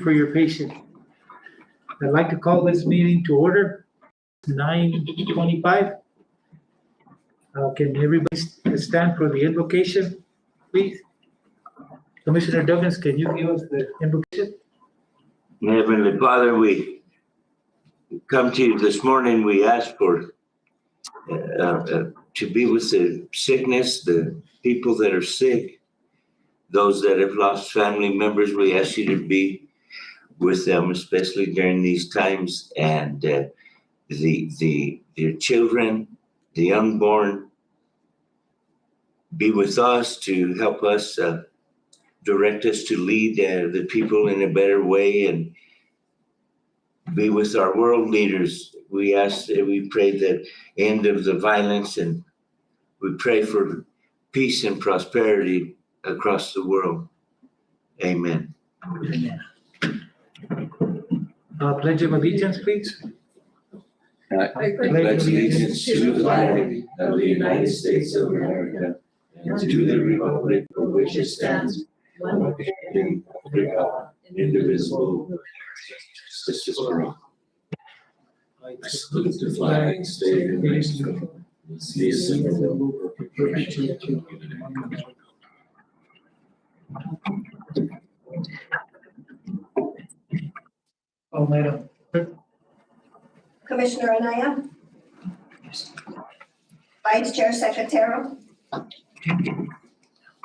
For your patience. I'd like to call this meeting to order, 9:25. Can everybody stand for the invocation, please? Commissioner Duggins, can you give us the invocation? Heavenly Father, we come to you this morning. We ask for to be with the sickness, the people that are sick, those that have lost family members. We ask you to be with them, especially during these times, and their children, the unborn. Be with us to help us, direct us to lead the people in a better way, and be with our world leaders. We ask, we pray the end of the violence, and we pray for peace and prosperity across the world. Amen. Amen. Pledge of allegiance, please. I pledge allegiance to the flag of the United States of America and to the republic for which it stands, one nation, under God, indivisible, with justice for all. I salute the flag and state of Mexico, the symbol of perpetuity and unity. Oh, Madam. Commissioner Anaya. Vice Chair Secretarial.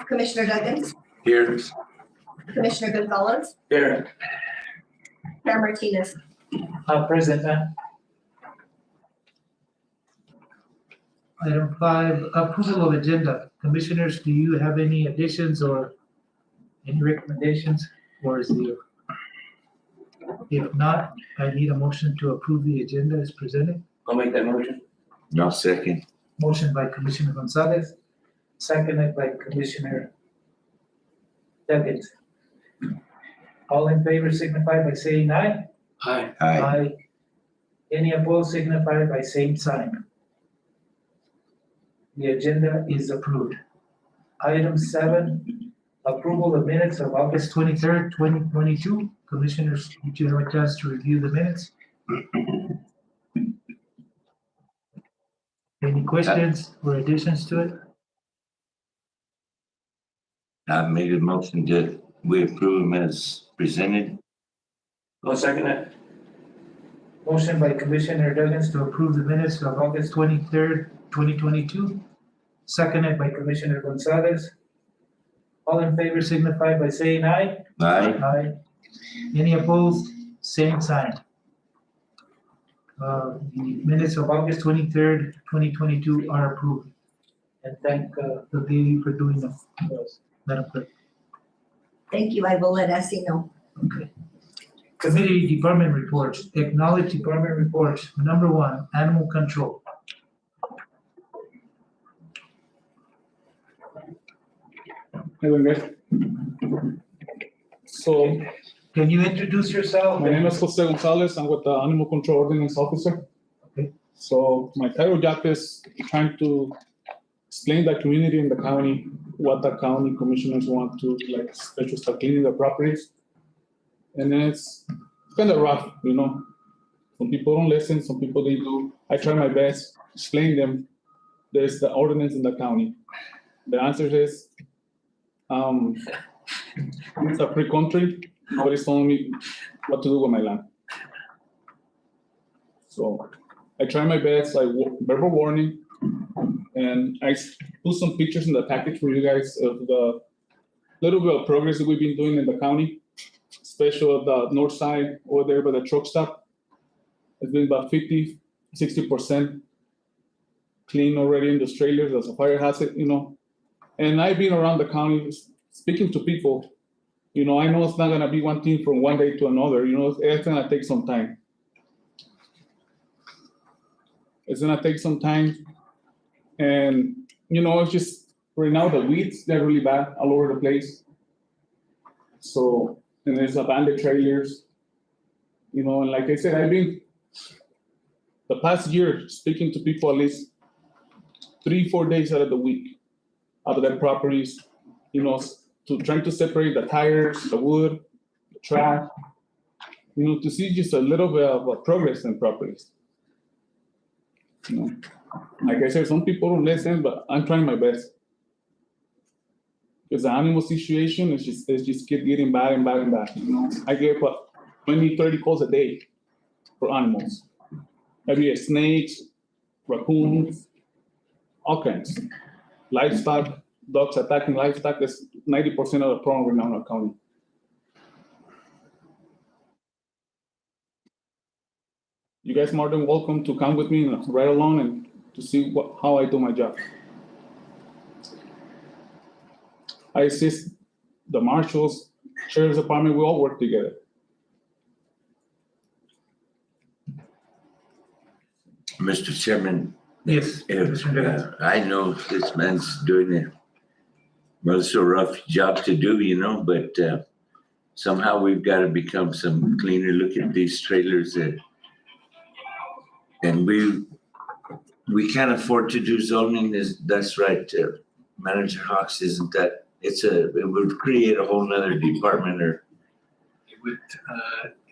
Commissioner Duggins. Here. Commissioner Gonzalez. Here. Chair Martinez. Present, ma'am. Item 5, approval of agenda. Commissioners, do you have any additions or any recommendations? Or is the, if not, I need a motion to approve the agenda as presented. I'll make that motion. No second. Motion by Commissioner Gonzalez, seconded by Commissioner Duggins. All in favor signify by saying aye. Aye. Aye. Any opposed signify by same sign. The agenda is approved. Item 7, approval of minutes of August 23rd, 2022. Commissioners, did you have a chance to review the minutes? Any questions or additions to it? I made a motion that we approve them as presented. I'll second it. Motion by Commissioner Duggins to approve the minutes of August 23rd, 2022. Seconded by Commissioner Gonzalez. All in favor signify by saying aye. Aye. Aye. Any opposed? Same sign. The minutes of August 23rd, 2022 are approved. And thank the lady for doing them. Madam Clerk. Thank you. I will let Essie know. Okay. Committee department reports. Acknowledge department reports. Number 1, animal control. Hello guys. So Can you introduce yourself? my name is Jose Gonzalez. I'm with the Animal Control Ordinance Officer. Okay. So my title job is trying to explain the community in the county what the county commissioners want to, like, especially start cleaning the properties. And then it's kind of rough, you know. Some people don't listen, some people they do. I try my best to explain them. There's the ordinance in the county. The answer is, it's a free country. Nobody's telling me what to do with my land. So I try my best, like verbal warning, and I put some pictures in the package for you guys of the little bit of progress that we've been doing in the county, especially the north side over there by the truck stop. It's been about 50-60% clean already in the trailers as a fire hazard, you know. And I've been around the county speaking to people. You know, I know it's not gonna be one thing from one day to another. You know, it's gonna take some time. It's gonna take some time, and you know, it's just right now the weeds they're really bad all over the place. So, and there's abandoned trailers. You know, and like I said, I've been the past year speaking to people at least 3-4 days out of the week, out of their properties. You know, to trying to separate the tires, the wood, the trash, to see just a little bit of progress in properties. Like I said, some people don't listen, but I'm trying my best. Because the animal situation is just keep getting bad and bad and bad. I get 20, 30 calls a day for animals. Maybe snakes, raccoons, all kinds. Livestock, dogs attacking livestock. That's 90% of the problem right now in our county. You guys more than welcome to come with me right along and to see how I do my job. I assist the marshals, sheriff's department, we all work together. Mr. Chairman, Yes, Commissioner Duggins. I know this man's doing a most rough job to do, but somehow we've got to become some cleaner. Look at these trailers, and we can't afford to do zoning. That's right, Manager Hawks, isn't that? It would create a whole nother department, or it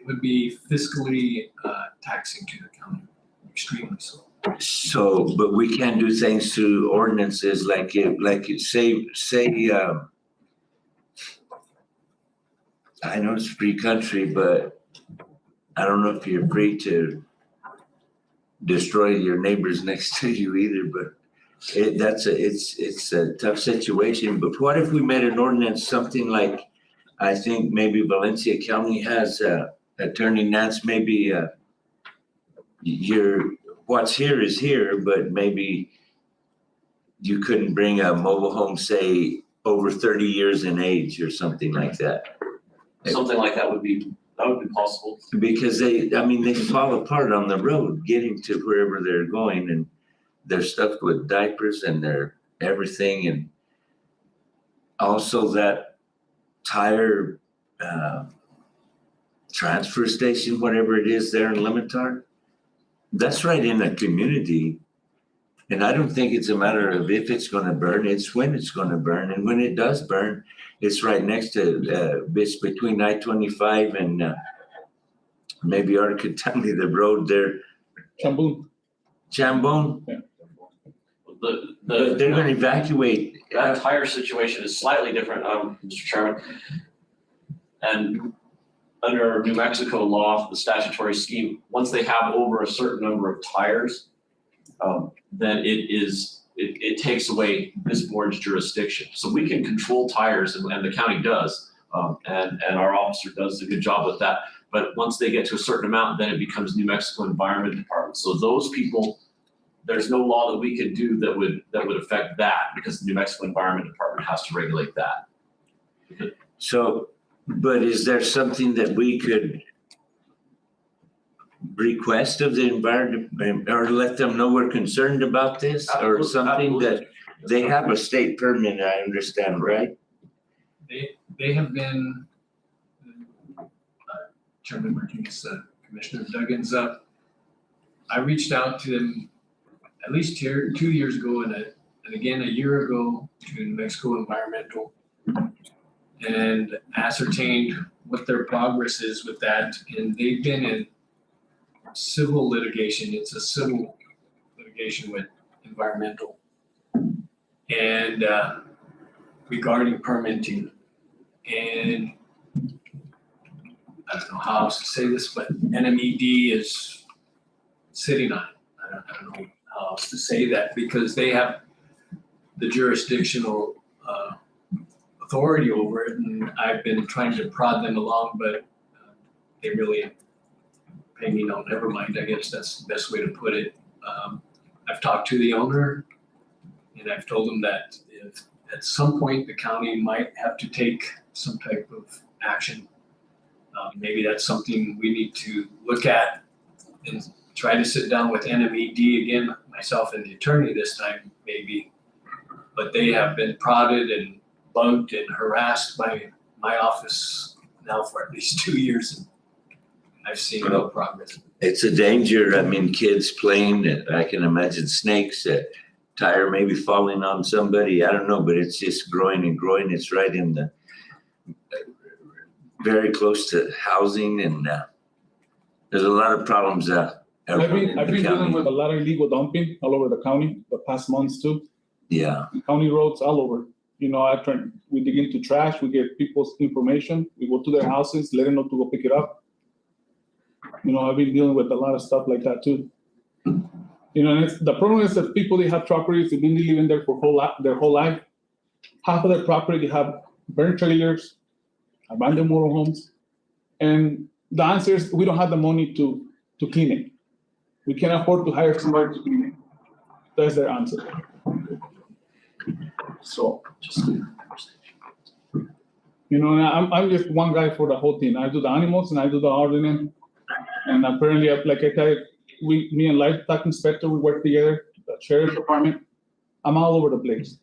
would be fiscally taxing to the county, extremely so. So, but we can do things through ordinances like you say, I know it's free country, but I don't know if you're free to destroy your neighbors next to you either, but it's a tough situation. But what if we made an ordinance, something like, I think maybe Valencia County has, Attorney Nance, maybe what's here is here, but maybe you couldn't bring a mobile home, say, over 30 years in age or something like that. Something like that would be possible. Because they fall apart on the road getting to wherever they're going, and they're stuffed with diapers and they're everything. And also that tire transfer station, whatever it is there in Limitar, that's right in the community. And I don't think it's a matter of if it's going to burn, it's when it's going to burn. And when it does burn, it's right next to, it's between I-25 and maybe Art could tell me the road there. Chambon? Yeah. But they're going to evacuate. That tire situation is slightly different, Mr. Chairman. And under New Mexico law, the statutory scheme, once they have over a certain number of tires, then it takes away this board's jurisdiction. So we can control tires, and the county does, and our officer does a good job with that. But once they get to a certain amount, then it becomes New Mexico Environment Department. So those people, there's no law that we could do that would affect that, because the New Mexico Environment Department has to regulate that. So, but is there something that we could request of the environment, or let them know we're concerned about this, or something that they have a state permit, I understand, right? They have been, Chairman Martinez, Commissioner Duggins, I reached out to them at least 2 years ago and again a year ago to New Mexico Environmental, and ascertained what their progress is with that. And they've been in civil litigation. It's a civil litigation with environmental, and regarding permitting. And I don't know how else to say this, but NMED is sitting on it. I don't know how else to say that, because they have the jurisdictional authority over it, and I've been trying to prod them along, but they really pay me no, never mind. I guess that's the best way to put it. I've talked to the owner, and I've told him that if at some point the county might have to take some type of action, maybe that's something we need to look at and try to sit down with NMED again, myself and the attorney this time, maybe. But they have been prodded and bugged and harassed by my office now for at least 2 years. And I've seen no progress. It's a danger. I mean, kids playing, I can imagine snakes, tire maybe falling on somebody. I don't know, but it's just growing and growing. It's right in the, very close to housing, and There's a lot of problems out I've been in the dealing county. with a lot of illegal dumping all over the county the past months too. Yeah, County roads all over. You know, we dig into trash, we get people's information, we go to their houses, let them know to go pick it up. You know, I've been dealing with a lot of stuff like that too. You know, and the problem is that people, they have properties, they've been living there for their whole life. Half of their property, they have burnt trailers, abandoned motorhomes. And the answer is, we don't have the money to clean it. We can't afford to hire somebody to clean it. That's their answer. So, you know, I'm just one guy for the whole team. I do the animals and I do the ordinance. And apparently, like I tell you, me and livestock inspector, we work together, the sheriff's department. I'm all over the place.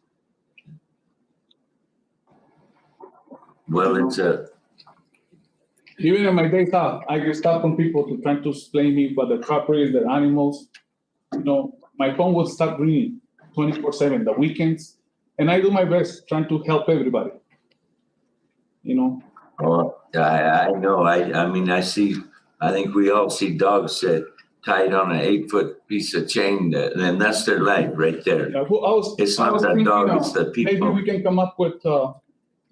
well, it's Even in my days off, I get stuff from people to try to explain me what the property is, their animals. You know, my phone will stop ringing 24/7, the weekends, and I do my best trying to help everybody. You know, well, I know, I mean, I think we all see dogs tied on an 8-foot piece of chain, and that's their life right there. It's I not was the thinking, dog, it's the maybe people. we can come up with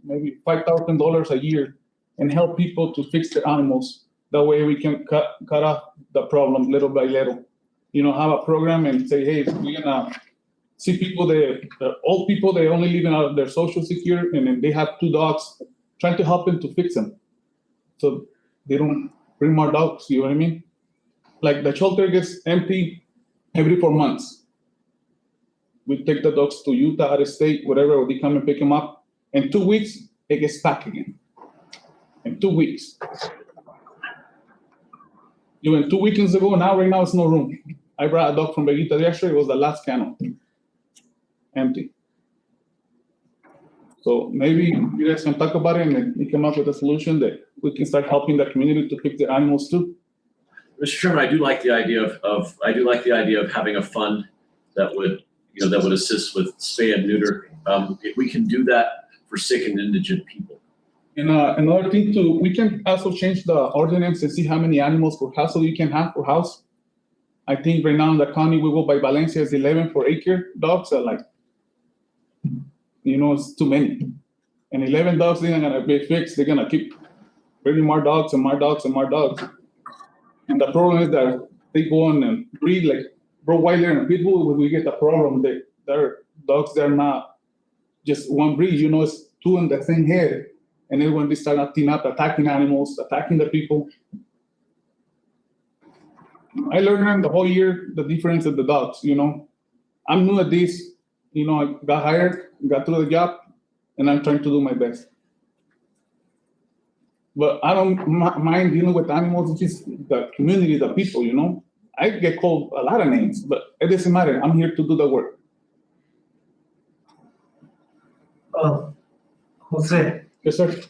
maybe $5,000 a year and help people to fix their animals. That way we can cut off the problem little by little. You know, have a program and say, hey, we're gonna see people, the old people, they only living out of their social security, and then they have 2 dogs, trying to help them to fix them. So they don't bring more dogs, you know what I mean? Like the shelter gets empty every 4 months. We take the dogs to Utah, out of state, whatever, or they come and pick them up. In 2 weeks, it gets packed again. In 2 weeks. Even 2 weekends ago, right now it's no room. I brought a dog from Veguita yesterday, it was the last kennel. Empty. So maybe you guys can talk about it and then we come up with a solution that we can start helping the community to fix their animals too. Mr. Chairman, I do like the idea of having a fund that would assist with spay and neuter. If we can do that for sick and indigent people. And another thing too, we can also change the ordinance and see how many animals per household you can have per house. I think right now in the county, we go by Valencia, it's 11 for acre. Dogs are like, you know, it's too many. And 11 dogs, they're not gonna be fixed. They're gonna keep bringing more dogs and more dogs and more dogs. And the problem is that they go on and breed like Rottweiler and Pitbull. When we get the problem, their dogs, they're not just one breed, you know, it's 2 in the same head. And then when they start acting up, attacking animals, attacking the people. I learned the whole year the difference of the dogs, you know. I'm new at this, you know, I got hired, got through the job, and I'm trying to do my best. But I don't mind dealing with animals, it's just the community, the people, you know. I get called a lot of names, but it doesn't matter. I'm here to do the work. Jose, Yes, sir.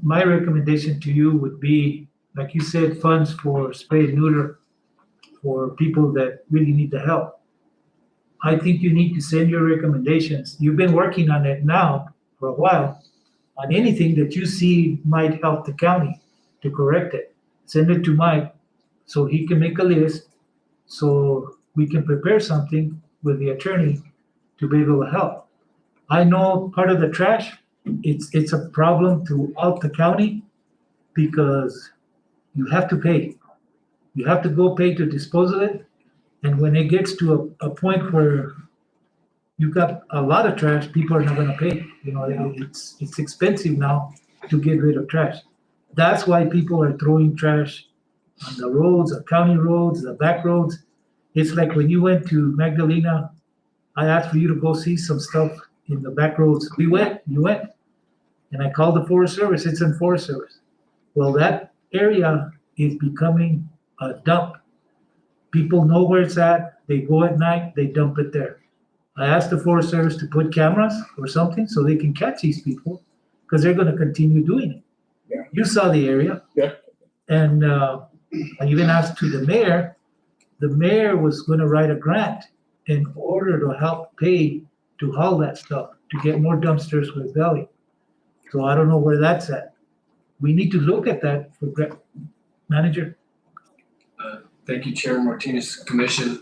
my recommendation to you would be, like you said, funds for spay and neuter for people that really need the help. I think you need to send your recommendations. You've been working on it now for a while, on anything that you see might help the county to correct it. Send it to Mike so he can make a list, so we can prepare something with the attorney to be able to help. I know part of the trash, it's a problem throughout the county because you have to pay. You have to go pay to dispose of it. And when it gets to a point where you've got a lot of trash, people are not gonna pay. You know, it's expensive now to get rid of trash. That's why people are throwing trash on the roads, the county roads, the back roads. It's like when you went to Magdalena, I asked for you to go see some stuff in the back roads. You went. And I called the Forest Service, it's in Forest Service. Well, that area is becoming a dump. People know where it's at, they go at night, they dump it there. I asked the Forest Service to put cameras or something so they can catch these people, because they're gonna continue doing it. Yeah. You saw the area. Yeah. And I even asked to the mayor was gonna write a grant in order to help pay to haul that stuff, to get more dumpsters with value. So I don't know where that's at. We need to look at that for manager. Thank you, Chair Martinez, Commission.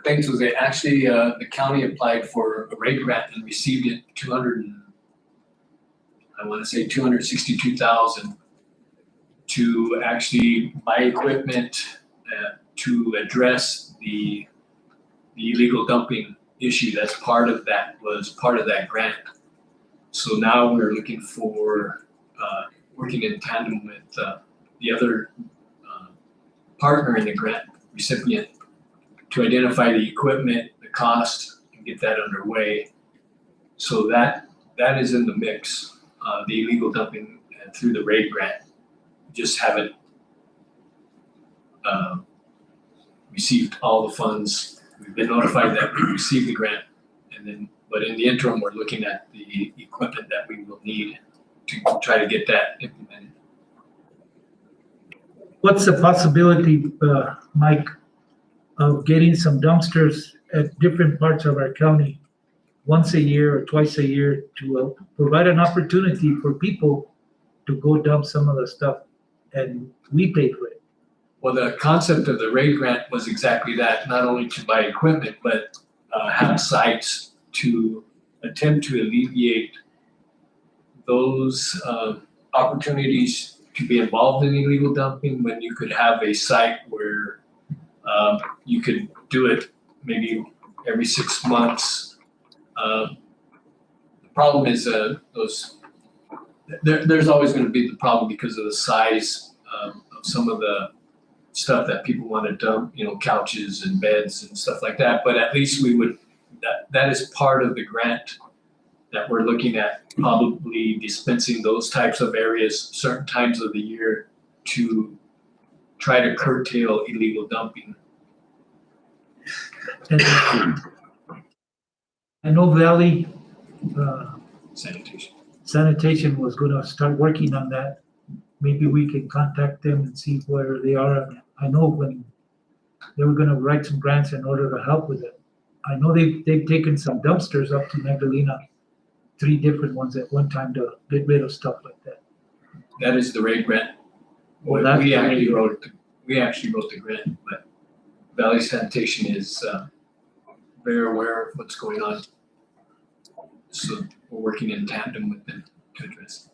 Thanks, Jose. Actually, the county applied for a rate grant and received it 262,000 to actually buy equipment to address the illegal dumping issue that's was part of that grant. So now we're looking for, working in tandem with the other partner in the grant recipient to identify the equipment, the cost, and get that underway. So that is in the mix, the illegal dumping through the RAID grant. Just haven't received all the funds. We've been notified that we received the grant, but in the interim, we're looking at the equipment that we will need to try to get that implemented. What's the possibility, Mike, of getting some dumpsters at different parts of our county once a year or twice a year to provide an opportunity for people to go dump some of the stuff and we pay for it? Well, the concept of the RAID grant was exactly that, not only to buy equipment, but have sites to attempt to alleviate those opportunities to be involved in illegal dumping, when you could have a site where you could do it maybe every 6 months. The problem is there's always going to be the problem because of the size of some of the stuff that people want to dump, couches and beds and stuff like that. But at least that is part of the grant that we're looking at, probably dispensing those types of areas certain times of the year to try to curtail illegal dumping. And I know Valley Sanitation. was gonna start working on that. Maybe we can contact them and see where they are on it. I know when they were gonna write some grants in order to help with it. I know they've taken some dumpsters up to Magdalena, 3 different ones at one time to get rid of stuff like that. That is the RAID grant. Well, that's We the actually RAID. wrote the grant, but Valley Sanitation is very aware of what's going on. So we're working in tandem with them to address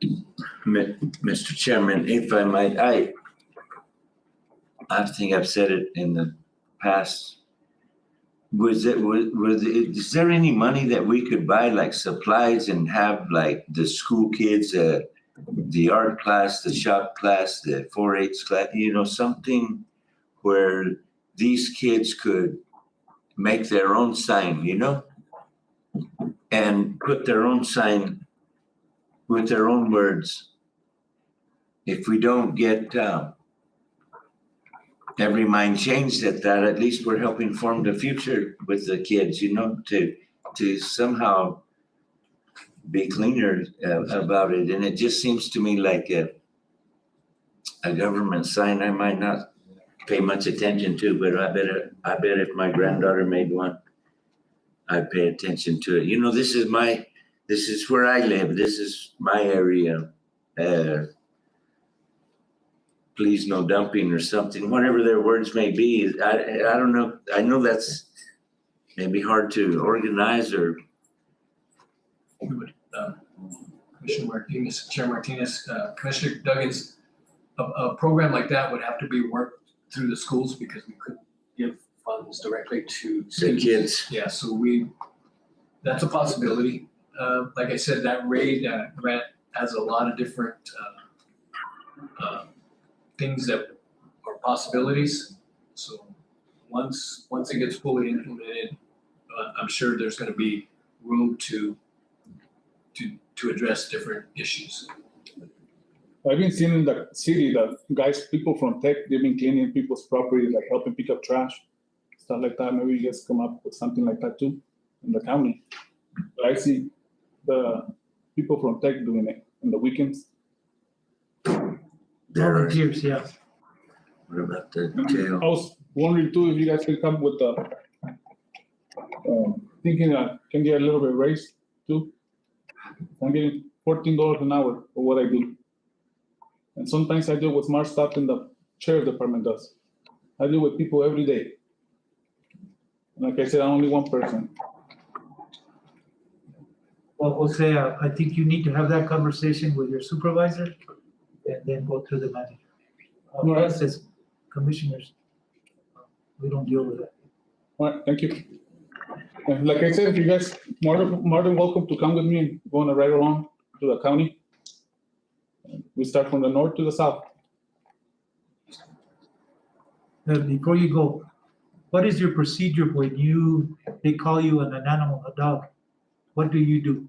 it. Mr. Chairman, if I might, I think I've said it in the past. Is there any money that we could buy like supplies and have like the school kids, the art class, the shop class, the 4-H class, something where these kids could make their own sign, and put their own sign with their own words. If we don't get every mind changed at that, at least we're helping form the future with the kids, to somehow be cleaner about it. And it just seems to me like a government sign I might not pay much attention to, but I bet if my granddaughter made one, I'd pay attention to it. This is where I live. This is my area. Please no dumping or something, whatever their words may be. I don't know. I know that's maybe hard to organize or. Commissioner Martinez, Chair Martinez, Commissioner Duggins, a program like that would have to be worked through the schools because we couldn't give funds directly to The students. kids. Yeah, so that's a possibility. Like I said, that RAID grant has a lot of different things that are possibilities. So once it gets fully implemented, I'm sure there's going to be room to address different issues. I've been seeing in the city that people from tech, they've been cleaning people's properties, like helping pick up trash, stuff like that. Maybe you guys come up with something like that too in the county. But I see the people from tech doing it in the weekends. Volunteers, yeah. What about the jail? I was wondering too if you guys could come with the thinking that can get a little bit raised too. I'm getting $14 an hour for what I do. And sometimes I do what Smart Stop in the sheriff department does. I deal with people every day. Like I said, I'm only one person. Well, Jose, I think you need to have that conversation with your supervisor and then go through the manager. All right. Us as commissioners, we don't deal with that. All right, thank you. And like I said, you guys more than welcome to come with me and go on a ride along to the county. We start from the north to the south. Before you go, what is your procedure when they call you an animal, a dog? What do you do?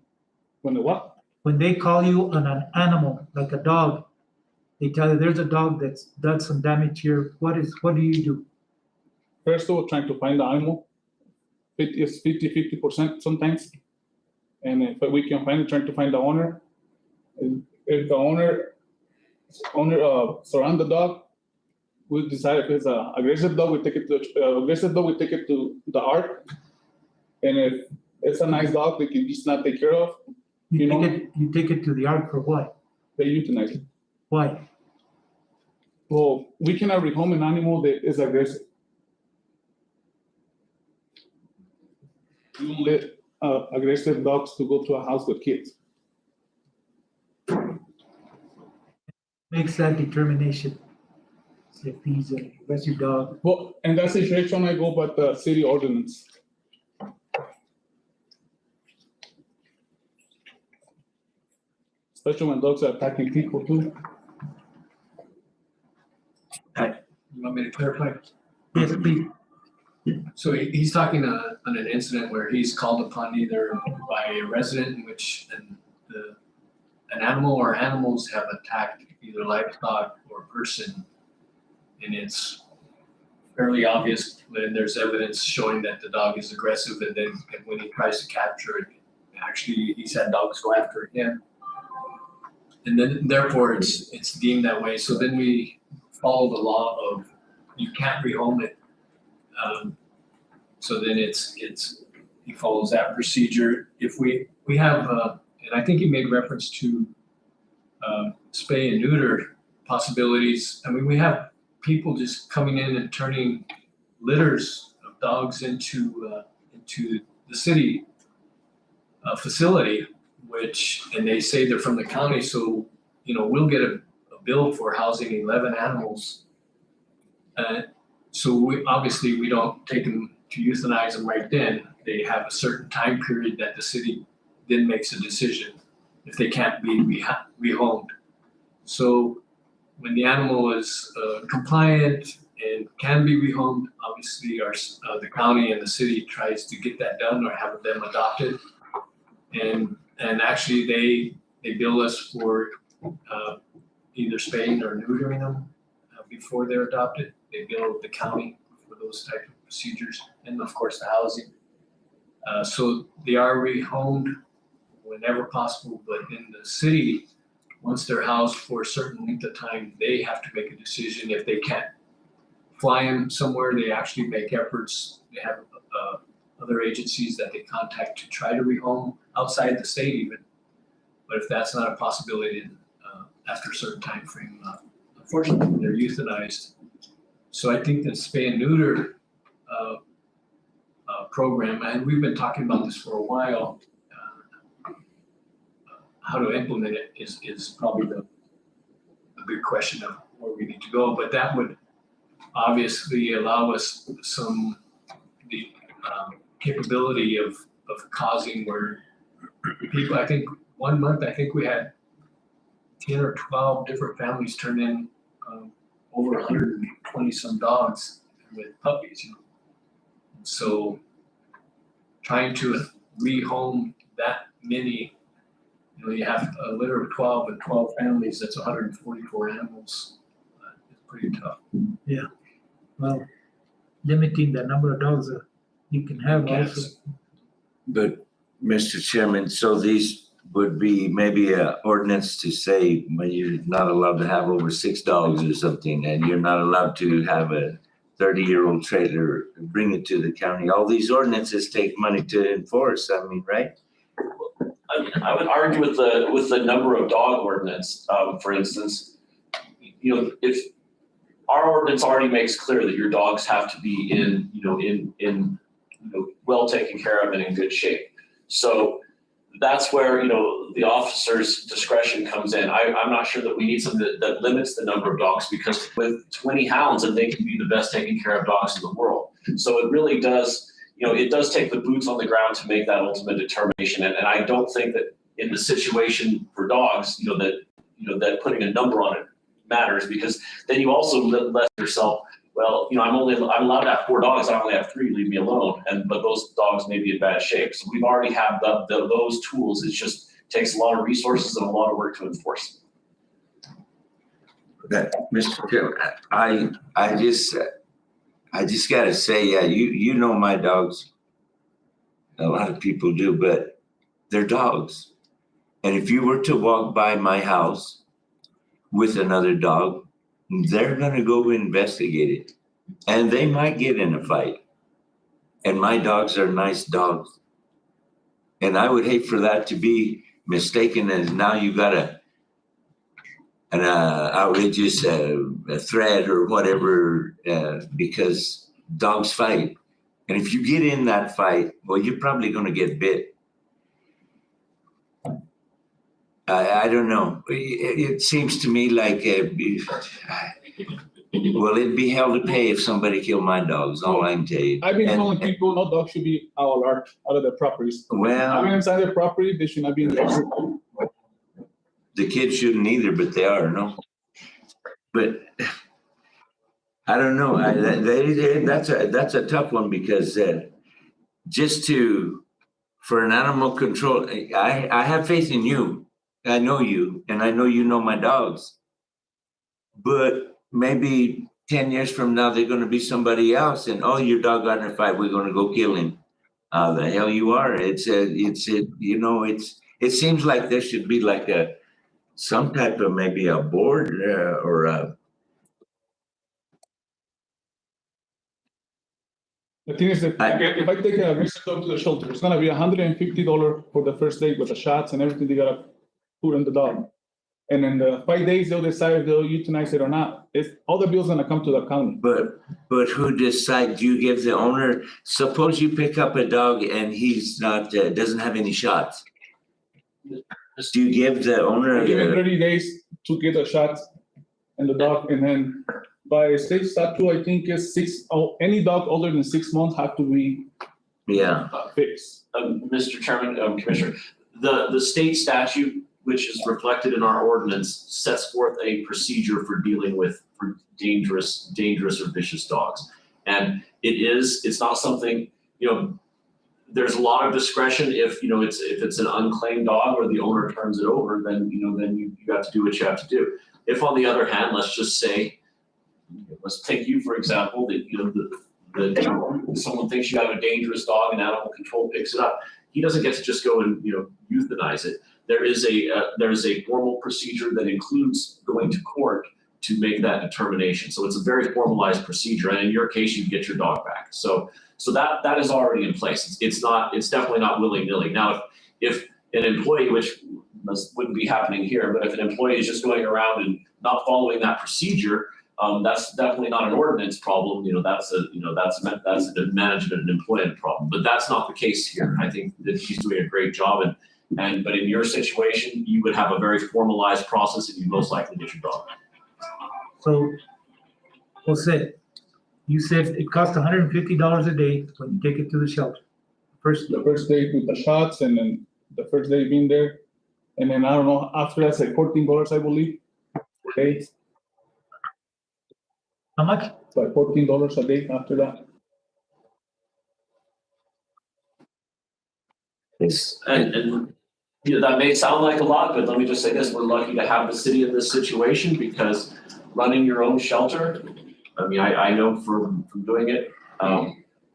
When the what? When they call you an animal, like a dog, they tell you there's a dog that's done some damage here. What do you do? First of all, trying to find the animal. It's 50% sometimes. And if we can find it, trying to find the owner. And if the owner surround the dog, we'll decide if it's an aggressive dog, we take it to the ARC. And if it's a nice dog they can just not take care of, You take it to the ARC for what? they euthanize it. Why? Well, we cannot rehome an animal that is aggressive. We don't let aggressive dogs to go to a house with kids. Makes that determination. If he's an aggressive dog. Well, in that situation, I go by the city ordinance. Especially when dogs are attacking people too. You want me to clarify? Yes, please. So he's talking on an incident where he's called upon either by a resident in which an animal or animals have attacked either livestock or person. And it's fairly obvious when there's evidence showing that the dog is aggressive, and then when he tries to capture it, actually he's had dogs go after him. And then therefore it's deemed that way. So then we follow the law of you can't rehome it. So then he follows that procedure. If we have, and I think he made reference to spay and neuter possibilities. I mean, we have people just coming in and turning litters of dogs into the city facility, and they say they're from the county. So, we'll get a bill for housing 11 animals. So we don't take them to euthanize them right then. They have a certain time period that the city then makes a decision if they can't be rehomed. So when the animal is compliant and can be rehomed, obviously the county and the city tries to get that done or have them adopted. And actually they bill us for either spaying or neutering them before they're adopted. They bill the county for those type of procedures, and of course the housing. So they are rehomed whenever possible, but in the city, once they're housed for a certain length of time, they have to make a decision. If they can't fly them somewhere, they actually make efforts. They have other agencies that they contact to try to rehome outside the state even. But if that's not a possibility, after a certain time frame, unfortunately, they're euthanized. So I think the spay and neuter program, and we've been talking about this for a while, how to implement it is probably the big question of where we need to go. But that would obviously allow us the capability of causing where people, I think 1 month, I think we had 10 or 12 different families turn in over 120 some dogs with puppies, So trying to rehome that many, you have a litter of 12 and 12 families, that's 144 animals. It's pretty tough. Well, limiting the number of dogs that you can have also. Cats. But, Mr. Chairman, so these would be maybe an ordinance to say, well, you're not allowed to have over 6 dogs or something, and you're not allowed to have a 30-year-old trailer, bring it to the county. All these ordinances take money to enforce, right? I would argue with the number of dog ordinance, for instance, if our ordinance already makes clear that your dogs have to be in well taken care of and in good shape. So that's where, the officer's discretion comes in. I'm not sure that we need something that limits the number of dogs, because with 20 hounds, and they can be the best taken care of dogs in the world. So it really does, it does take the boots on the ground to make that ultimate determination. And I don't think that in the situation for dogs, that putting a number on it matters, because then you also let yourself, well, I'm allowed to have 4 dogs. I only have 3. Leave me alone. But those dogs may be in bad shape. So we've already have those tools. It just takes a lot of resources and a lot of work to enforce. Mr. Chairman, I just gotta say, yeah, you know my dogs. A lot of people do, but they're dogs. And if you were to walk by my house with another dog, they're gonna go investigate it. And they might get in a fight. And my dogs are nice dogs. And I would hate for that to be mistaken as now you got an outrageous threat or whatever, because dogs fight. And if you get in that fight, well, you're probably going to get bit. I don't know. It seems to me like, well, it'd be hell to pay if somebody killed my dogs, all I can tell you. I've been telling people no dog should be out of their properties. Well, I mean, inside their property, they should not be in there. the kids shouldn't either, but they are, no? But I don't know. That's a tough one, because for an animal control, I have faith in you. I know you, and I know you know my dogs. But maybe 10 years from now, they're going to be somebody else, and your dog got in a fight. We're going to go kill him. The hell you are! It seems like there should be like some type of maybe a board or a. The thing is that if I take a recent dog to the shelter, it's gonna be $150 for the first day with the shots and everything they gotta put on the dog. And in the 5 days, they'll decide if they'll euthanize it or not. All the bills gonna come to the county. But who decides? Do you give the owner? Suppose you pick up a dog and he's not doesn't have any shots. Do you give the owner? Give it 30 days to get a shot in the dog, and then by state statute, I think is any dog older than 6 months have to be fixed. Mr. Chairman, Commissioner, the state statute, which is reflected in our ordinance, sets forth a procedure for dealing with dangerous or vicious dogs. And it's not something, there's a lot of discretion if it's an unclaimed dog or the owner turns it over, then you have to do what you have to do. If on the other hand, let's just say, let's take you for example, that someone thinks you have a dangerous dog and animal control picks it up, he doesn't get to just go and euthanize it. There is a formal procedure that includes going to court to make that determination. So it's a very formalized procedure, and in your case, you get your dog back. So that is already in place. It's definitely not willy-nilly. Now, if an employee, which wouldn't be happening here, but if an employee is just going around and not following that procedure, that's definitely not an ordinance problem. That's a management and employment problem. But that's not the case here. I think that he's doing a great job, but in your situation, you would have a very formalized process, and you most likely get your dog. So, Jose, you said it costs $150 a day when you take it to the shelter. The first day with the shots, and then the first day being there, and then I don't know, after that's like $14, I believe. Okay. How much? It's like $14 a day after that. And that may sound like a lot, but let me just say this: we're lucky to have the city in this situation, because running your own shelter, I mean, I know from doing it,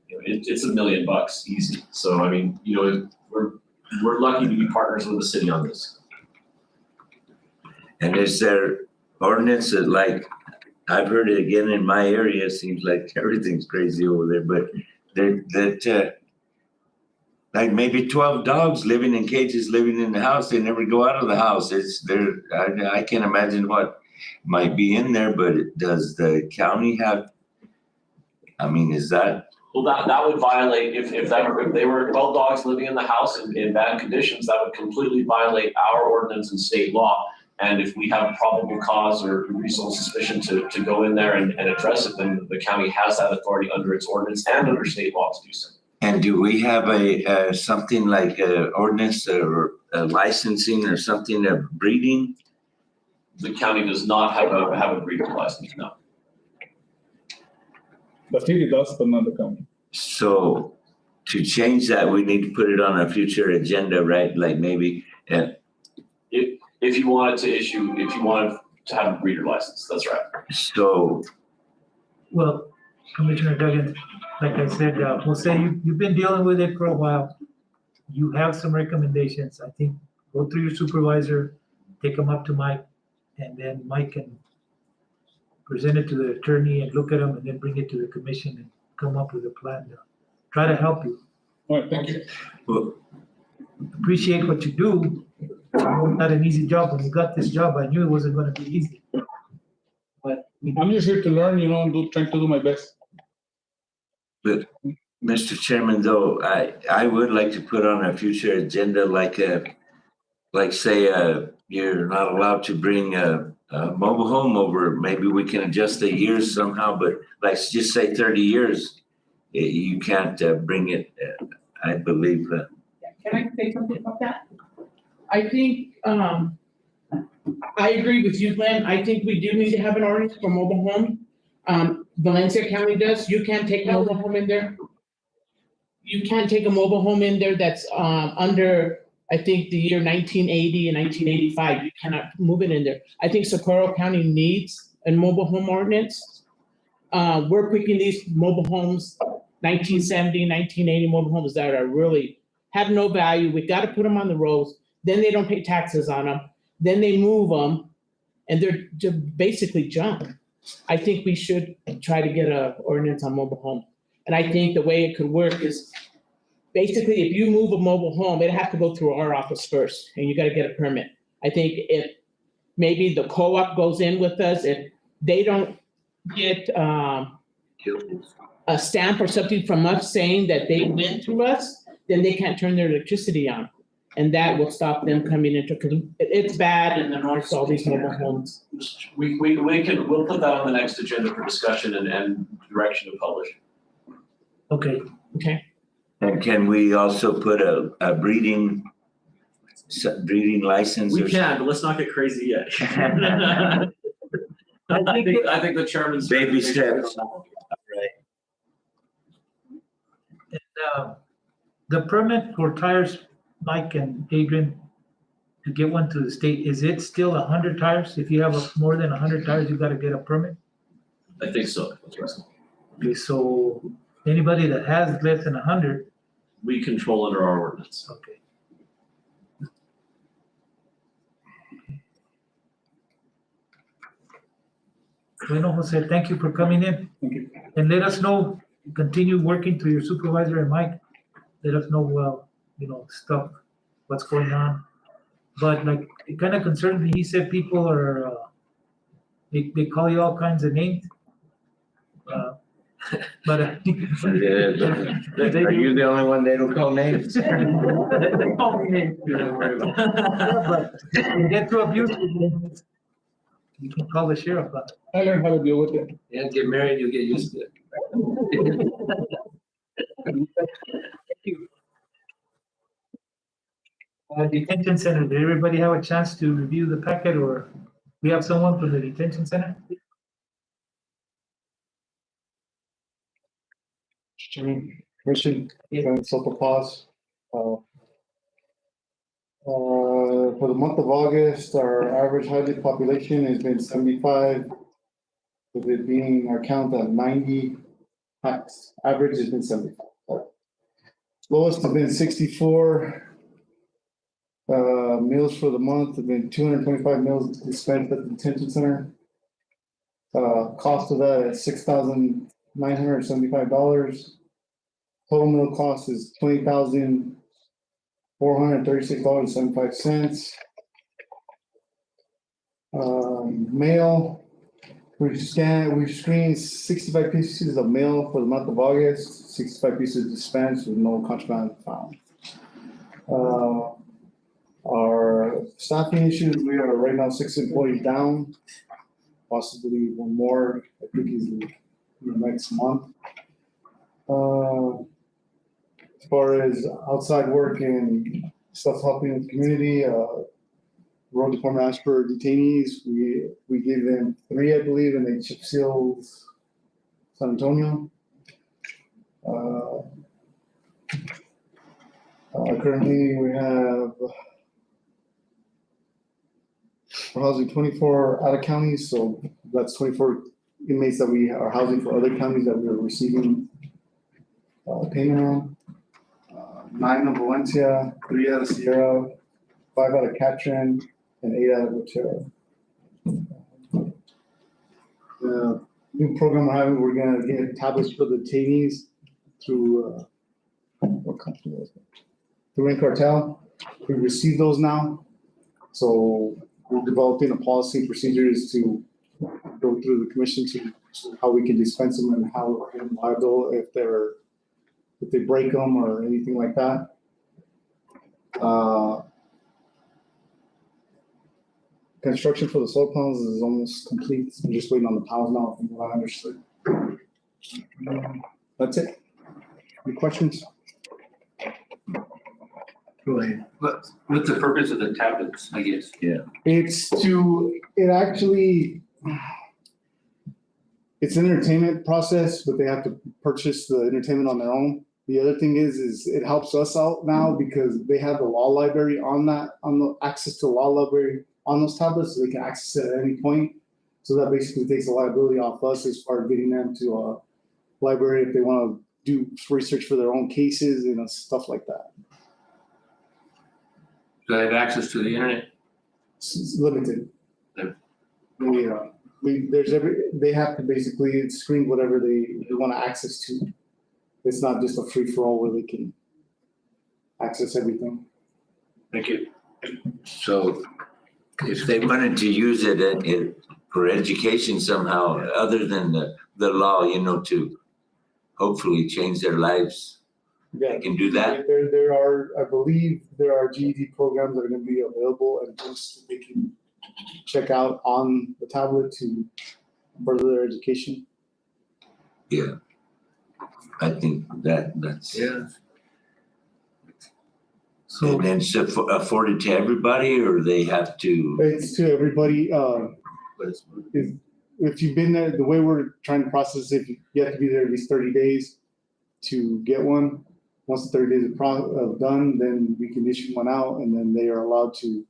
it's $1 million easy. So I mean, we're lucky to be partners with the city on this. And is there ordinance that, like, I've heard it again in my area, it seems like everything's crazy over there, but like maybe 12 dogs living in cages, living in the house, they never go out of the house. I can't imagine what might be in there, but does the county have, I mean, is that, Well, that would violate, if they were 12 dogs living in the house in bad conditions, that would completely violate our ordinance and state law. And if we have probable cause or reasonable suspicion to go in there and address it, then the county has that authority under its ordinance and under state law to do so. and do we have a something like a ordinance or a licensing or something of breeding? The county does not have a breeding license, no. The city does, but not the county. So to change that, we need to put it on a future agenda, right? Like maybe, If you wanted to have a breeder license, that's right. so, Well, Commissioner Duggan, like I said, we'll say you've been dealing with it for a while. You have some recommendations. I think go through your supervisor, take them up to Mike, and then Mike can present it to the attorney and look at them and then bring it to the commission and come up with a plan to try to help you. All right, thank you. well, Appreciate what you do. Not an easy job. When you got this job, I knew it wasn't gonna be easy. But I'm just here to learn, you know, and trying to do my best. Mr. Chairman, though, I would like to put on a future agenda, like say, you're not allowed to bring a mobile home over. Maybe we can adjust the years somehow, but like just say 30 years, you can't bring it, I believe. Can I say something about that? I think, I agree with you, Glenn. I think we do need to have an ordinance for mobile home. Valencia County does. You can't take a mobile home in there. You can't take a mobile home in there that's, under, I think, the year 1980 and 1985. You cannot move it in there. I think Socorro County needs a mobile home ordinance. We're picking these mobile homes, 1970, 1980 mobile homes that are really, have no value. We gotta put them on the roads. Then they don't pay taxes on them. Then they move them and they're just basically junk. I think we should try to get an ordinance on mobile home. And I think the way it could work is basically if you move a mobile home, it'd have to go through our office first and you gotta get a permit. I think if maybe the co-op goes in with us, if they don't get a stamp or something from us saying that they went through us, then they can't turn their electricity on. And that will stop them coming into, because it's bad in the north, all these mobile homes. We'll put that on the next agenda for discussion and direction to publish. okay, Okay. And can we also put a breeding license? We or can, but let's not get crazy yet. I think the chairman's. Baby steps. and, the permit for tires, Mike and Adrian, to get one to the state, is it still 100 tires? If you have more than 100 tires, you gotta get a permit? I think so. Okay, so anybody that has less than 100, We control under our ordinance. okay. Bueno, Jose, thank you for coming in. Thank you. And let us know, continue working to your supervisor and Mike. Let us know, stuff, what's going on. But like, it kind of concerns me. He said people are, they call you all kinds of names. But Are you the only one they don't call names? but you get to abuse, you can call the sheriff. I learned how to deal with it. Yeah, get married, you'll get used to it. Detention center, did everybody have a chance to review the packet, or we have someone from the detention center? Commission, and Soto Paz. For the month of August, our average highly population has been 75, with it being our count at 90. Average has been 75. Lowest has been 64. Meals for the month have been 225 meals dispensed at the detention center. Cost of that is $6,975. Total meal cost is $20,436.75. Mail, we've screened 65 pieces of mail for the month of August, 65 pieces dispensed with no contraband found. Our staffing issues, we are right now 6 employees down, possibly one more, I think is in the next month. As far as outside work and stuff helping the community, road department asked for detainees. We gave them 3, I believe, and they chip sealed San Antonio. Currently, we're housing 24 out of counties, so that's 24 inmates that we are housing for other counties that we are receiving payment on. 9 of Valencia, 3 out of Sierra, 5 out of Catron, and 8 out of Otero. The new program we're having, we're gonna get tablets for the detainees through, what company was it? Through Cartel. We received those now. So we're developing a policy and procedures to go through the commission to how we can dispense them and how we're liable if they break them or anything like that. Construction for the solar panels is almost complete. I'm just waiting on the panels now from what I understood. That's it. Any questions? Go ahead. What's the purpose of the tablets, I guess? It's an entertainment process, but they have to purchase the entertainment on their own. The other thing is it helps us out now because they have the law library on the access to the law library on those tablets, so they can access it at any point. So that basically takes the liability off us as far as getting them to a library if they want to do research for their own cases and stuff like that. Do they have access to the internet? It's limited. Yep. They have to basically screen whatever they want to access to. It's not just a free for all where they can access everything. Thank you. So if they wanted to use it for education somehow, other than the law, to hopefully change their lives, they can do that? I believe there are GED programs that are going to be available and books that they can check out on the tablet to further their education. Yeah. I think that's. Yeah. So, And then it's afforded to everybody, or they have to? It's to everybody. If you've been there, the way we're trying to process it, you have to be there at least 30 days to get one. Once the 30 days are done, then we can issue one out, and then they are allowed to.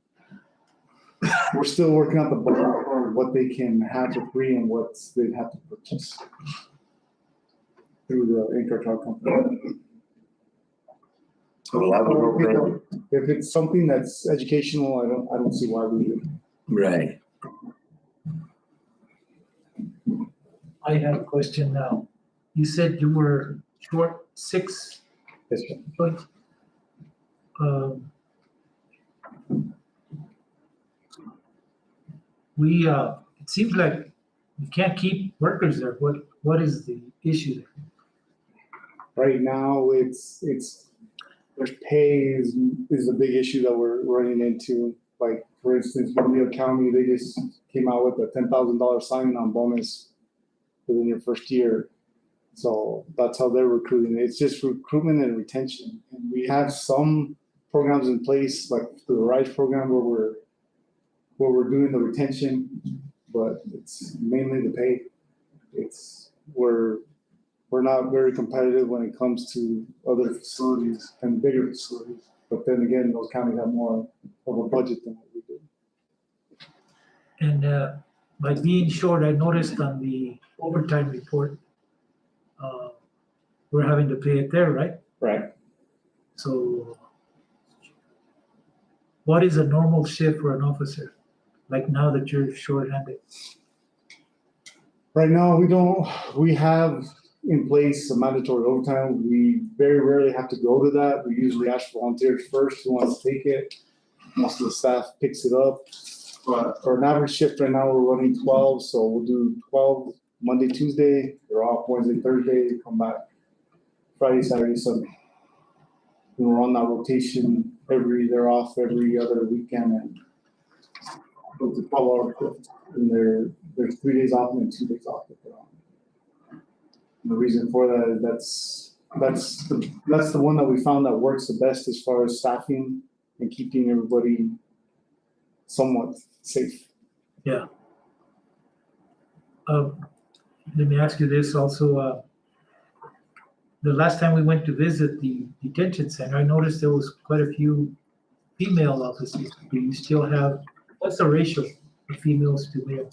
We're still working out the budget for what they can have for free and what they'd have to purchase through the Anchor Truck Company. If it's something that's educational, I don't see why we would. Right. I have a question now. You said you were short 6, Yes, sir. but it seems like you can't keep workers there. What is the issue there? Right now, there's pay is the big issue that we're running into. Like, for instance, Romeo County, they just came out with a $10,000 sign-on bonus within your first year. So that's how they're recruiting. It's just recruitment and retention. And we have some programs in place, like the RISE program, where we're doing the retention, but it's mainly the pay. We're not very competitive when it comes to other facilities and bigger facilities. But then again, those counties have more of a budget than what we do. And by being short, I noticed on the overtime report, we're having to pay it there, right? Right. So what is a normal shift for an officer? Like now that you're short-handed? Right now, we have in place a mandatory overtime. We very rarely have to go to that. We usually ask volunteers first who wants to take it. Most of the staff picks it up. But for an average shift right now, we're running 12, so we'll do 12 Monday, Tuesday, they're off Wednesday, Thursday, come back Friday, Saturday, Sunday. And we're on that rotation they're off every other weekend and it's a 12-hour shift. And there's 3 days off and then 2 days off that they're on. And the reason for that is that's the one that we found that works the best as far as staffing and keeping everybody somewhat safe. Let me ask you this also, the last time we went to visit the detention center, I noticed there was quite a few female officers. Do you still have, what's the ratio of females to male?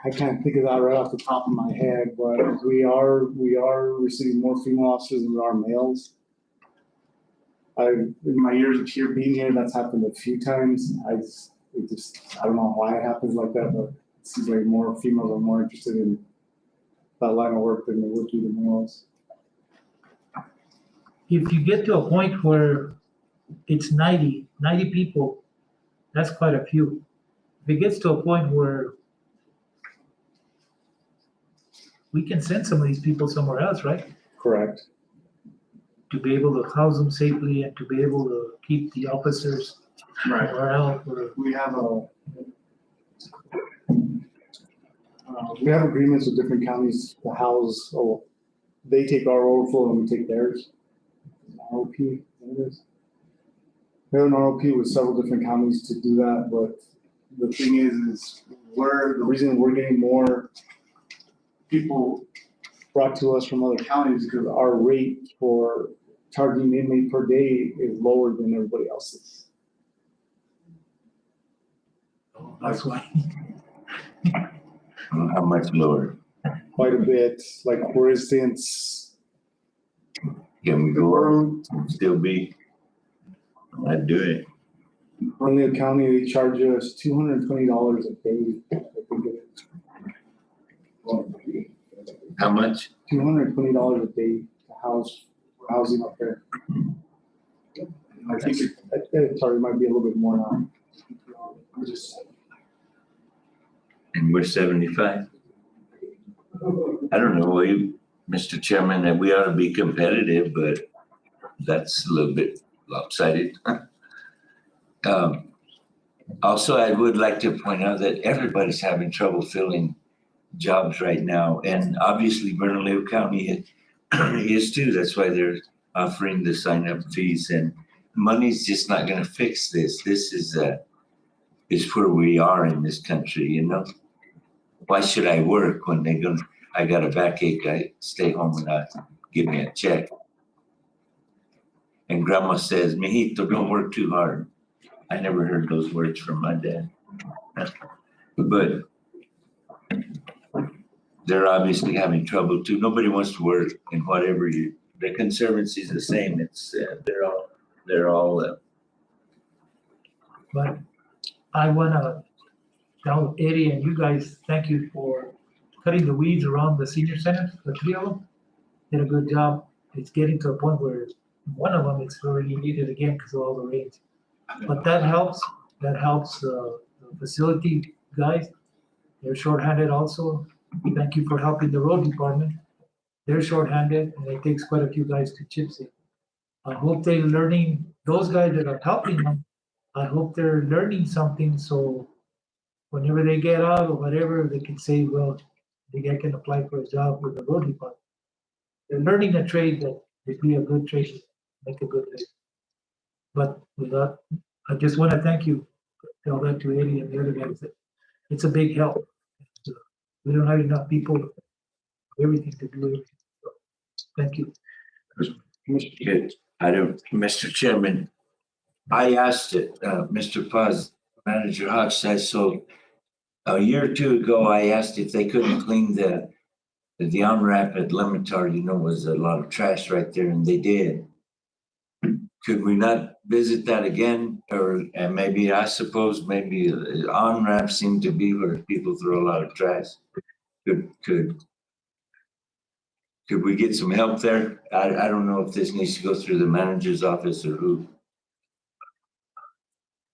I can't think of that right off the top of my head, but we are receiving more female officers than we are males. In my years of here being here, that's happened a few times. I don't know why it happens like that, but it seems like more females are more interested in that line of work than they would be the males. If you get to a point where it's 90 people, that's quite a few. If it gets to a point where we can send some of these people somewhere else, right? Correct. To be able to house them safely and to be able to keep the officers morale. We have agreements with different counties to house, they take our overflow and we take theirs. ROP, it is. We have an ROP with several different counties to do that, but the thing is the reason we're getting more people brought to us from other counties is because our rate for charging inmate per day is lower than everybody else's. That's why. How much lower? Quite a bit, like for instance, Can we go still be? I'd do it. Fernley County, they charge us $220 a day, I think it is. How much? $220 a day to house, for housing up there. I think it might be a little bit more now. And we're 75. I don't know, Mr. Chairman, that we ought to be competitive, but that's a little bit lopsided. Also, I would like to point out that everybody's having trouble filling jobs right now, and obviously Bernalillo County is too. That's why they're offering the sign-up fees, and money's just not going to fix this. This is where we are in this country, you know. Why should I work when I got a backache? I stay home and give me a check. And grandma says, "Mijito, don't work too hard." I never heard those words from my dad. But they're obviously having trouble too. Nobody wants to work in whatever the Conservancy is the same. It's they're all. But I wanna tell Eddie and you guys, thank you for cutting the weeds around the senior center, the 3 of them. Did a good job. It's getting to a point where one of them it's already needed again because of all the rains. But that helps the facility guys. They're shorthanded also. Thank you for helping the road department. They're shorthanded and it takes quite a few guys to chip seal. I hope they're learning, those guys that are helping them, I hope they're learning something so whenever they get out or whatever, they can say, well, the guy can apply for a job with the road department. They're learning a trade that would be a good trade, make a good trade. But with that, I just want to thank you, tell that to Eddie and the other guys that it's a big help. We don't have enough people, everything to do it. So, thank you. Good. Mr. Chairman, I asked it, Mr. Paz, Manager Hodge says, so a year or two ago, I asked if they couldn't clean the on-ramp at Limitar, you know, was a lot of trash right there, and they did. Could we not visit that again? And maybe, I suppose, maybe on-ramp seemed to be where people throw a lot of trash. Could we get some help there? I don't know if this needs to go through the manager's office or who.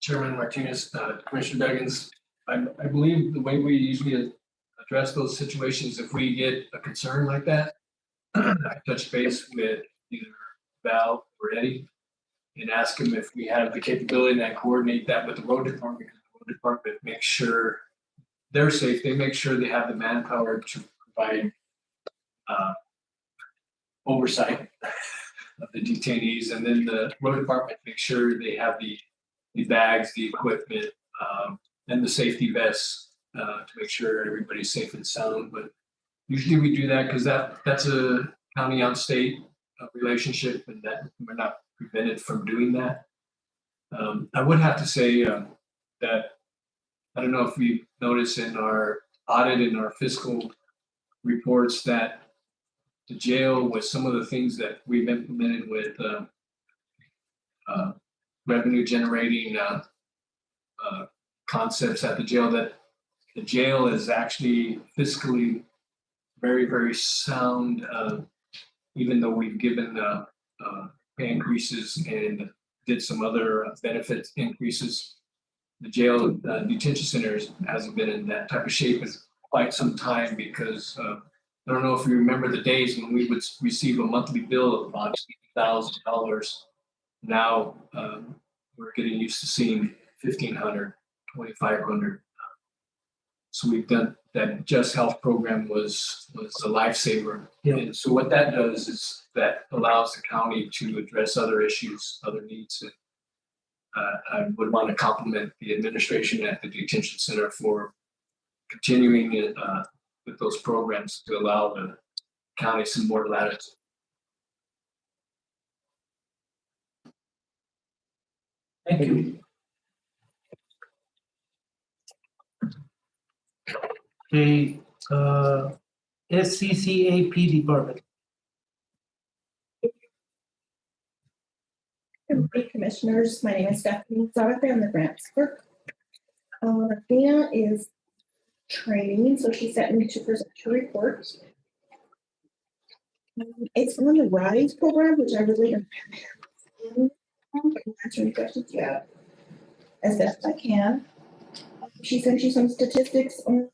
Chairman Martinez, Commissioner Duggins, I believe the way we usually address those situations, if we get a concern like that, I touch base with either Val or Eddie and ask them if we have the capability and coordinate that with the road department. Because the road department makes sure they're safe. They make sure they have the manpower to provide oversight of the detainees, and then the road department makes sure they have the bags, the equipment, and the safety vests to make sure everybody's safe and sound. But usually we do that because that's a county on state relationship, and that we're not prevented from doing that. I would have to say that I don't know if we noticed in our audit and our fiscal reports that the jail with some of the things that we've implemented with revenue generating concepts at the jail, that the jail is actually fiscally very, very sound, even though we've given pay increases and did some other benefit increases. The jail detention centers hasn't been in that type of shape in quite some time because I don't know if you remember the days when we would receive a monthly bill of about $80,000. Now we're getting used to seeing $1,500, $2,500. So we've done that. Just Health program was a lifesaver. Yeah. And so what that does is that allows the county to address other issues, other needs. And I would want to compliment the administration at the detention center for continuing it with those programs to allow the county some more latitude. Thank you. Okay, SCCAP department. Good morning, Commissioners. My name is Stephanie Zarate. I'm the grants clerk. Athena is training, so she sent me to present her report. It's on the RISE program, which I really am answering questions you have as best I can. She sent you some statistics on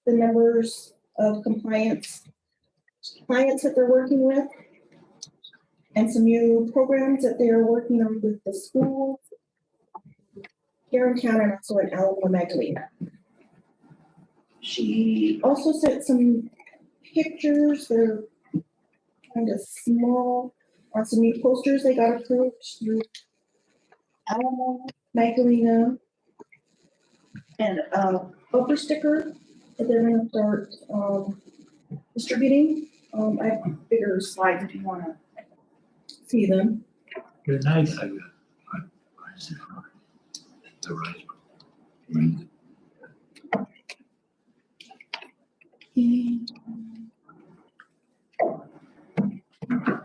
the numbers of compliance clients that they're working with, and some new programs that they are working on with the schools here in town and also in Alamo Magdalena. She also sent some pictures. They're kind of small on some new posters they got approved through Alamo Magdalena, and a bumper sticker that they're going to start distributing. I have bigger slides if you want to see them. Very nice.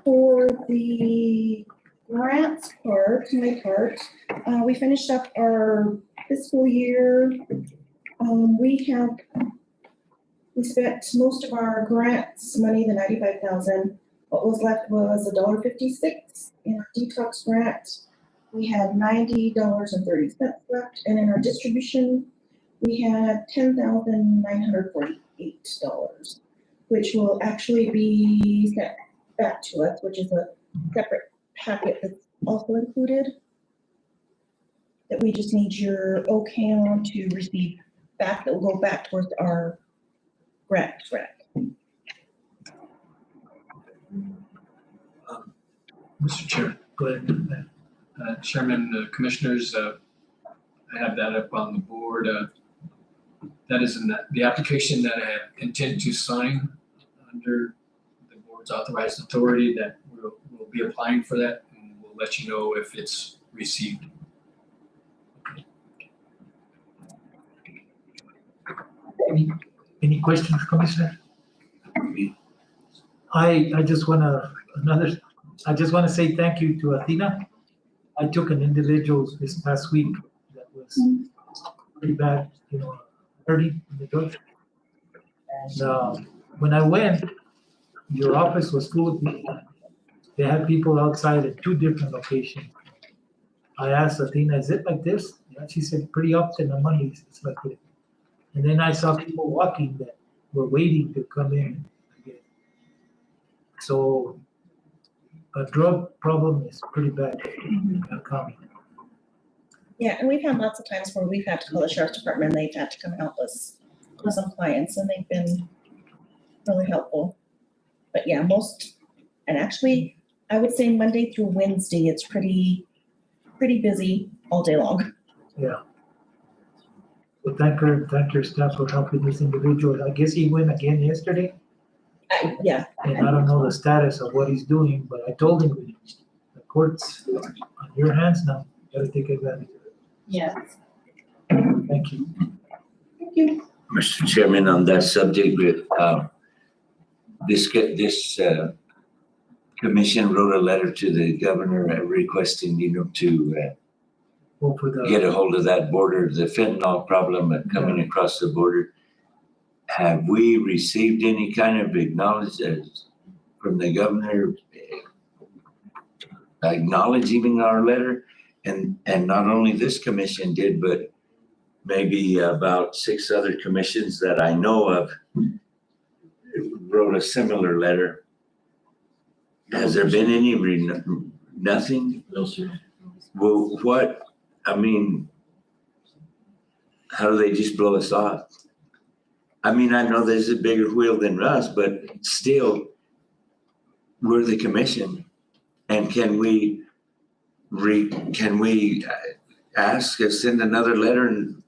For the grants part, my part, we finished up our fiscal year. We spent most of our grants money, the $95,000. What was left was $1.56 in our detox grant. We had $90.30 left, and in our distribution, we had $10,948, which will actually be sent back to us, which is a separate packet that's also included that we just need your okay on to receive back. That will go back towards our grant. Mr. Chair. Go ahead. Chairman, Commissioners, I have that up on the board. That is the application that I have intent to sign under the board's authorized authority, that we'll be applying for that, and we'll let you know if it's received. Any questions, Commissioner? I just want to say thank you to Athena. I took an individual this past week that was pretty bad, hurting in the gut. And when I went, your office was full of people. They had people outside at 2 different locations. I asked Athena, is it like this? she said pretty often the money is like it. And then I saw people walking that were waiting to come in. So a drug problem is pretty bad in our county. Yeah, and we've had lots of times where we've had to call the sheriff's department, they've had to come help us with some clients, and they've been really helpful. But yeah, and actually, I would say Monday through Wednesday, it's pretty busy all day long. Yeah. So thank your staff for helping this individual. I guess he went again yesterday, Yeah, and I don't know the status of what he's doing, but I told him the court's on your hands now. You gotta take advantage of it. yeah. Thank you. Thank you. Mr. Chairman, on that subject, this commission wrote a letter to the governor requesting, to Go for the. get a hold of that border, the fentanyl problem coming across the border. Have we received any kind of acknowledgement from the governor acknowledging our letter? And not only this commission did, but maybe about 6 other commissions that I know of wrote a similar letter. Has there been any, nothing? No, sir. Well, how do they just blow us off? I know there's a bigger wheel than us, but still, we're the commission. And can we send another letter and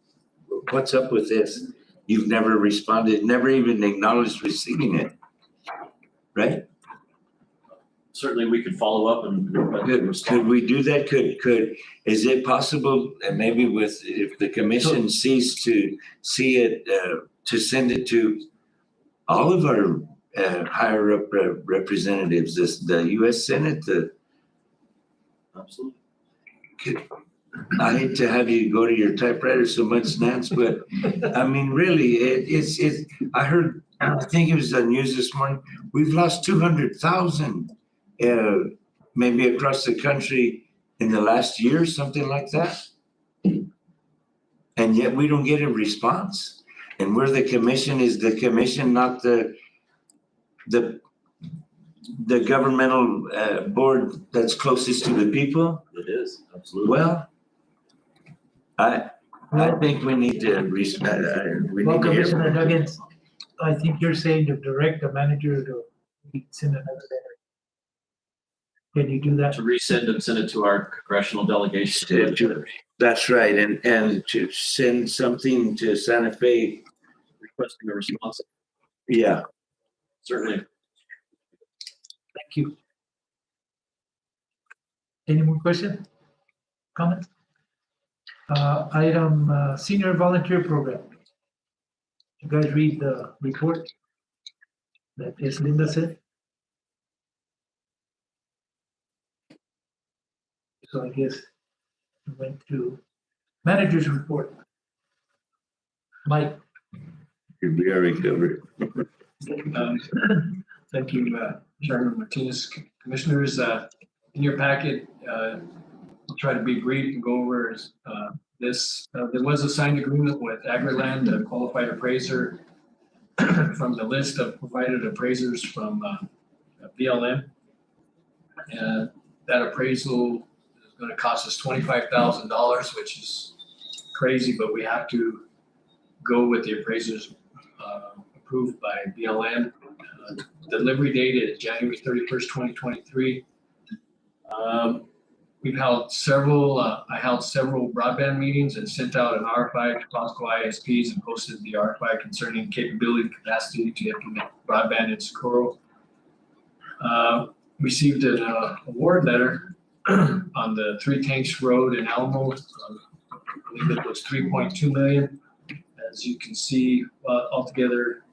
what's up with this? You've never responded, never even acknowledged receiving it, right? Certainly, we could follow up and. Could we do that? Is it possible, and maybe if the commission sees to see it, to send it to all of our higher up representatives, the US Senate, Absolutely. I hate to have you go to your typewriter so much, Nance, but really, it's, I heard, I think it was on news this morning, we've lost 200,000 maybe across the country in the last year, something like that. And yet we don't get a response. And we're the commission, is the commission not the governmental board that's closest to the people? It is, absolutely. Well, I think we need to respect, we Well, need to hear. Commissioner Duggins, I think you're saying to direct the manager to send another letter. Can you do that? To resend and send it to our congressional delegation. That's right, and to send something to Santa Fe. Requesting a response. Yeah. Certainly. Thank you. Any more questions? Comments? Item senior volunteer program. You guys read the report that Ms. Linda said? So I guess we went to manager's report. Mike. We already covered it. Thank you, Chairman Martinez. Commissioners, in your packet, I'll try to be brief and go over this. There was a signed agreement with Agriland, a qualified appraiser from the list of provided appraisers from BLM. And that appraisal is going to cost us $25,000, which is crazy, but we have to go with the appraisers approved by BLM. Delivery date is January 31st, 2023. We've held several, I held several broadband meetings and sent out an RFI to Costco ISPs and posted the RFI concerning capability and capacity to implement broadband in Socorro. Received an award letter on the 3 Tanks Road in Alamo. I believe it was $3.2 million. As you can see, altogether,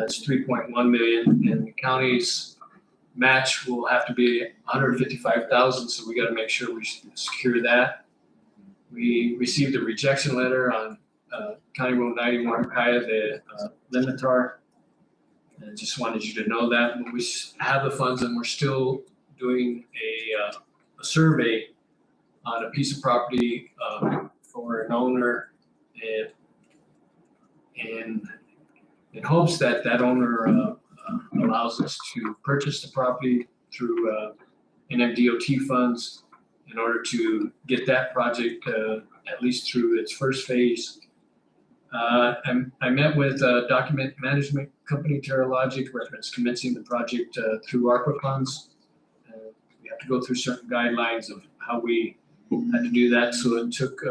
it's $3.1 million, and the county's match will have to be $155,000. So we got to make sure we secure that. We received a rejection letter on County Road 91, Kaya, the Limitar. And just wanted you to know that we have the funds, and we're still doing a survey on a piece of property for for an owner and in hopes that that owner allows us to purchase the property through NMDOT funds in order to get that project at least through its first phase. I met with document management company Terralogic, reference commencing the project through ARPA funds. We have to go through certain guidelines of how we had to do that. So it took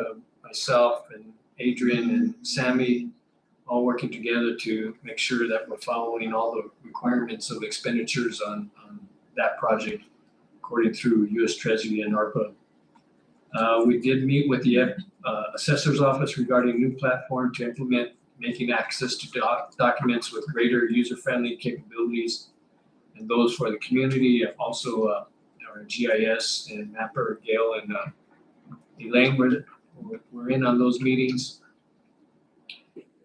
myself and Adrian and Sammy all working together to make sure that we're following all the requirements of expenditures on that project according through US Treasury and ARPA. We did meet with the assessor's office regarding new platform to implement making access to documents with greater user-friendly capabilities and those for the community. Also, our GIS and Mapper, Gail and Elaine were in on those meetings.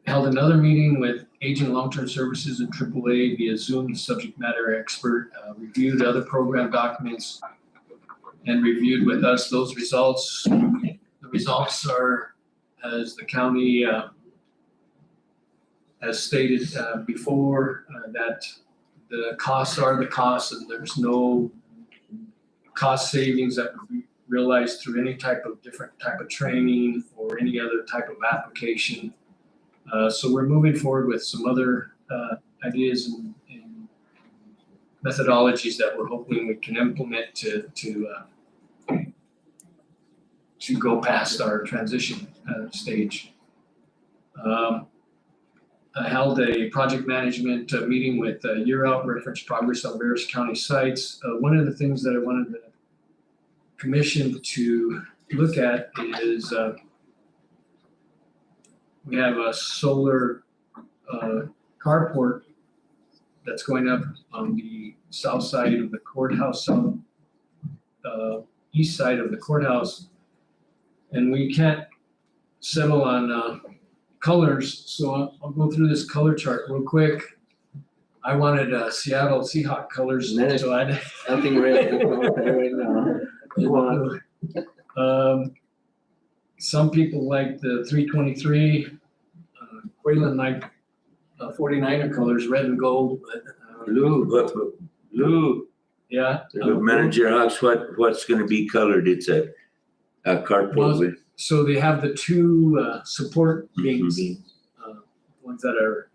Held another meeting with Aging Long-Term Services and AAA via Zoom, the subject matter expert, reviewed other program documents and reviewed with us those results. The results are, as the county has stated before, that the costs are the costs and there's no cost savings that would be realized through any type of different type of training or any other type of application. So we're moving forward with some other ideas and methodologies that we're hoping we can implement to go past our transition stage. I held a project management meeting with Year Out reference progress on various county sites. One of the things that I wanted the commission to look at is we have a solar carport that's going up on the south side of the courthouse, east side of the courthouse. And we can't settle on colors, so I'll go through this color chart real quick. I wanted Seattle Seahawk colors, so I Nothing really right now. Go on. some people like the 323. Quaylen liked 49er colors, red and gold. But, Blue, yeah. Manager Hawks, what's gonna be colored? It's a carport with. So they have the two support beams, ones that are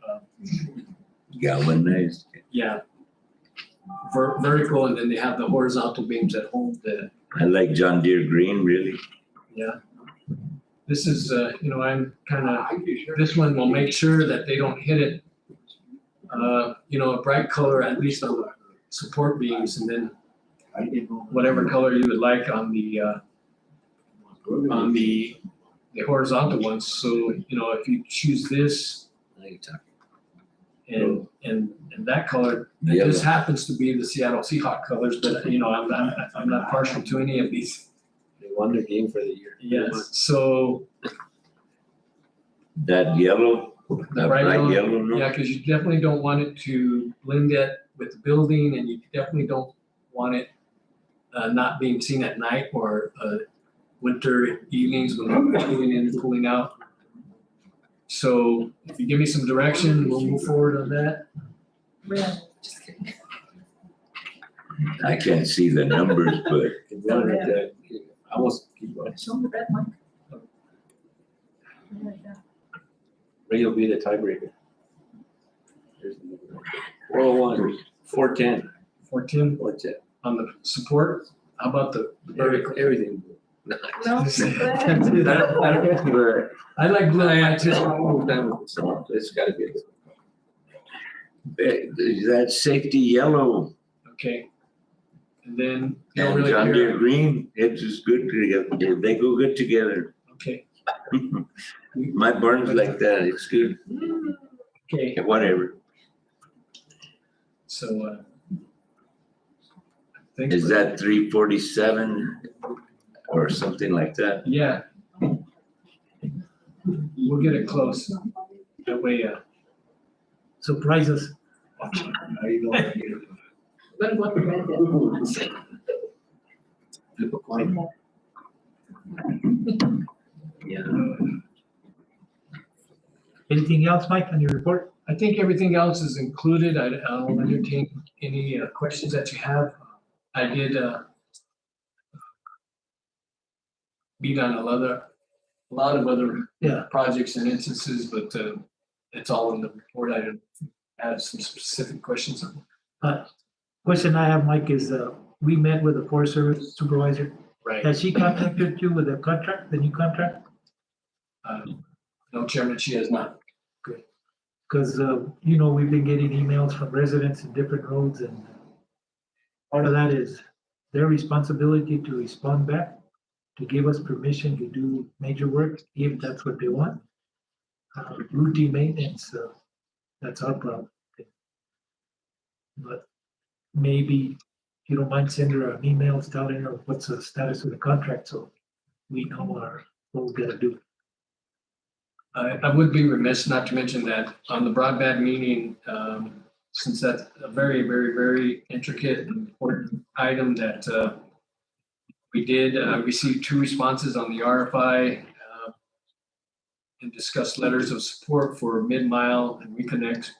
Galvanized. yeah, vertical, and then they have the horizontal beams that hold the. I like John Deere green, really. Yeah. This is, I'm kind of, this one will make sure that they don't hit it, a bright color, at least on the support beams, and then whatever color you would like on the horizontal ones. So, if you choose this and that color, this happens to be the Seattle Seahawk colors, but, I'm not partial to any of these. They won their game for the year. Yes, so. That yellow, that Bright bright yellow, yellow, no? Yeah, because you definitely don't want it to blend it with the building, and you definitely don't want it not being seen at night or winter evenings when we're cooling in and cooling out. So if you give me some direction, we'll move forward on that. Red, just kidding. I can't see the numbers, but It's one right there. Almost keep going. Show them the red one. Like that. Ray will be the tiebreaker. 401, 410, 14 410. on the support. How about the vertical? Everything. No, red. but I like blue and white too. It's gotta be. that safety yellow Okay. And then you don't and really John care. Deere green, it's just good together. They go good together. Okay. My barn's like that, it's good. Okay. Whatever. So I think Is that 347 or something like that? yeah. We'll get it close. That way, Surprise us. What about the red then? Flip a coin. Yeah. Anything else, Mike, on your report? I think everything else is included. I'll entertain any questions that you have. I did beat on a lot of other Yeah. projects and instances, but it's all in the report. I didn't have some specific questions. Question I have, Mike, is, we met with the Forest Service supervisor. Right. Has she contacted you with the contract, the new contract? No, Chairman, she has not. Because, we've been getting emails from residents in different roads, and part of that is their responsibility to respond back, to give us permission to do major work, if that's what they want. Routine maintenance, that's our problem. But maybe, if you don't mind, send her an email telling her what's the status of the contract, so we know what we gotta do. I would be remiss not to mention that on the broadband meeting, since that's a very, very, very intricate and important item that we did receive 2 responses on the RFI and discussed letters of support for mid-mile and reconnect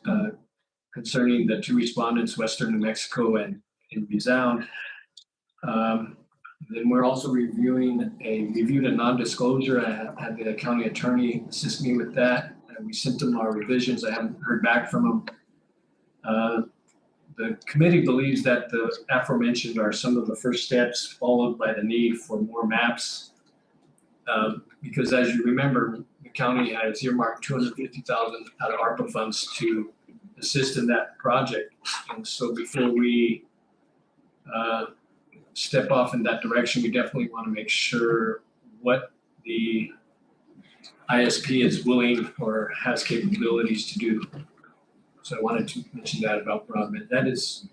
concerning the 2 respondents, Western New Mexico and Resound. Then we're also reviewed a non-disclosure. I had the county attorney assist me with that. We sent them our revisions. I haven't heard back from them. The committee believes that the aforementioned are some of the first steps, followed by the need for more maps. Because as you remember, the county has earmarked $250,000 out of ARPA funds to assist in that project. And so before we step off in that direction, we definitely want to make sure what the ISP is willing or has capabilities to do. So I wanted to mention that about broadband. That is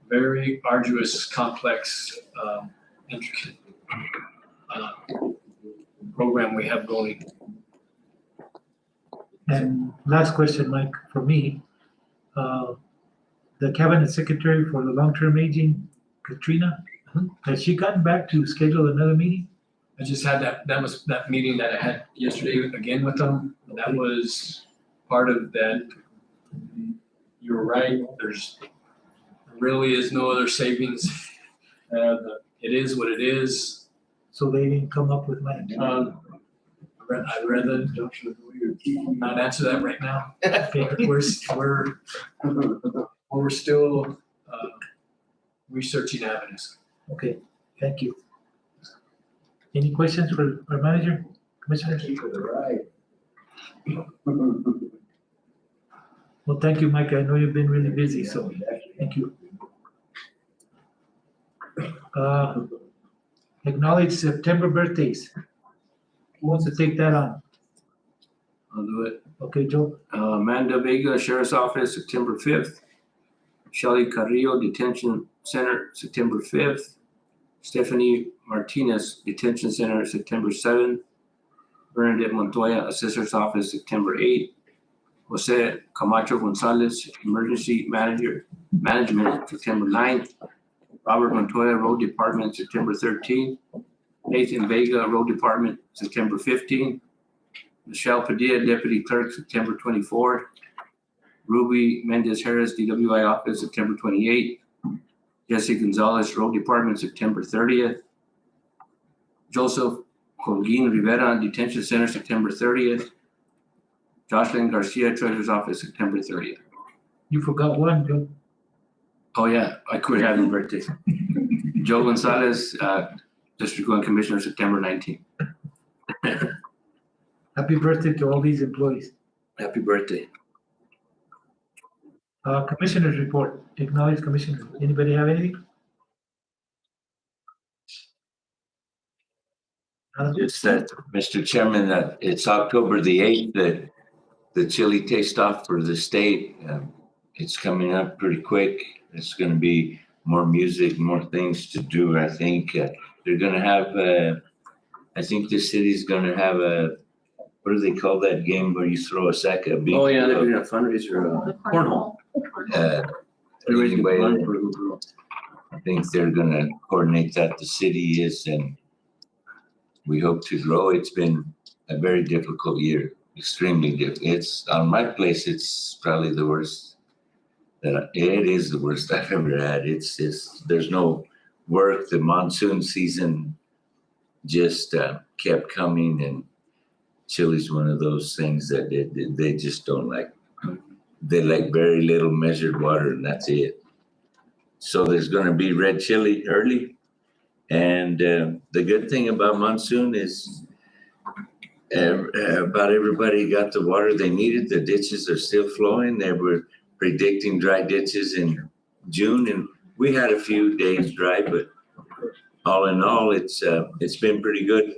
very arduous, complex, intricate program we have going. And last question, Mike, for me, the cabinet secretary for the long-term aging, Katrina, has she gotten back to schedule another meeting? I just had that meeting that I had yesterday again with them. That was part of that. You're right, there really is no other savings. It is what it is. So they didn't come up with money. I'd rather not answer that right now. We're still researching avenues. Okay, thank you. Any questions for our manager, Commissioner? Well, thank you, Mike. I know you've been really busy, so thank you. Acknowledge September birthdays. Who wants to take that on? I'll do it. Okay, Joe? Amanda Vega, Sheriff's Office, September 5th. Shelley Carrillo, Detention Center, September 5th. Stephanie Martinez, Detention Center, September 7th. Bernadette Montoya, Assessor's Office, September 8th. Jose Camacho Gonzalez, Emergency Management, September 9th. Robert Montoya, Road Department, September 13th. Nathan Vega, Road Department, September 15th. Michelle Padilla, Deputy Clerk, September 24th. Ruby Mendez Harris, DWI Office, September 28th. Jesse Gonzalez, Road Department, September 30th. Joseph Colguin Rivera, Detention Center, September 30th. Jocelyn Garcia, Treasurer's Office, September 30th. You forgot one, Joe. Oh yeah, I could have his birthday. Joe Gonzalez, District 1 Commissioner, September 19th. Happy birthday to all these employees. Happy birthday. Commissioners report. Acknowledge commissioners. Anybody have anything? Just that, Mr. Chairman, that it's October the 8th, that the chili taste-off for the state. It's coming up pretty quick. It's going to be more music, more things to do, I think. They're going to have, I think the city's going to have what do they call that game where you throw a sack of beans? Oh yeah, they're doing a fundraiser, cornhole. Anyway, I think they're going to coordinate that, the city is, and we hope to grow. It's been a very difficult year, extremely difficult. It's, on my place, it's probably the worst. It is the worst I've ever had. It's just, there's no work. The monsoon season just kept coming, and Chile's one of those things that they just don't like. They like very little measured water, and that's it. So there's going to be red chili early. And the good thing about monsoon is about everybody got the water they needed. The ditches are still flowing. They were predicting dry ditches in June, and we had a few days dry, but all in all, it's been pretty good.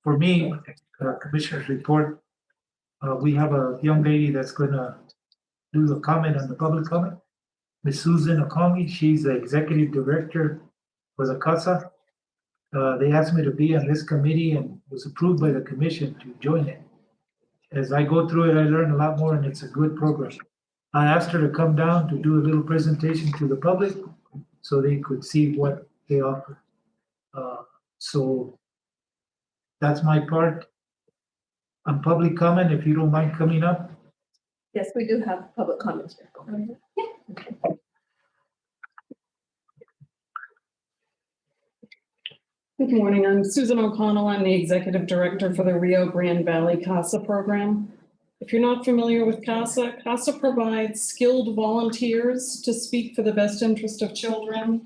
For me, Commissioner's report, we have a young lady that's gonna do the comment on the public comment. Ms. Susan Okongi, she's the executive director for the CASA. They asked me to be on this committee and was approved by the commission to join it. As I go through it, I learn a lot more, and it's a good program. I asked her to come down to do a little presentation to the public so they could see what they offer. So that's my part. On public comment, if you don't mind coming up. Yes, we do have public comments here. Yeah. Okay. Good morning, I'm Susan O'Connell. I'm the Executive Director for the Rio Grande Valley CASA program. If you're not familiar with CASA, CASA provides skilled volunteers to speak for the best interest of children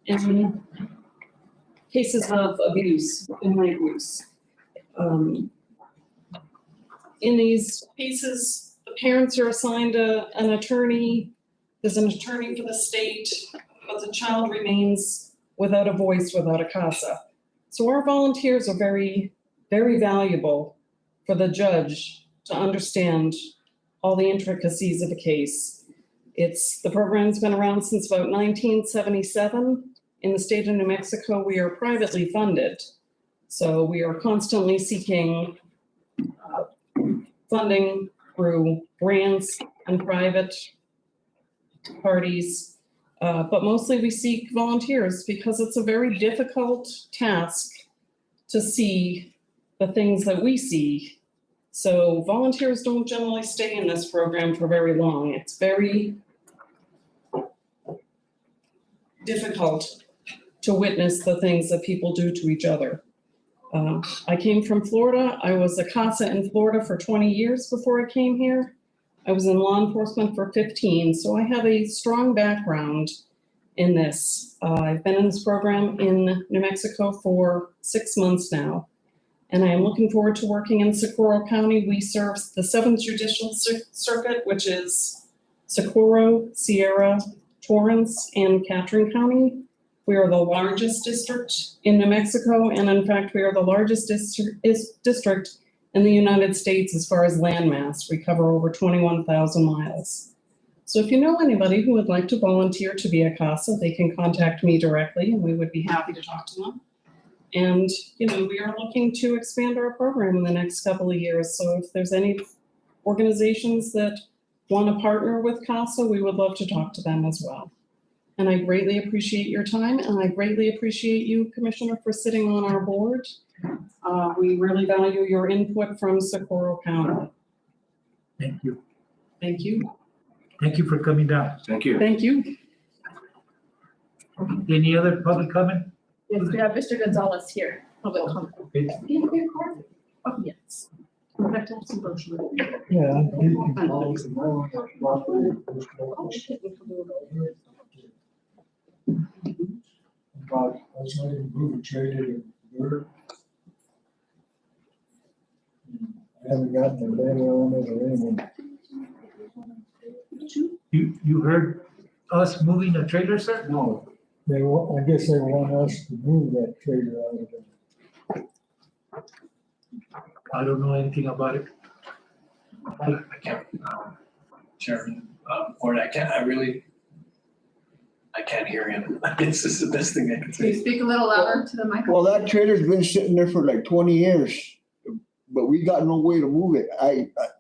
in cases of abuse and abuse. In these cases, the parents are assigned an attorney. There's an attorney for the state, but the child remains without a voice, without a CASA. So our volunteers are very, very valuable for the judge to understand all the intricacies of a case. The program's been around since about 1977. In the state of New Mexico, we are privately funded. So we are constantly seeking funding through grants and private parties. But mostly we seek volunteers because it's a very difficult task to see the things that we see. So volunteers don't generally stay in this program for very long. It's very difficult to witness the things that people do to each other. I came from Florida. I was a CASA in Florida for 20 years before I came here. I was in law enforcement for 15, so I have a strong background in this. I've been in this program in New Mexico for 6 months now, and I am looking forward to working in Socorro County. We serve the 7th Judicial Circuit, which is Socorro, Sierra, Torrance, and Catron County. We are the largest district in New Mexico, and in fact, we are the largest district in the United States as far as landmass. We cover over 21,000 miles. So if you know anybody who would like to volunteer to be a CASA, they can contact me directly, and we would be happy to talk to them. And, we are looking to expand our program in the next couple of years. So if there's any organizations that want to partner with CASA, we would love to talk to them as well. And I greatly appreciate your time, and I greatly appreciate you, Commissioner, for sitting on our board. We really value your input from Socorro County. Thank you. Thank you. Thank you for coming down. Thank you. Thank you. Any other public comment? Yes, we have Mr. Gonzalez here, public comment. Okay. Oh, yes. We have to have some motion. About, I was trying to move a trailer to dirt. I haven't gotten a letter on it or anything. You heard us moving a trailer, sir? No, I guess they want us to move that trailer out of there. I don't know anything about it. I can't, Chairman, or I can't hear him. This is the best thing I can Can you say. speak a little louder to the microphone? Well, that trailer's been sitting there for like 20 years, but we got no way to move it.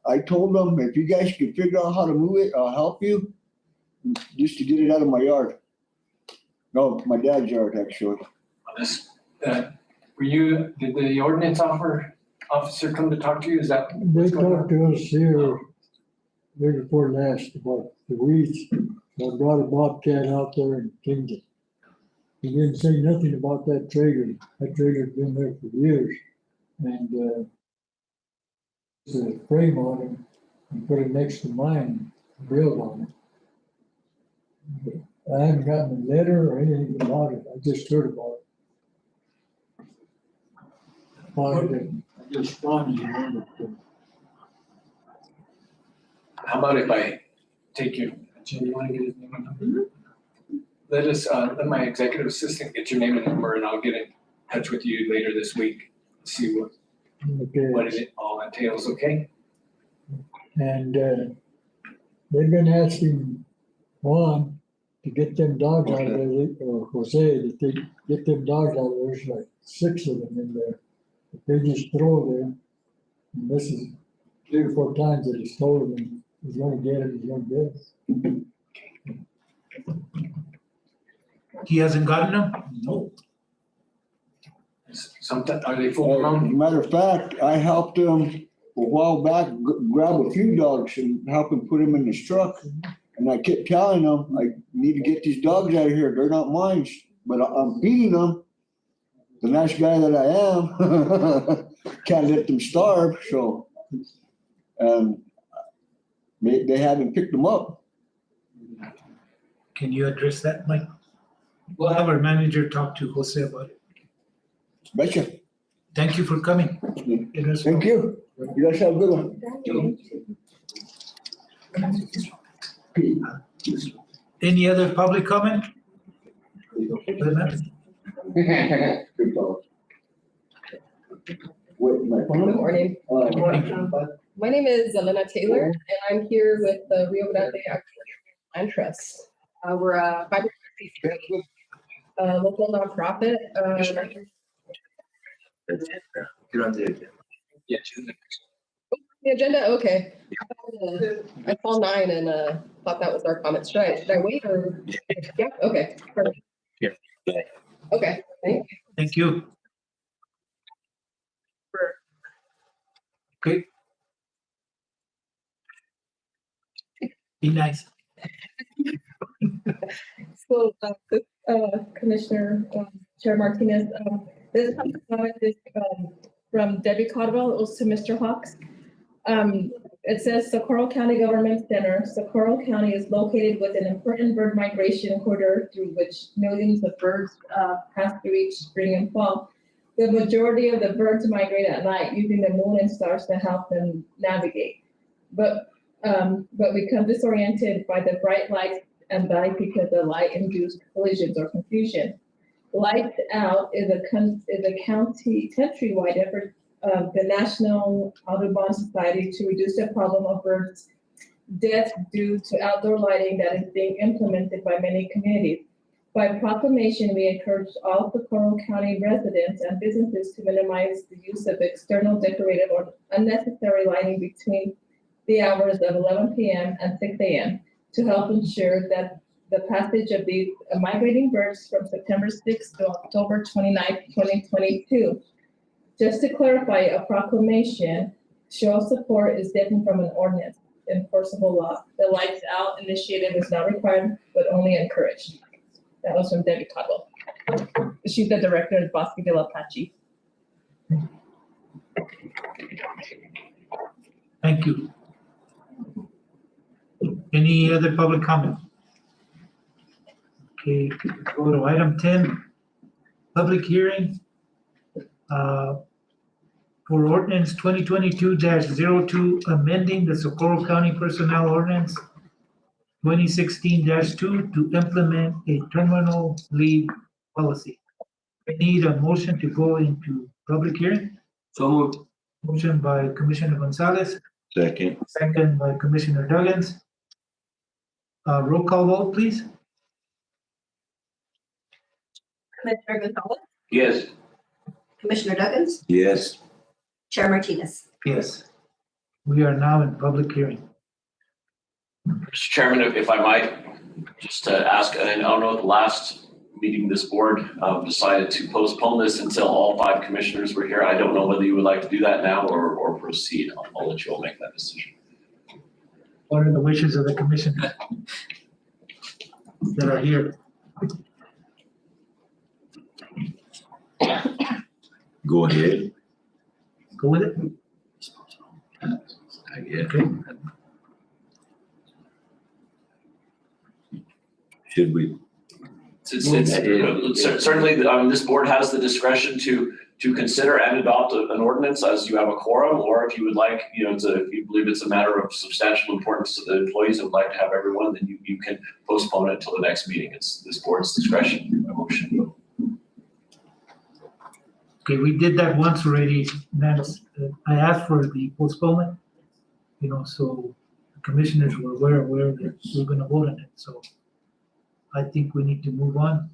I told them, if you guys can figure out how to move it, I'll help you, just to get it out of my yard. No, my dad's yard, actually. On this, did the ordinance officer come to talk to you? Is that? They what's going on? talked to us here, day before last, about the weeds. I brought a bobcat out there and cleaned it. He didn't say nothing about that trailer. That trailer's been there for years. And, there's a frame on it and put it next to mine, build on it. I haven't gotten a letter or anything about it. I just heard about it. I just found it. How about if I take your, Jim, you wanna get his name and number? Let my executive assistant get your name and number, and I'll get in touch with you later this week, see what Okay. it all entails, okay? And they've been asking Juan to get them dogs out of there, or Jose, that they get them dogs out of there. There's like 6 of them in there. If they just throw them, and this is 3 or 4 times that he's told them he's gonna get it, he's gonna get it. He hasn't gotten them? No. Sometimes, are they full As a grown? matter of fact, I helped him a while back grab a few dogs and help him put them in his truck. And I kept telling him, I need to get these dogs out of here. They're not mine, but I'm feeding them. The nice guy that I am, can't let them starve, so. They haven't picked them up. Can you address that, Mike? We'll have our manager talk to Jose about it. Betcha. Thank you for coming. Thank you. You guys have a good one. Any other public comment? Good dog. Wait, my Good phone? morning. Good morning. My name is Elena Taylor, and I'm here with the Rio Grande Agricultural Land Trust. We're a 501c3 local nonprofit. Get on there. Yeah. The agenda, okay. I saw 9 and thought that was our comments. Should I wait or? Yeah, okay. Perfect. Yeah. Okay, thank you. Thank you. Okay. Be nice. So, Commissioner Chair Martinez, this comment is from Debbie Caldwell. It was to Mr. Hawks. It says Socorro County Government Center. Socorro County is located with an important bird migration corridor through which millions of birds pass through each spring and fall. The majority of the birds migrate at night using the moon and stars to help them navigate. But become disoriented by the bright lights and die because of light-induced collisions or confusion. Lights Out is a countrywide effort of the National Audubon Society to reduce the problem of birds' death due to outdoor lighting that is being implemented by many communities. By proclamation, we encourage all Socorro County residents and businesses to minimize the use of external decorative or unnecessary lighting between the hours of 11 p.m. and 6 a.m. to help ensure that the passage of these migrating birds from September 6th to October 29th, 2022. Just to clarify, a proclamation show of support is different from an ordinance enforceable law. The Lights Out initiative is not required, but only encouraged. That was from Debbie Caldwell. She's the director of BOCC de la Apache. Thank you. Any other public comment? Okay, go to item 10, public hearing. For ordinance 2022-02, amending the Socorro County Personnel Ordinance 2016-2 to implement a terminal leave policy. We need a motion to go into public hearing. So moved. Motion by Commissioner Gonzalez, Second. second by Commissioner Duggins. Roll call vote, please. Commissioner Gonzalez, Yes. Commissioner Duggins, Yes. Chair Martinez. Yes. We are now in public hearing. Mr. Chairman, if I might, just to ask, and I don't know if the last meeting, this board decided to postpone this until all 5 commissioners were here. I don't know whether you would like to do that now or proceed. I'll let you all make that decision. What are the wishes of the commission that are here? Go ahead. Go with it? Okay. Should we? Certainly, this board has the discretion to consider and adopt an ordinance as you have a quorum, or if you would like, if you believe it's a matter of substantial importance to the employees and would like to have everyone, then you can postpone it until the next meeting. It's this board's discretion, a motion. Okay, we did that once already. That's, I asked for the postponement, so the commissioners were aware that we're gonna vote on it, so I think we need to move on.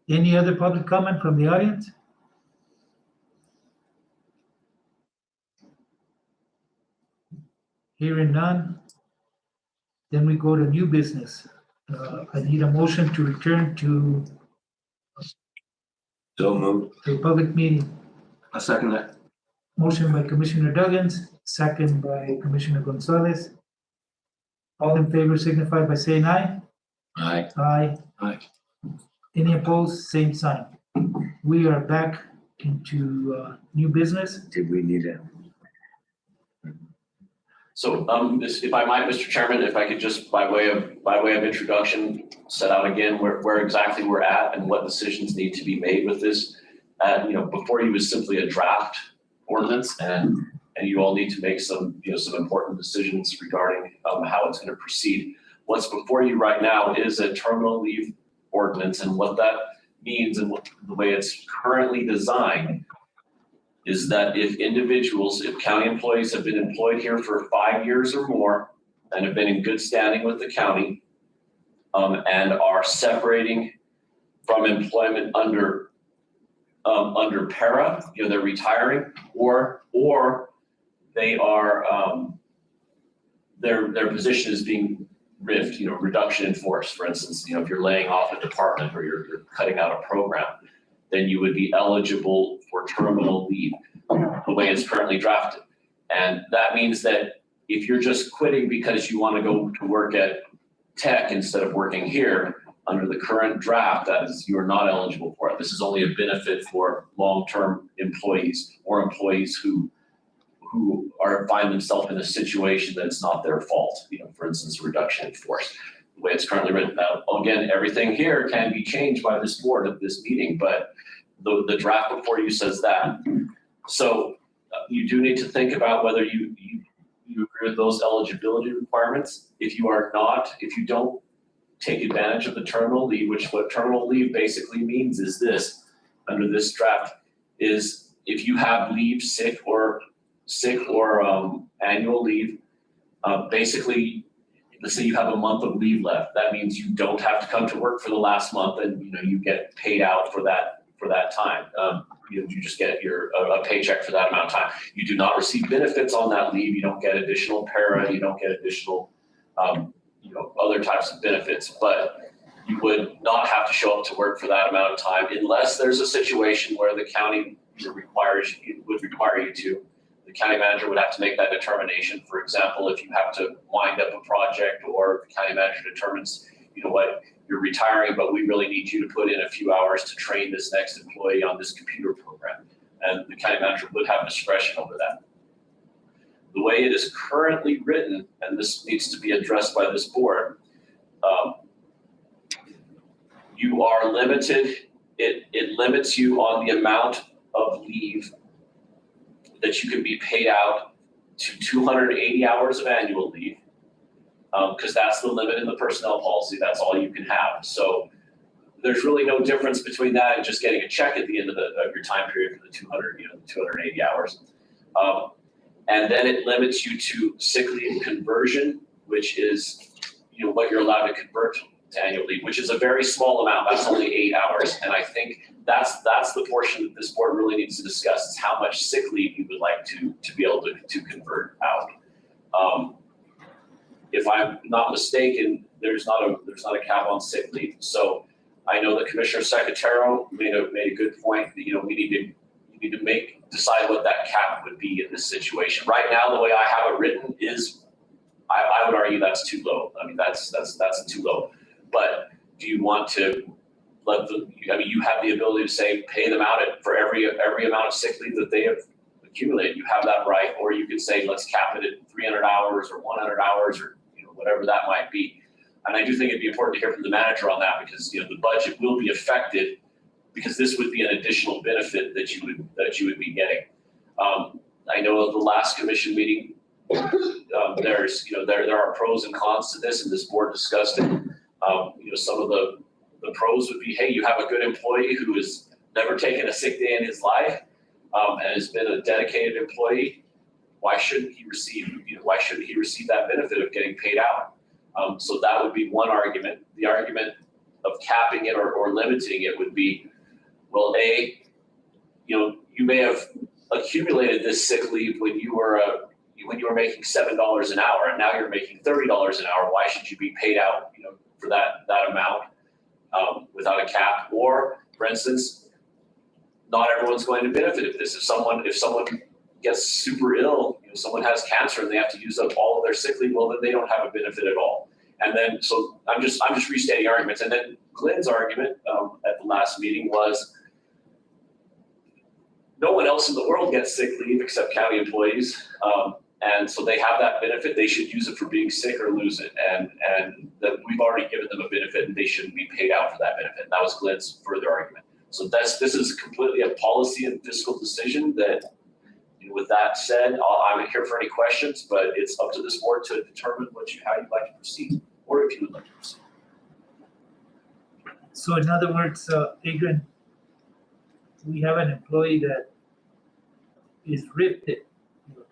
Any other public comment from the audience? Hearing none, then we go to new business. I need a motion to return to So moved. the public meeting. I second that. Motion by Commissioner Duggins, second by Commissioner Gonzalez. All in favor signify by saying aye. Aye. Aye. Aye. Any opposed, same sign. We are back into new business. Did we need a? So, if I might, Mr. Chairman, if I could just, by way of introduction, set out again where exactly we're at and what decisions need to be made with this. Before you was simply a draft ordinance, and you all need to make some important decisions regarding how it's going to proceed. What's before you right now is a terminal leave ordinance, and what that means and the way it's currently designed is that if county employees have been employed here for 5 years or more and have been in good standing with the county, and are separating from employment under para, they're retiring, or they are their position is being RIFed, reduction in force. For instance, if you're laying off a department or you're cutting out a program, then you would be eligible for terminal leave the way it's currently drafted. And that means that if you're just quitting because you want to go to work at Tech instead of working here, under the current draft, you're not eligible for it. This is only a benefit for long-term employees or employees who find themselves in a situation that's not their fault. For instance, a reduction in force. The way it's currently written now, again, everything here can be changed by this board at this meeting, but the draft before you says that. So you do need to think about whether you agree with those eligibility requirements. If you don't take advantage of the terminal leave, which what terminal leave basically means is this, under this draft, is if you have leave, sick or annual leave, basically, let's say you have a month of leave left. That means you don't have to come to work for the last month, and you get paid out for that time. You just get a paycheck for that amount of time. You do not receive benefits on that leave. You don't get additional para. You don't get additional other types of benefits, but you would not have to show up to work for that amount of time unless there's a situation where the county would require you to. The county manager would have to make that determination. For example, if you have to wind up a project, or the county manager determines, you're retiring, but we really need you to put in a few hours to train this next employee on this computer program. And the county manager would have discretion over that. The way it is currently written, and this needs to be addressed by this board, you are limited, it limits you on the amount of leave that you can be paid out to 280 hours of annual leave, because that's the limit in the personnel policy. That's all you can have. So there's really no difference between that and just getting a check at the end of your time period for the 280 hours. And then it limits you to sick leave conversion, which is what you're allowed to convert to annual leave, which is a very small amount. That's only 8 hours. And I think that's the portion that this board really needs to discuss, is how much sick leave you would like to be able to convert out. If I'm not mistaken, there's not a cap on sick leave. So I know that Commissioner Secretaro made a good point that, you know, we need to decide what that cap would be in this situation. Right now, the way I have it written is, I would argue that's too low. I mean, that's too low. But do you want to you have the ability to say, pay them out for every amount of sick leave that they have accumulated. You have that right. Or you could say, let's cap it at 300 hours or 100 hours or, you know, whatever that might be. And I do think it'd be important to hear from the manager on that, because, you know, the budget will be affected, because this would be an additional benefit that you would be getting. I know of the last commission meeting, there's, you know, there are pros and cons to this, and this board discussed it. You know, some of the pros would be, hey, you have a good employee who has never taken a sick day in his life, and has been a dedicated employee. Why shouldn't he receive that benefit of getting paid out? So that would be one argument. The argument of capping it or limiting it would be, well, A, you know, you may have accumulated this sick leave when you were making $7 an hour, and now you're making $30 an hour. Why should you be paid out, you know, for that amount without a cap? Or, for instance, not everyone's going to benefit of this. If someone gets super ill, you know, someone has cancer and they have to use up all of their sick leave, well, then they don't have a benefit at all. And then, so I'm just restating arguments. And then Glenn's argument at the last meeting was, no one else in the world gets sick leave except county employees. And so they have that benefit. They should use it for being sick or lose it. And that we've already given them a benefit and they shouldn't be paid out for that benefit. And that was Glenn's further argument. So this is completely a policy and fiscal decision that, you know, with that said, I'm here for any questions, but it's up to this board to determine how you'd like to proceed, or if you would like to proceed. So in other words, Adrian, we have an employee that is rifted,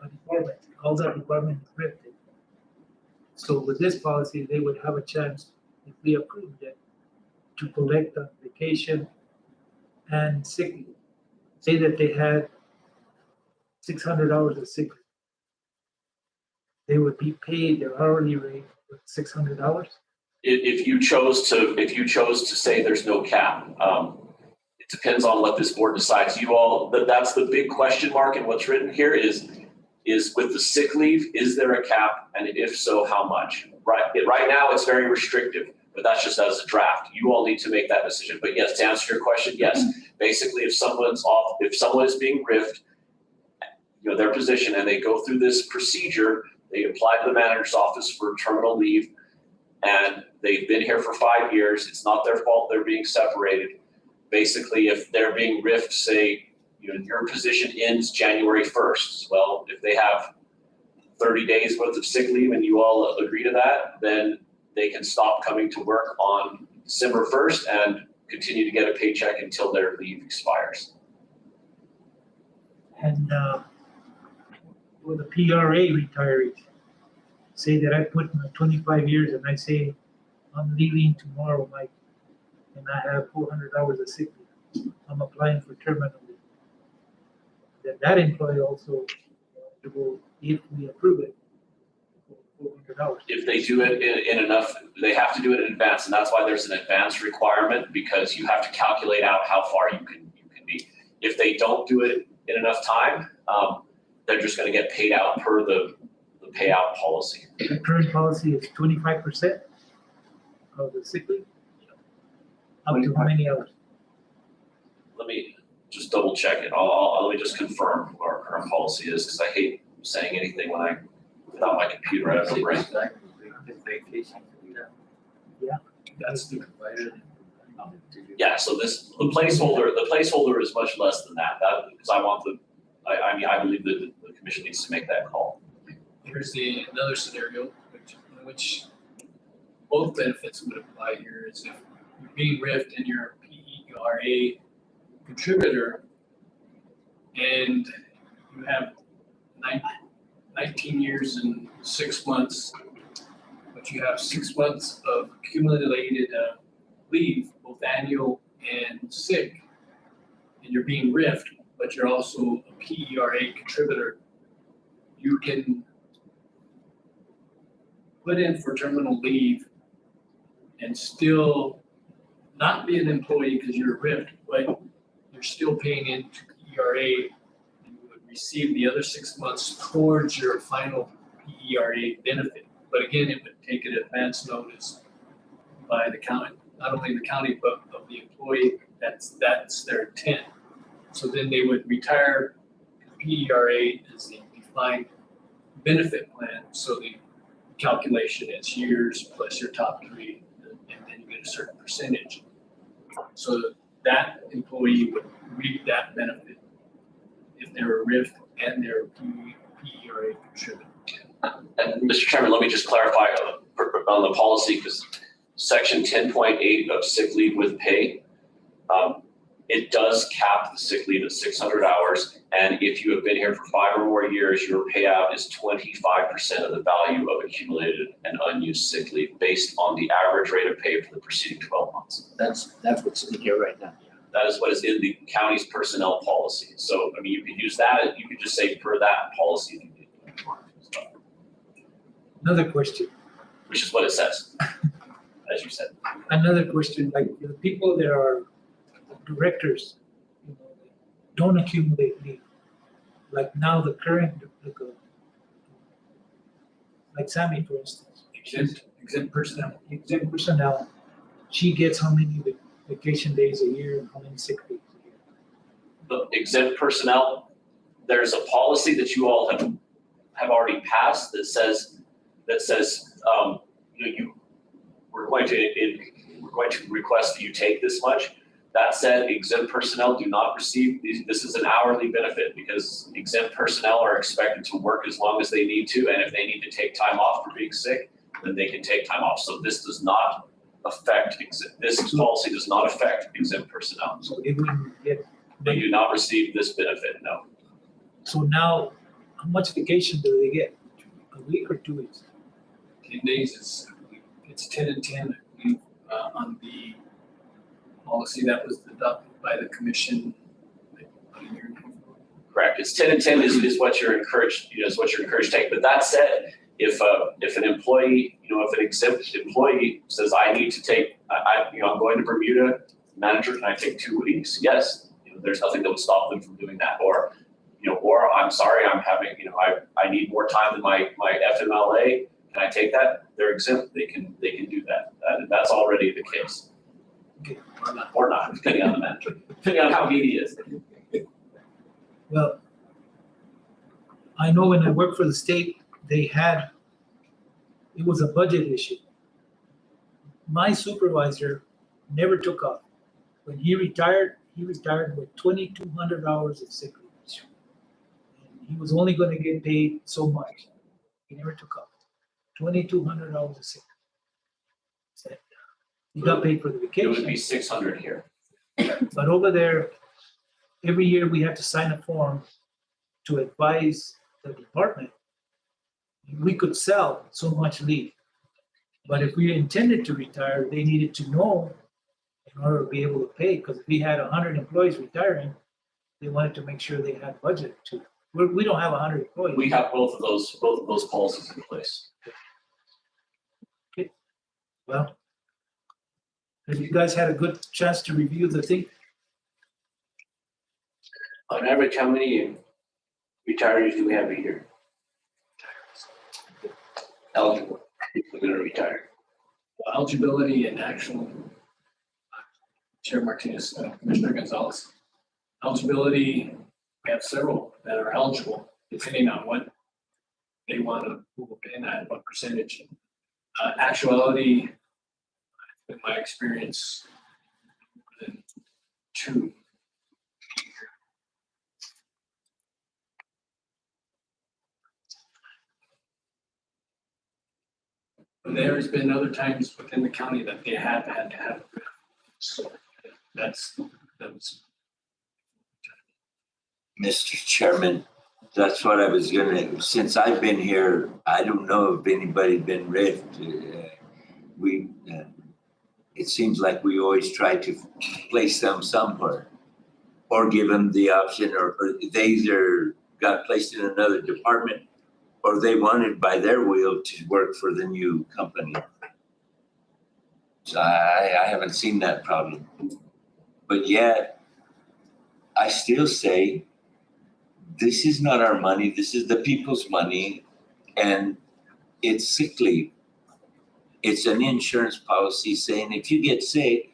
a department, all that department is rifted. So with this policy, they would have a chance, if we approved it, to collect on vacation and sick leave. Say that they had 600 hours of sick leave. They would be paid their hourly rate with 600 hours? If you chose to say there's no cap, it depends on what this board decides. That's the big question mark in what's written here is with the sick leave, is there a cap? And if so, how much? Right now, it's very restrictive, but that's just as a draft. You all need to make that decision. But yes, to answer your question, yes. Basically, if someone is being riffed, you know, their position, and they go through this procedure, they apply to the manager's office for terminal leave, and they've been here for 5 years. It's not their fault they're being separated. Basically, if they're being riffed, say, you know, your position ends January 1st. Well, if they have 30 days worth of sick leave and you all agree to that, then they can stop coming to work on December 1st and continue to get a paycheck until their leave expires. And for the PRA retirees, say that I put my 25 years and I say I'm leaving tomorrow, Mike, and I have 400 hours of sick leave. I'm applying for terminal leave. Then that employee also will, if we approve it, 400 hours. If they do it in enough, they have to do it in advance, and that's why there's an advance requirement, because you have to calculate out how far you can be. If they don't do it in enough time, they're just going to get paid out per the payout policy. The current policy is 25% of the sick leave. Up to how many hours? Let me just double check it. Let me just confirm what our current policy is, because I hate saying anything without my computer. I have no brain. Yeah. That's the provider. Yeah, so the placeholder is much less than that. Because I believe that the commission needs to make that call. Here's another scenario in which both benefits would apply here is if you're being riffed and you're a PERA contributor and you have 19 years and 6 months, but you have 6 months of accumulated leave, both annual and sick, and you're being riffed, but you're also a PERA contributor, you can put in for terminal leave and still not be an employee because you're RIFT, but you're still paying into ERA, you would receive the other 6 months towards your final ERA benefit. But again, it would take an advance notice by the county, not only the county, but of the employee. That's their intent. So then they would retire. PERA is the defined benefit plan. So the calculation is years plus your top 3, and then you get a certain percentage. So that employee would reap that benefit if they're a RIF and they're a PERA contributor. And Mr. Chairman, let me just clarify on the policy, because section 10.8 of sick leave with pay, it does cap the sick leave at 600 hours. And if you have been here for 5 or more years, your payout is 25% of the value of accumulated and unused sick leave based on the average rate of pay for the preceding 12 months. That's what's in here right now. That is what is in the county's personnel policy. So, I mean, you could use that, you could just say per that policy, if you need. Another question, Which is what it says, as you said. another question, like the people that are directors, don't accumulate leave. Like now the current, like Sammy, for instance. Exempt personnel. Exempt personnel, she gets how many vacation days a year and how many sick days a year? The exempt personnel, there's a policy that you all have already passed that says, we're going to request that you take this much. That said, exempt personnel do not receive this is an hourly benefit, because exempt personnel are expected to work as long as they need to, and if they need to take time off for being sick, then they can take time off. So this does not affect this policy does not affect exempt personnel. So they wouldn't get. They do not receive this benefit, no. So now, how much vacation do they get? A week or 2 weeks? 10 days it's 10 and 10 on the policy that was adopted by the commission about a year ago. Correct. It's 10 and 10 is what you're encouraged, is what you're encouraged to take. But that said, if an employee, if an exempt employee says, I need to take, I'm going to Bermuda, manager, can I take 2 weeks? Yes. There's nothing that would stop them from doing that. Or I'm sorry, I'm having, I need more time than my FMLA. Can I take that? They're exempt. They can do that. That's already the case. Okay. Or not, depending on the manager, depending on how needy he is. Well, I know when I worked for the state, it was a budget issue. My supervisor never took off. When he retired with 2,200 hours of sick leave. And he was only going to get paid so much. He never took off. 2,200 hours of sick leave. He got paid for the vacation. It would be 600 here. But over there, every year we have to sign a form to advise the department. We could sell so much leave. But if we intended to retire, they needed to know in order to be able to pay, because if we had 100 employees retiring, they wanted to make sure they had budget to. We don't have 100 employees. We have both of those policies in place. Okay. Well, have you guys had a good chance to review the thing? On average, how many retirees do we have a year? Eligible, we're gonna retire. Eligibility and actual, Chair Martinez, Commissioner Gonzalez. Eligibility, we have several that are eligible, depending on what they want to move in at, what percentage. Actuality, in my experience, more than 2. There's been other times within the county that they have had to have. So that's. Mr. Chairman, that's what I was since I've been here, I don't know if anybody's been riffed. It seems like we always try to place them somewhere or give them the option, or they either got placed in another department or they wanted by their will to work for the new company. So I haven't seen that problem. But yet, I still say, this is not our money, this is the people's money, and it's sick leave. It's an insurance policy saying if you get sick,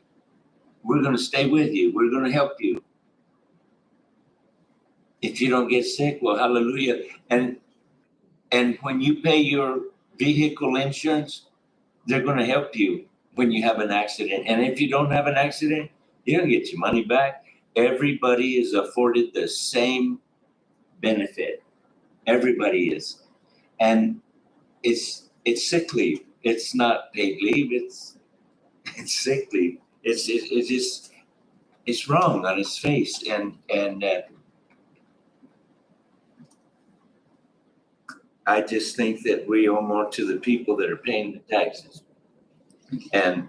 we're gonna stay with you, we're gonna help you. If you don't get sick, well, hallelujah. And when you pay your vehicle insurance, they're gonna help you when you have an accident. And if you don't have an accident, you don't get your money back. Everybody is afforded the same benefit. Everybody is. And it's sick leave. It's not paid leave, it's sick leave. It's wrong on its face. And I just think that we owe more to the people that are paying the taxes. And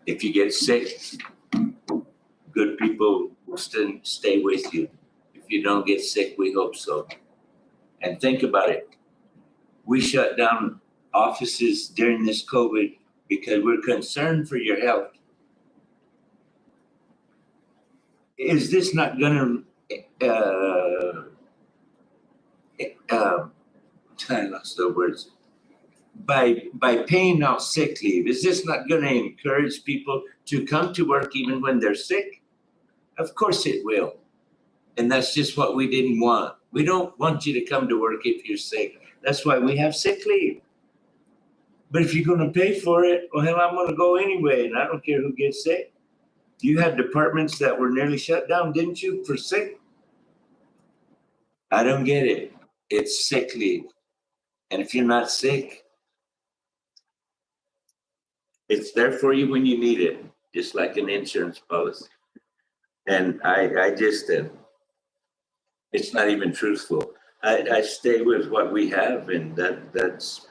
if you get sick, good people will stay with you. If you don't get sick, we hope so. And think about it. We shut down offices during this COVID because we're concerned for your health. Is this not gonna, I lost the words. By paying out sick leave, is this not gonna encourage people to come to work even when they're sick? Of course it will. And that's just what we didn't want. We don't want you to come to work if you're sick. That's why we have sick leave. But if you're gonna pay for it, well, hell, I'm gonna go anyway, and I don't care who gets sick. You had departments that were nearly shut down, didn't you, for sick? I don't get it. It's sick leave. And if you're not sick, it's there for you when you need it, just like an insurance policy. And I just, it's not even truthful. I stay with what we have, and that's,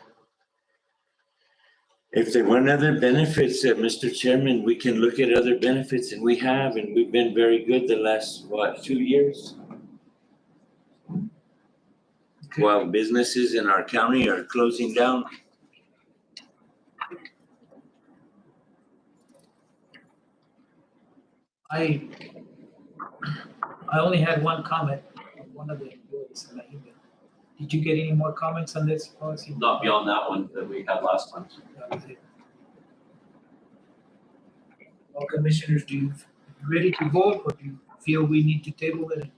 if there weren't other benefits, Mr. Chairman, we can look at other benefits, and we have, and we've been very good the last, 2 years? Okay. While businesses in our county are closing down. I only had one comment on one of the employees in the email. Did you get any more comments on this policy? Not beyond that one that we had last time. That was it. Well, commissioners, you ready to vote, or do you feel we need to table it and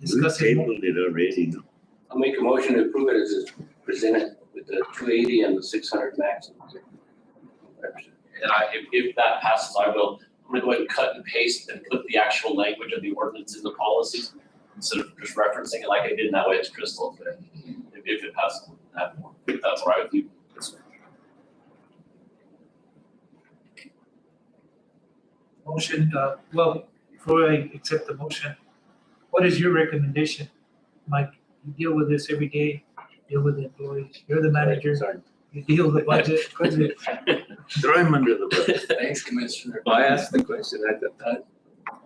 We've discuss it more? tabled it already, no? I'll make a motion to approve it as it's presented with the 280 and the 600 max. And if that passes, I'm gonna go ahead and cut and paste and put the actual language of the ordinance in the policy instead of just referencing it like I did, and that way it's crystal clear. If it passes, if that's all right with you. Motion, well, before I accept the motion, what is your recommendation? Mike, you deal with this every day, deal with the employees, you're the manager, Sorry. you deal with the budget, president. Throw him under the bus. Thanks, Commissioner. Well, I asked the question, I thought.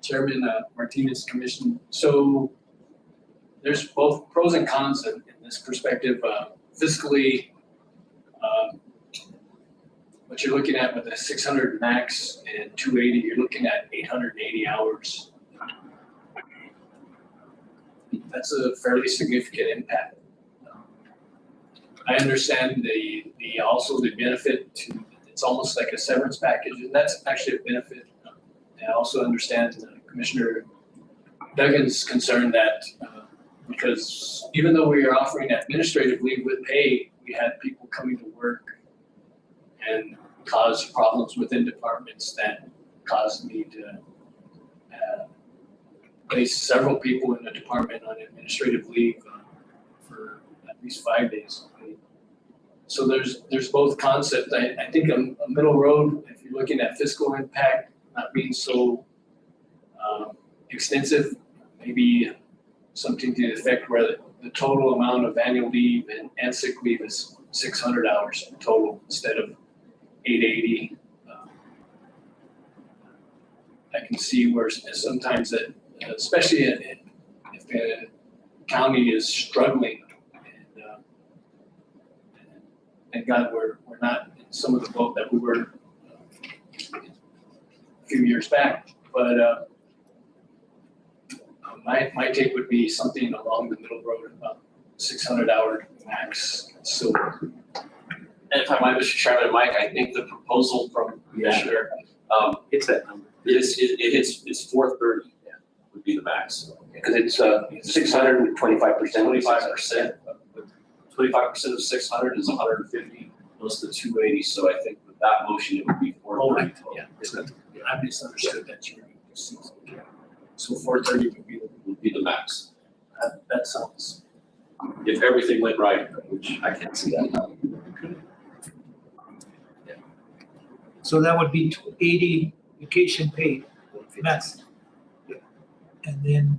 Chairman Martinez, Commission. So there's both pros and cons in this perspective. Fiscally, what you're looking at with the 600 max and 280, you're looking at 880 hours. That's a fairly significant impact. I understand also the benefit to, it's almost like a severance package, and that's actually a benefit. I also understand Commissioner Duggan's concern that because even though we are offering administrative leave with pay, we had people coming to work and cause problems within departments that caused me to place several people in the department on administrative leave for at least 5 days. So there's both concepts. I think a middle road, if you're looking at fiscal impact not being so extensive, maybe something to the effect where the total amount of annual leave and sick leave is 600 hours total instead of 880. I can see where sometimes that, especially if the county is struggling thank God we're not in some of the boat that we were a few years back. But my take would be something along the middle road, about 600-hour max. So, And if I might, Mr. Chairman, Mike, I think the proposal from Commissioner, It's that number. it's 430 would be the max. Because it's 600 with 25%. 25%. 25% of 600 is 150, plus the 280, so I think with that motion, it would be 430 total. yeah, I misunderstood that you were going to see. So 430 Would be the max, that sounds. if everything went right, which I can't see that now. So that would be 280 vacation paid, max. And then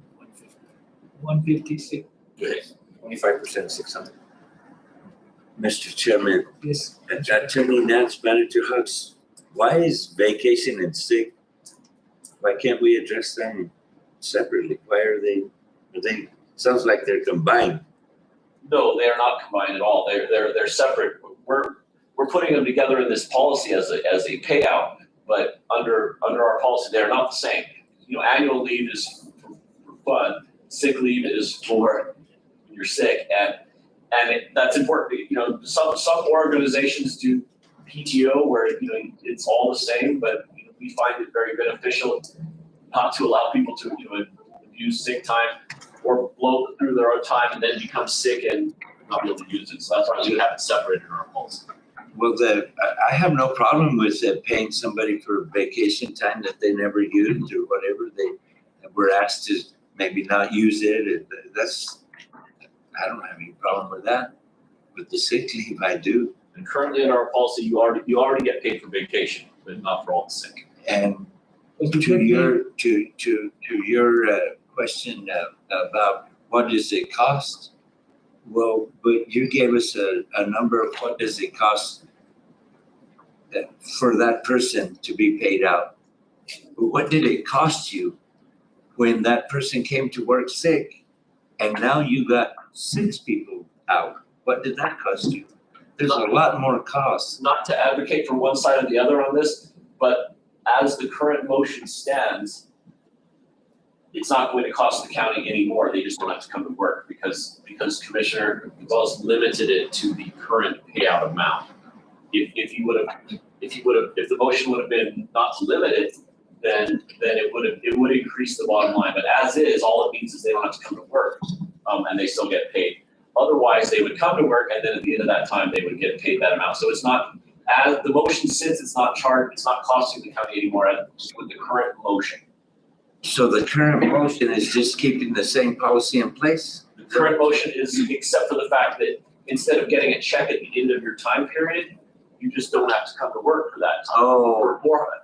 156, 25%, 600. Mr. Chairman, yes. Attorney Nance, Manager Hugs, why is vacation and sick? Why can't we address them separately? Why are they, sounds like they're combined. No, they are not combined at all. They're separate. We're putting them together in this policy as a payout, but under our policy, they're not the same. You know, annual leave is for fun. Sick leave is for when you're sick, and that's important. You know, some organizations do PTO where it's all the same, but we find it very beneficial not to allow people to abuse sick time or blow through their own time and then become sick and not be able to use it. So that's why we have it separated in our policy. Well, I have no problem with paying somebody for vacation time that they never used or whatever. They were asked to maybe not use it. I don't have any problem with that. With the sick leave, I do. And currently in our policy, you already get paid for vacation, but not for all the sick. And to your question about what does it cost? Well, but you gave us a number of what does it cost for that person to be paid out. But what did it cost you when that person came to work sick and now you got 6 people out? What did that cost you? There's a lot more costs. Not to advocate for one side or the other on this, but as the current motion stands, it's not going to cost the county any more. They just don't have to come to work because Commissioner Gonzalez limited it to the current payout amount. If the motion would have been not to limit it, then it would increase the bottom line. But as is, all it means is they don't have to come to work, and they still get paid. Otherwise, they would come to work, and then at the end of that time, they would get paid that amount. So it's not, as the motion sits, it's not costing the county anymore with the current motion. So the current motion is just keeping the same policy in place? The current motion is, except for the fact that instead of getting a check at the end of your time period, you just don't have to come to work for that time. Oh.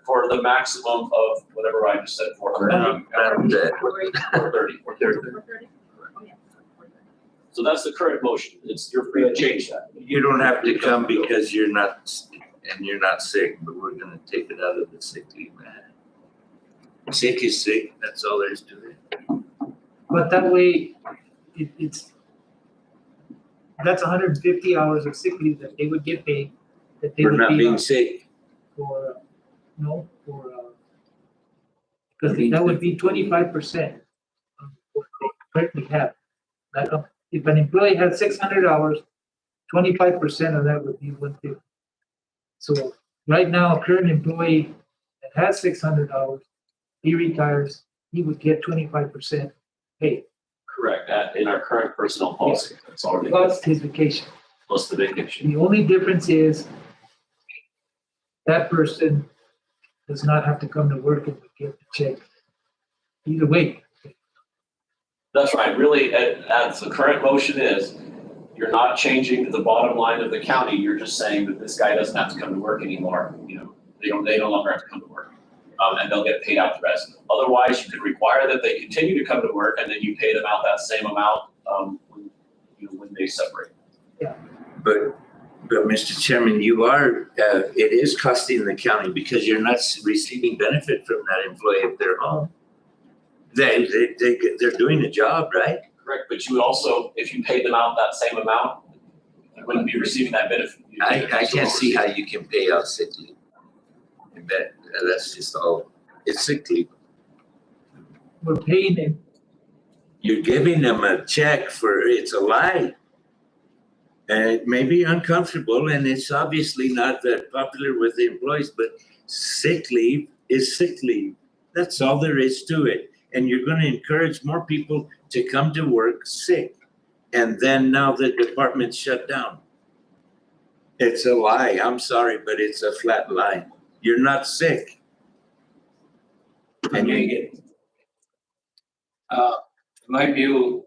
For the maximum of whatever I just said, 430. 430. So that's the current motion. You're free to change that. You don't have to come because you're not sick, but we're gonna take it out of the sick leave, man. Sick is sick, that's all there is to it. But that way, that's 150 hours of sick leave that they would get paid, that they For would not be being on sick. because that would be 25% of what they currently have. If an employee has 600 hours, 25% of that would be 150. So right now, a current employee that has 600 hours, he retires, he would get 25% paid. Correct. In our current personnel policy, that's already Plus his vacation. plus the vacation. The only difference is that person does not have to come to work and get the check. Either way. That's right. Really, as the current motion is, you're not changing the bottom line of the county. You're just saying that this guy doesn't have to come to work anymore. They no longer have to come to work, and they'll get paid out the rest. Otherwise, you could require that they continue to come to work, and then you pay them out that same amount when they separate. Yeah. But Mr. Chairman, it is costing the county because you're not receiving benefit from that employee if they're home. They're doing the job, right? Correct, but you would also, if you paid them out that same amount, I wouldn't be receiving that benefit. I can't see how you can pay out sick leave. That's just all, it's sick leave. We're paying them. You're giving them a check for, it's a lie. And it may be uncomfortable and it's obviously not that popular with the employees, but sick leave is sick leave. That's all there is to it. And you're gonna encourage more people to come to work sick. And then now the department's shut down. It's a lie. I'm sorry, but it's a flat lie. You're not sick. And you get, In my view,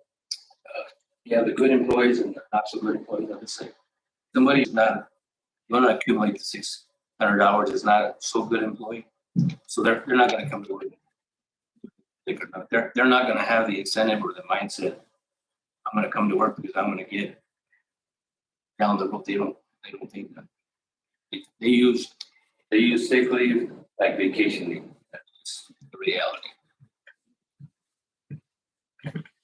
you have the good employees and the not so good employees at the same. Somebody's not, you wanna accumulate the 600 hours is not a so good employee. So they're not gonna come to work. They're not gonna have the incentive or the mindset. I'm gonna come to work because I'm gonna get down the road. They don't think that. They use sick leave like vacation leave. That's the reality.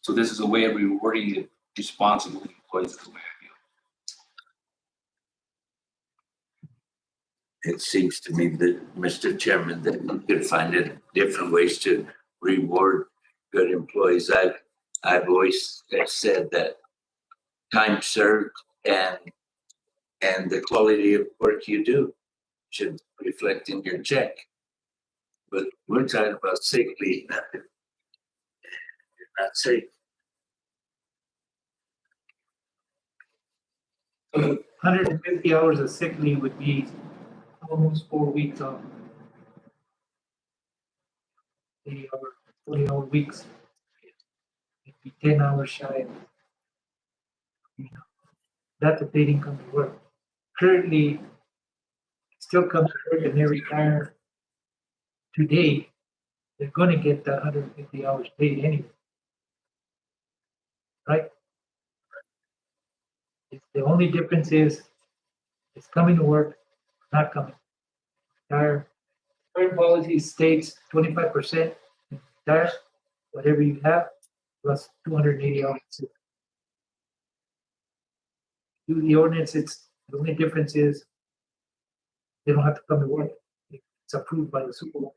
So this is a way of rewarding the responsible employees the way I view. it seems to me that, Mr. Chairman, that we could find different ways to reward good employees. I've always said that time served and the quality of work you do should reflect in your check. But we're talking about sick leave. You're not sick. 150 hours of sick leave would be almost 4 weeks off. 80-hour, 40-hour weeks. It'd be 10 hours shy of, that's if they didn't come to work. Currently, still come to work and they retire today, they're gonna get the 150 hours paid anyway. Right? The only difference is it's coming to work, not coming. Our current policy states 25% retire, whatever you have, plus 280 hours. Do the ordinance, the only difference is they don't have to come to work. It's approved by the supervisor.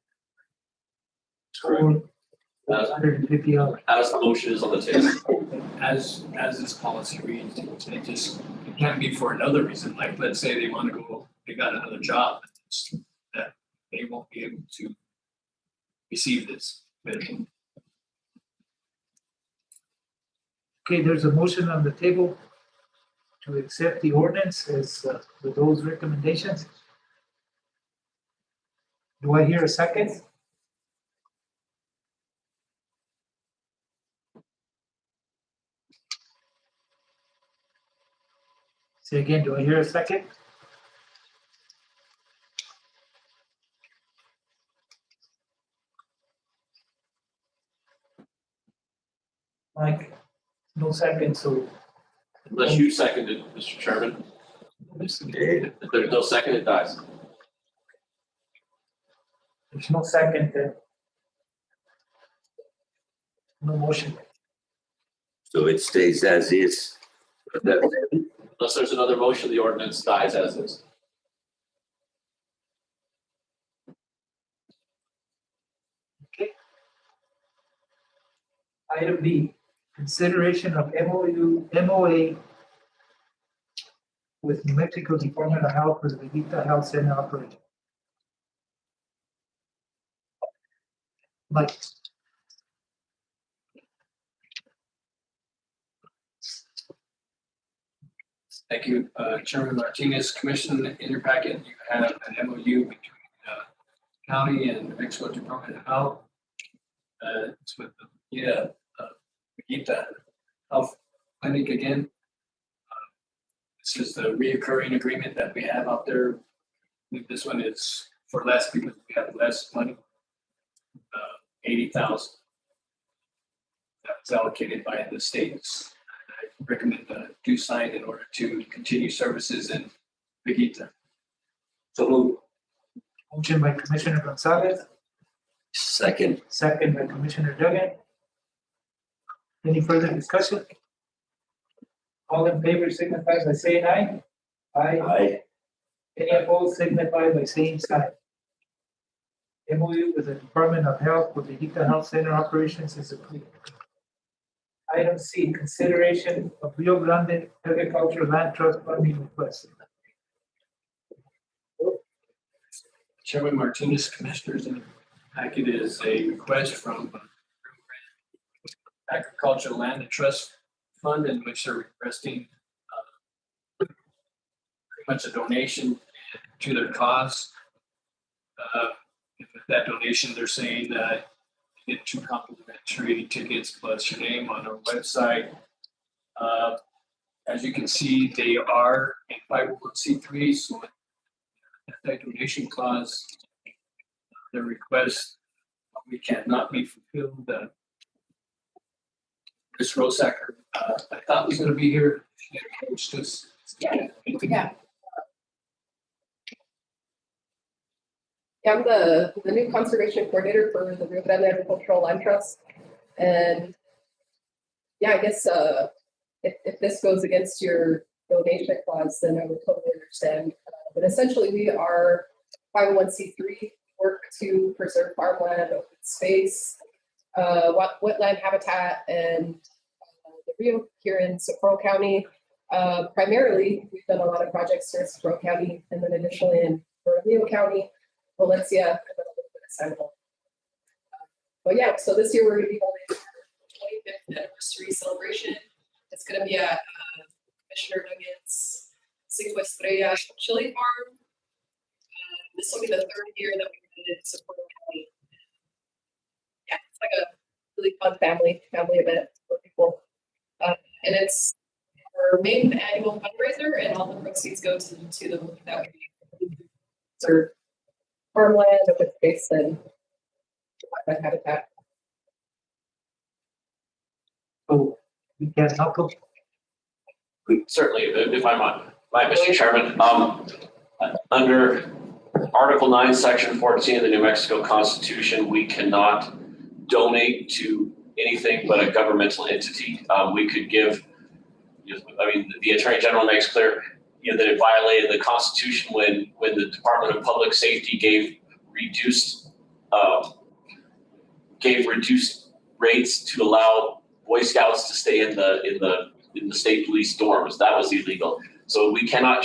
So, 150 hours. As the motion is on the table. As this policy reads, it can't be for another reason, like, let's say they wanna go, they got another job, that they won't be able to receive this benefit. Okay, there's a motion on the table to accept the ordinance as with those recommendations. Do I hear a second? Say again, do I hear a second? Mike, no second, so Unless you seconded, Mr. Chairman. If there's no second, it dies. there's no second, then no motion. So it stays as is. Unless there's another motion, the ordinance dies as is. Okay. Item B, consideration of MOA with New Mexico Department of Health for the Vita Health Center operation. Mike. Thank you, Chairman Martinez. Commission, in your packet, you have an MOU between county and New Mexico Department of Health. It's with the Vita Health Clinic again. This is the reoccurring agreement that we have out there. I think this one is for less because we have less money. 80,000. That's allocated by the states. I recommend do sign in order to continue services in Vegeta. So move. Motion by Commissioner Gonzalez, Second. second by Commissioner Duggan. Any further discussion? All in favor signify by saying aye. Aye. Any opposed signify by saying sign. MOU with the Department of Health for the Hika Health Center operations is approved. Item C, consideration of Rio Grande Agricultural Land Trust funding request. Chairman Martinez, Commissioners, in the packet is a request from Agricultural Land and Trust Fund in which they're requesting pretty much a donation to their cause. With that donation, they're saying you get 2 complimentary tickets plus your name on our website. As you can see, they are a 501c3, so that donation clause, their request, we cannot be fulfilled. Chris Rosacker, I thought was gonna be here. She had approached us. Yeah. Yeah, I'm the new conservation coordinator for the Rio Grande Agricultural Land Trust. And yeah, I guess if this goes against your donation clause, then I would totally understand. But essentially, we are 501c3, work to preserve farmland, open space, wetland habitat, and the Rio here in Socorro County. Primarily, we've done a lot of projects here in Socorro County, and then additionally in Bernalillo County, Valencia, and then a little bit of San Juan. But yeah, so this year we're going to be holding our 25th anniversary celebration. It's going to be at Commissioner Duggan's Cinco Estrella chili farm. This will be the 3rd year that we've been in Socorro County. Yeah, it's like a really fun family event for people. And it's our main annual fundraiser, and all the proceeds go to the work that we serve farmland, open space, and wetland habitat. So we can help them. Certainly, if I might, Mr. Chairman, under Article 9, Section 14 of the New Mexico Constitution, we cannot donate to anything but a governmental entity. We could give, the Attorney General makes clear, that it violated the Constitution when the Department of Public Safety gave reduced rates to allow Boy Scouts to stay in the state police dorms. That was illegal. So we can't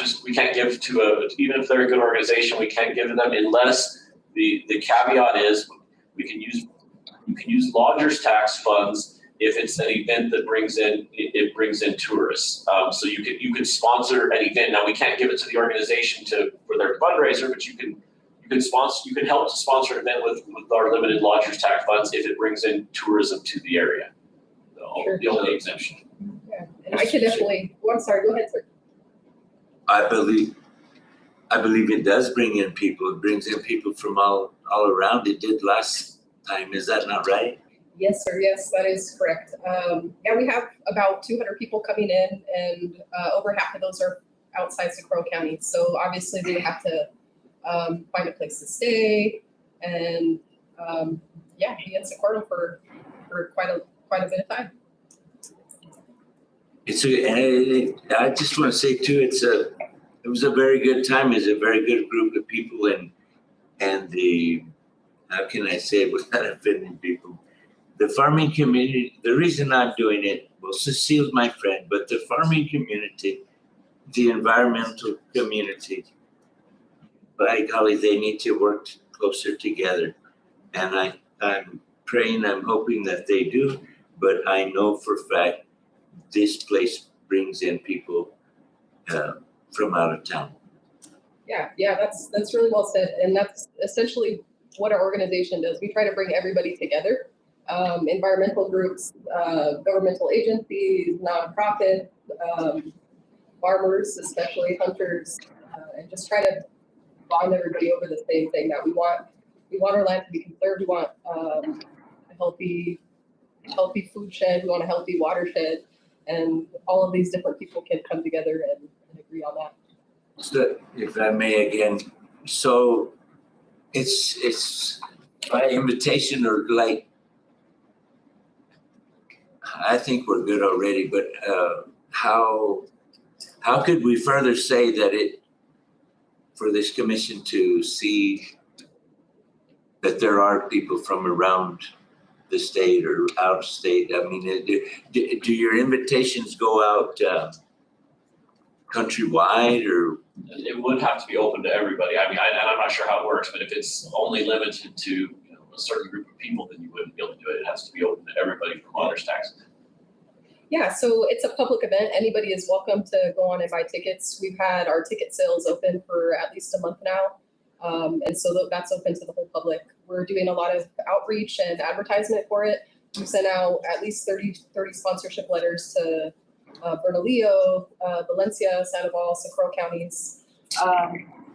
give to even if they're a good organization, we can't give to them unless the caveat is you can use lodger's tax funds if it's an event that brings in tourists. So you can sponsor an event. Now we can't give it to the organization for their fundraiser, but you can help to sponsor an event with our limited lodger's tax funds if it brings in tourism to the area. Sure. The only exemption. Yeah, and I could definitely. Oh, I'm sorry. Go ahead, sir. I believe it does bring in people. It brings in people from all around. It did last time. Is that not right? Yes, sir. Yes, that is correct. Yeah, we have about 200 people coming in, and over half of those are outside Socorro County. So obviously, they have to find a place to stay, and be in Socorro for quite a bit of time. I just want to say too, it was a very good time. It's a very good group of people, and the, how can I say it without offending people? The farming community, the reason I'm doing it, well, Cecile's my friend, but the farming community, the environmental community, by golly, they need to work closer together. And I'm praying, I'm hoping that they do, but I know for a fact this place brings in people from out of town. Yeah, that's really well said, and that's essentially what our organization does. We try to bring everybody together, environmental groups, governmental agencies, nonprofits, farmers, especially hunters, and just try to bond everybody over the same thing that we want our land to be conserved. We want a healthy food shed. We want a healthy watershed, and all of these different people can come together and agree on that. So, if I may again, so it's by invitation or like, I think we're good already, but how could we further say that for this commission to see that there are people from around the state or out of state? I mean, do your invitations go out countrywide, or? It would have to be open to everybody. I mean, and I'm not sure how it works, but if it's only limited to a certain group of people, then you wouldn't be able to do it. It has to be open to everybody from Honors Tax. Yeah, so it's a public event. Anybody is welcome to go on and buy tickets. We've had our ticket sales open for at least a month now. And so that's open to the whole public. We're doing a lot of outreach and advertisement for it. We've sent out at least 30 sponsorship letters to Bernalillo, Valencia, Sandoval, Socorro counties.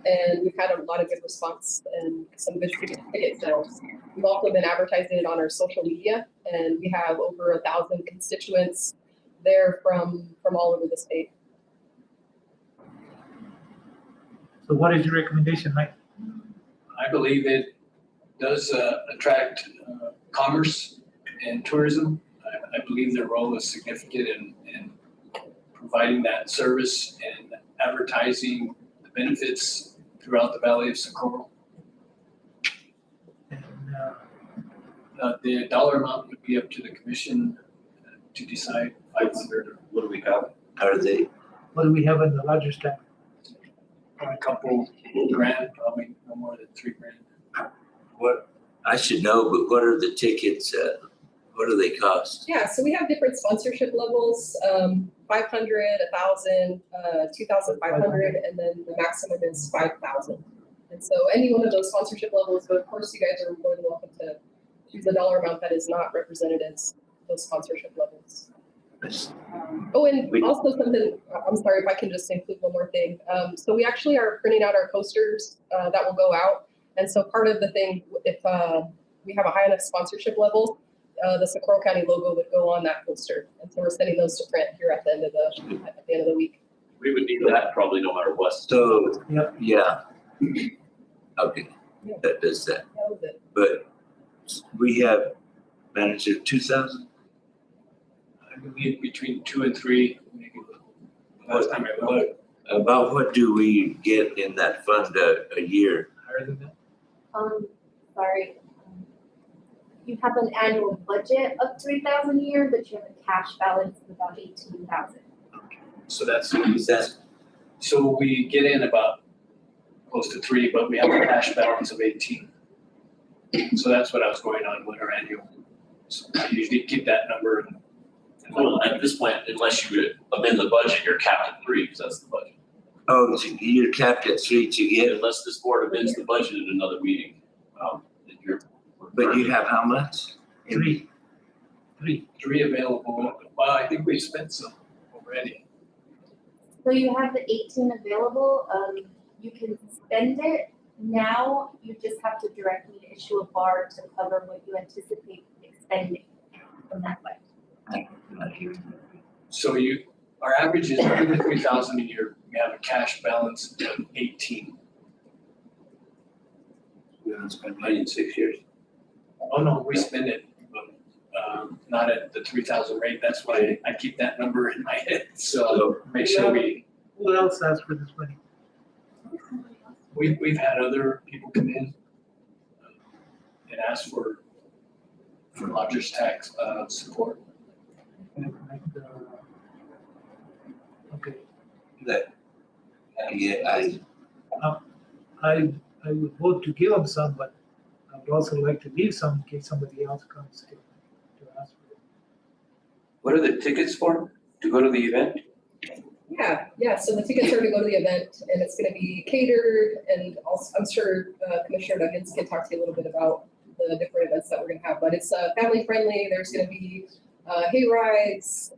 And we've had a lot of good response and some good ticket sales. We've also been advertising it on our social media, and we have over 1,000 constituents there from all over the state. So what is your recommendation, Mike? I believe it does attract commerce and tourism. I believe their role is significant in providing that service and advertising the benefits throughout the Valley of Socorro. And, The dollar amount would be up to the commission to decide. 500. What do we have? Are they? what do we have in the larger stack? A couple grand, probably no more than $3,000. What, I should know, but what are the tickets, what do they cost? Yeah, so we have different sponsorship levels, 500, 1,000, 2,500, and then the maximum is 5,000. And so any one of those sponsorship levels, but of course you guys are more than welcome to choose a dollar amount that is not represented as those sponsorship levels. Oh, and also something, I'm sorry if I can just include one more thing. So we actually are printing out our posters that will go out. And so part of the thing, if we have a high enough sponsorship level, the Socorro County logo would go on that poster. And so we're sending those to print here at the end of the week. We would need that probably no matter what. So, Yep. yeah. Okay, Yeah. that does that. That was it. But we have managed to 2,000? I believe between 2 and 3. Last time I looked. About what do we get in that fund a year? Higher than that? Sorry. You have an annual budget of 3,000 a year, but you have a cash balance of about 18,000. So that's, That, so we get in about close to 3, but we have a cash balance of 18. So that's what I was going on with our annual. So I usually keep that number. Well, at this point, unless you amend the budget, you're capped at 3 because that's the budget. oh, you're capped at 3 to get, Unless this board amends the budget at another meeting, then you're. but you have how much? 3. 3 available. Well, I think we've spent some already. So you have the 18 available. You can spend it now. You just have to direct me to issue a bar to cover what you anticipate expending from that fund. So our average is 3,000 a year. We have a cash balance of 18. We haven't spent money in 6 years. Oh, no, we spend it, but not at the 3,000 rate. That's why I keep that number in my head. So make sure Who else asked for this money? we've had other people come in and ask for lodgers tax support. Okay, That, yeah, I would vote to give them some, but I would also like to leave some in case somebody else comes to ask for it. What are the tickets for? To go to the event? Yeah, so the tickets are to go to the event, and it's gonna be catered, and also, I'm sure Commissioner Duggins can talk to you a little bit about the different events that we're gonna have, but it's family friendly. There's gonna be hay rides,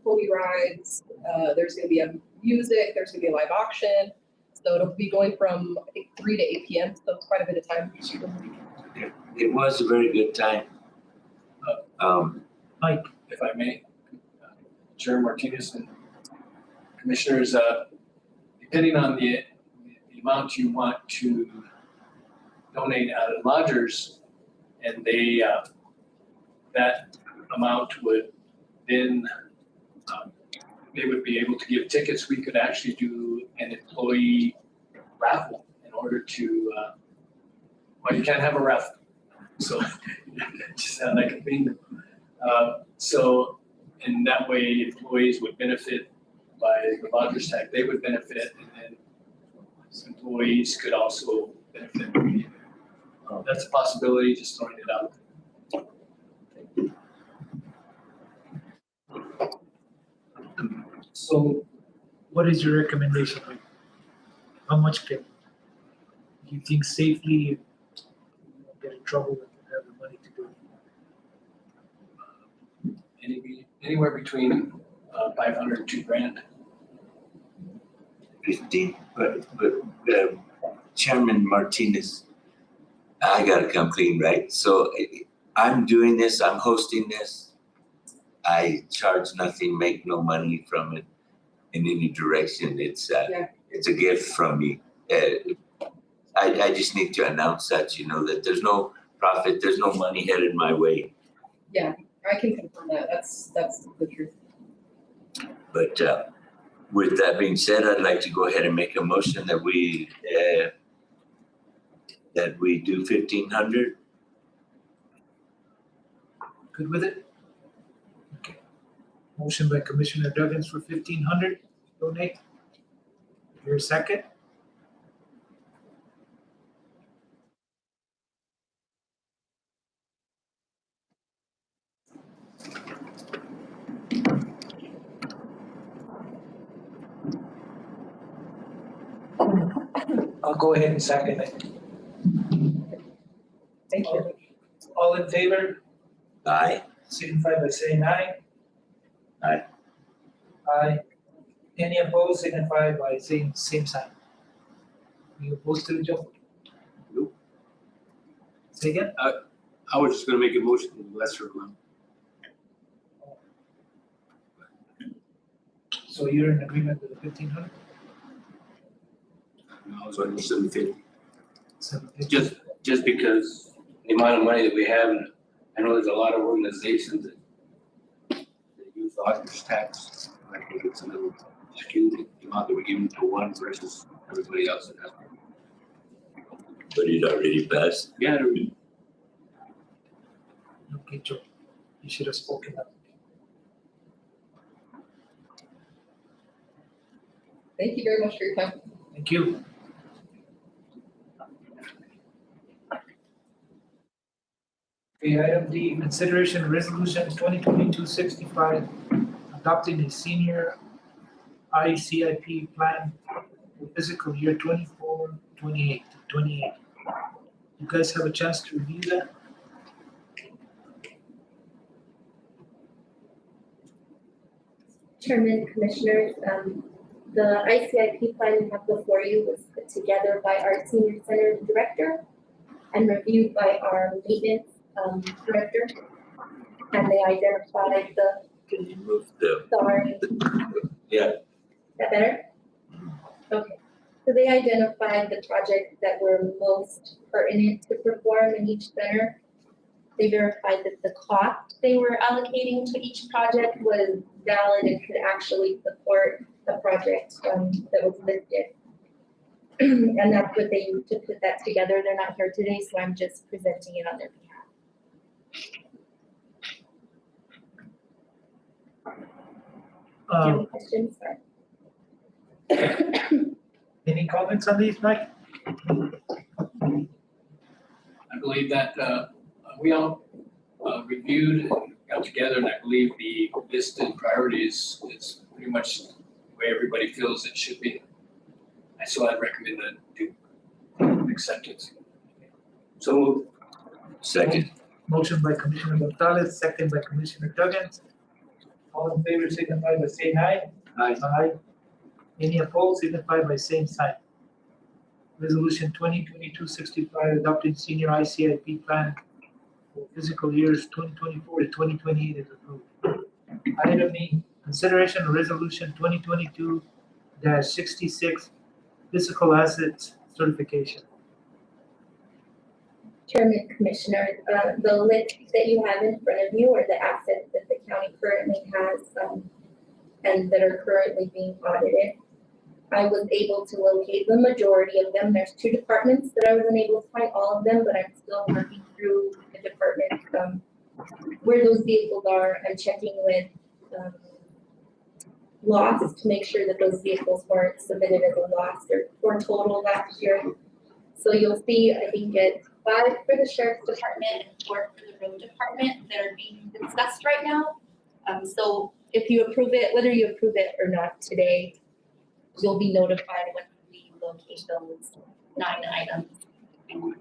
pony rides, there's gonna be music, there's gonna be a live auction. So it'll be going from 3 to 8 p.m., so it's quite a bit of time. it was a very good time. Mike, If I may, Chair Martinez and Commissioners, depending on the amount you want to donate out of lodgers, and they that amount would then they would be able to give tickets. We could actually do an employee raffle in order to, well, you can't have a raffle. So just sound like a bingo. So in that way, employees would benefit by the lodger's tax, they would benefit, and then employees could also benefit. That's a possibility, just throwing it out. So what is your recommendation? Like, how much can you think safely you won't get in trouble if you have the money to do it? Anywhere between 500 and $2,000. 15, but Chairman Martinez, I gotta come clean, right? So I'm doing this, I'm hosting this. I charge nothing, make no money from it in any direction. It's a gift from me. I just need to announce that, that there's no profit, there's no money headed my way. Yeah, I can confirm that. That's the truth. But with that being said, I'd like to go ahead and make a motion that we do 1,500. Good with it? Okay. Motion by Commissioner Duggins for 1,500, donate. Your second? I'll go ahead and second it. Thank you. All in favor, Aye. signify by saying aye. Aye. Aye. Any opposed, signify by saying same sign. You opposed to the Joe? Nope. Say again? I was just gonna make a motion in lesser amount. So you're in agreement with the 1,500? I was on 750. 750? Just because the amount of money that we have, and I know there's a lot of organizations that use the auditor's tax. I think it's a little skewed, the amount that we're giving to one versus everybody else that has. But it already passed. Yeah, I mean, Okay, Joe, you should have spoken up. Thank you very much for your time. Thank you. Okay, item D, consideration resolution 2022-65, adopting a senior ICIP plan for fiscal year 24-28. You guys have a chance to review that? Chairman, Commissioners, the ICIP plan you have before you was put together by our Senior Center Director and reviewed by our Maintenance Director. And they identified Can you move the, sorry, yeah, is that better? Okay, so they identified the projects that were most pertinent to perform in each center. They verified that the cost they were allocating to each project was valid and could actually support the project that was listed. And that's what they used to put that together. They're not here today, so I'm just presenting it on their behalf. Do you have any questions? Sorry. Any comments on these, Mike? I believe that we all reviewed and got together, and I believe the list and priorities is pretty much the way everybody feels it should be. And so I'd recommend that to acceptance. so second. Motion by Commissioner Gonzalez, second by Commissioner Duggins. All in favor, signify by saying aye. Aye. Aye. Any opposed, signify by same sign. Resolution 2022-65, adopting senior ICIP plan for fiscal years 2024 to 2028 is approved. Item E, consideration of resolution 2022-66, physical assets certification. Chairman, Commissioners, the list that you have in front of you are the assets that the county currently has and that are currently being audited. I was able to locate the majority of them. There's 2 departments that I wasn't able to find all of them, but I'm still working through the departments, where those vehicles are. I'm checking with, loss to make sure that those vehicles weren't submitted as a loss or total last year. So you'll see, I think it's 5 for the sheriff's department and 4 for the road department that are being discussed right now. So if you approve it, whether you approve it or not today, you'll be notified when we locate those 9 items. Do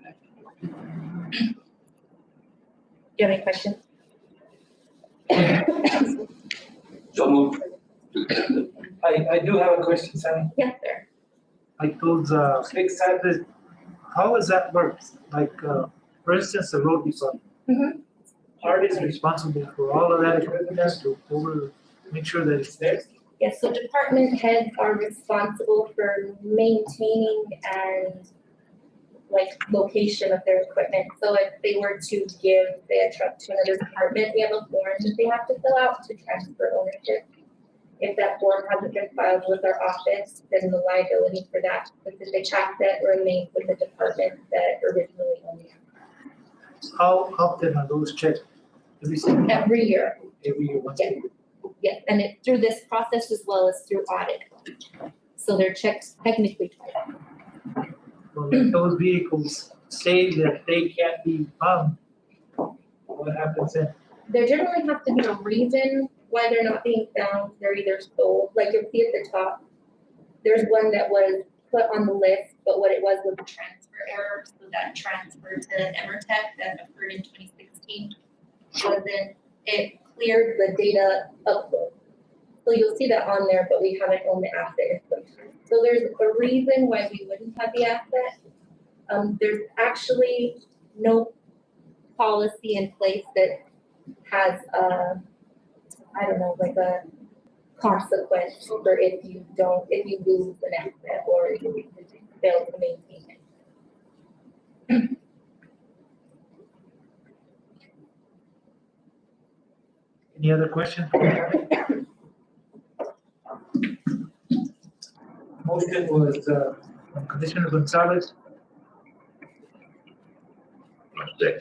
you have any questions? So moved. I do have a question, Sammy. Yes, sir. Like those, fixed assets, how does that work? Like, for instance, the road department. Mhm. Art is responsible for all of that equipment to make sure that it's there. Yes, so department heads are responsible for maintaining and location of their equipment. So if they were to give their truck to another department, we have a form that they have to fill out to transfer ownership. If that form hasn't been filed with our office, then the liability for that specific asset remains with the department that originally owned it. How often are those checked? Every year. Every year, once a year. Yes, and it's through this process as well as through audit. So they're checked technically twice. Well, if those vehicles say that they can't be found, what happens then? There generally has to be a reason why they're not being found. They're either sold, like you'll see at the top. There's one that was put on the list, but what it was a transfer error. So that transfer to Emertech that occurred in 2016 wasn't, it cleared the data upload. So you'll see that on there, but we haven't owned the asset in some time. So there's a reason why we wouldn't have the asset. There's actually no policy in place that has I don't know, like a consequence for if you lose an asset or you fail to maintain it. Any other questions? Motion was, from Commissioner Gonzalez.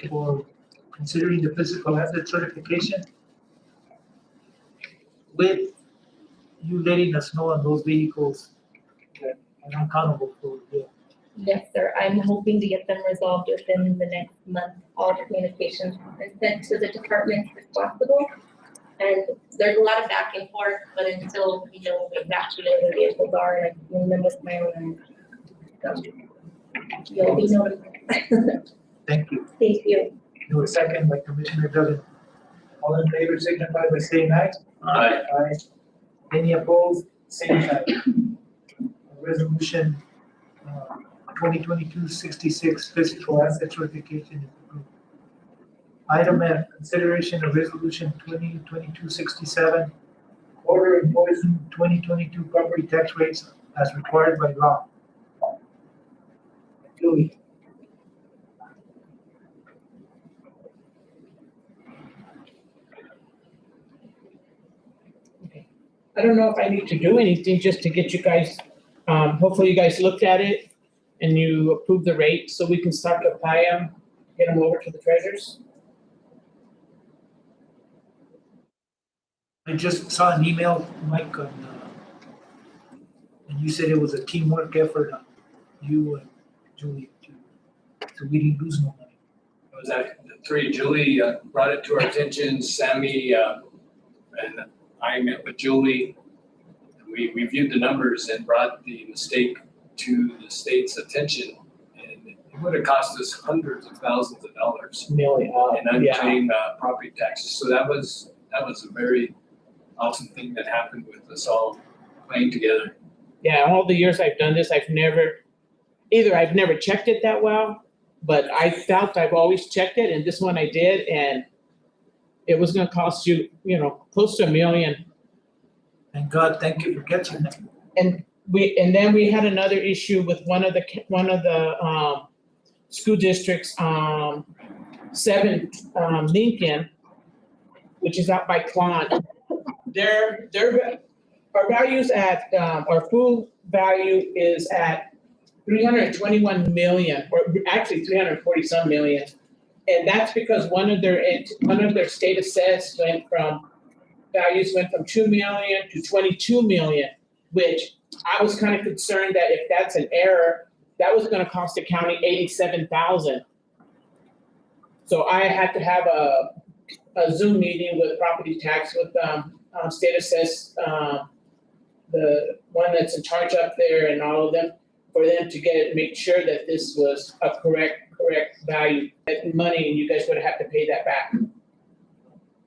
For considering the physical asset certification. With you letting us know on those vehicles that are accountable for, yeah. Yes, sir. I'm hoping to get them resolved within the next month. All communications have been sent to the departments responsible. And there's a lot of back and forth, but until we know exactly where the vehicles are and I've seen them with my own eyes. So you'll be notified. Thank you. Thank you. Do a second by Commissioner Duggan. All in favor signify by saying aye. Aye. Aye. Any opposed, same sign. Resolution 2022-66 physical asset certification is approved. Item F, consideration of resolution 2022-67, order imposing 2022 property tax rates as required by law. Julie. I don't know if I need to do anything just to get you guys, hopefully you guys looked at it and you approved the rate so we can start to apply them, get them over to the treasurers. I just saw an email, Mike, and you said it was a teamwork effort, you and Julie, so we didn't lose no money. It was that the 3, Julie brought it to our attention, Sammy and I met with Julie. We reviewed the numbers and brought the mistake to the state's attention. And it would have cost us hundreds of thousands of dollars Million, in yeah. unclaimed property taxes. So that was a very awesome thing that happened with us all playing together. Yeah, all the years I've done this, I've never checked it that well, but I felt I've always checked it, and this one I did, and it was gonna cost you, close to $1 million. And God, thank you for catching that. And then we had another issue with one of the school districts, 7 Lincoln, which is out by Klon. our values at, our full value is at 321 million, or actually 340 some million. And that's because one of their state assessed values went from 2 million to 22 million, which I was kind of concerned that if that's an error, that was gonna cost the county 87,000. So I had to have a Zoom meeting with property tax with, state assessed, the one that's in charge up there and all of them, for them to make sure that this was a correct value, that money, and you guys would have to pay that back.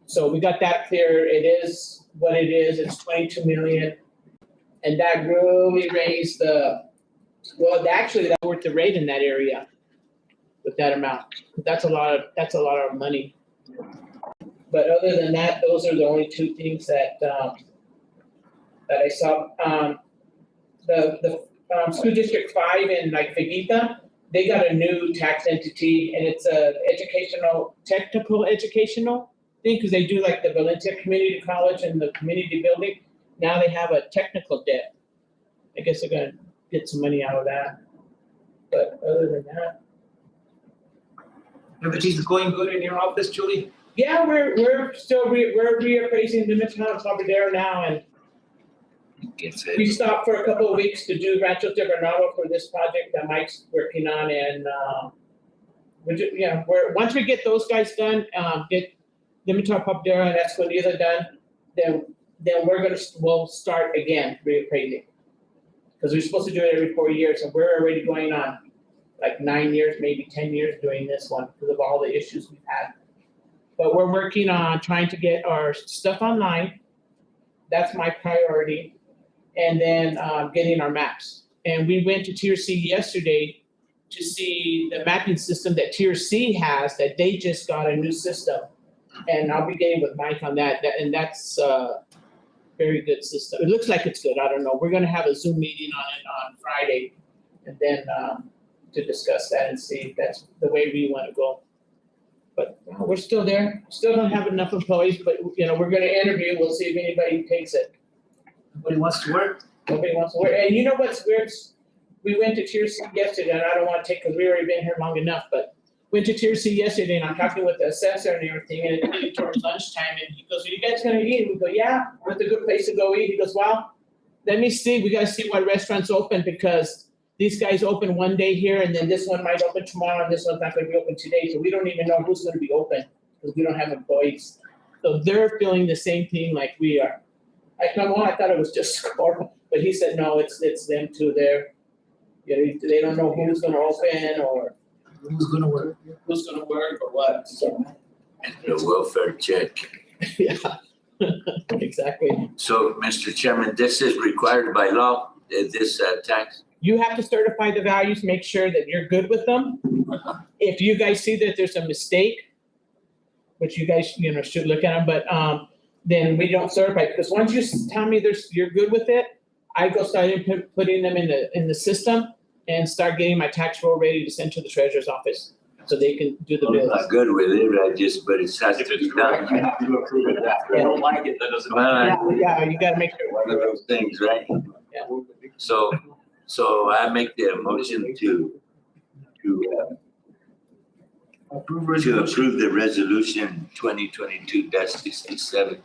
So we got that clear. It is what it is. It's 22 million. And that really raised actually that worth the rate in that area with that amount. That's a lot of money. But other than that, those are the only two things that I saw. The school district 5 in like Veguita, they got a new tax entity, and it's a technical educational thing, because they do like the Valencia Community College and the community building. Now they have a technical debt. I guess they're gonna get some money out of that. But other than that. Everything's going good in your office, Julie? Yeah, we're still reappraising the Midtown Sabadero now, and we stopped for a couple of weeks to do Rancho de Bernardo for this project that Mike's working on, and once we get those guys done, get Dimitar Papdera and Escondido done, then we'll start again reappraising. Because we're supposed to do it every 4 years, and we're already going on like 9 years, maybe 10 years doing this one because of all the issues we've had. But we're working on trying to get our stuff online. That's my priority. And then getting our maps. And we went to Tier C yesterday to see the mapping system that Tier C has, that they just got a new system. And I'll be getting with Mike on that, and that's a very good system. It looks like it's good, I don't know. We're gonna have a Zoom meeting on it on Friday, and then to discuss that and see if that's the way we wanna go. But we're still there, still don't have enough employees, but we're gonna interview, we'll see if anybody takes it. Nobody wants to work? Nobody wants to work. And you know what's weird? We went to Tier C yesterday, and I don't want to take, because we already been here long enough, but went to Tier C yesterday, and I'm talking with the assessor and everything, and it's getting towards lunchtime, and he goes, "Are you guys gonna eat?" And we go, "Yeah, what's a good place to go eat?" He goes, "Well, let me see, we gotta see what restaurants open, because these guys open one day here, and then this one might open tomorrow, and this one's not gonna be open today, so we don't even know who's gonna be open, because we don't have employees." So they're feeling the same thing like we are. I thought it was just Score, but he said, no, it's them too. They don't know who's gonna open or Who's gonna work? Or what, so. The welfare check. Yeah, exactly. So, Mr. Chairman, this is required by law, this tax? You have to certify the values, make sure that you're good with them. If you guys see that there's a mistake, which you guys, should look at them, but, then we don't certify, because once you tell me you're good with it, I go start putting them in the system and start getting my tax roll ready to send to the treasurer's office, so they can do the I'm bills. not good with it, but it has If to it's be correct, you done. have to approve it. If you don't like it, that doesn't. Yeah, you gotta make sure. One of those things, right? Yeah. So I make the motion to approve the resolution 2022-67.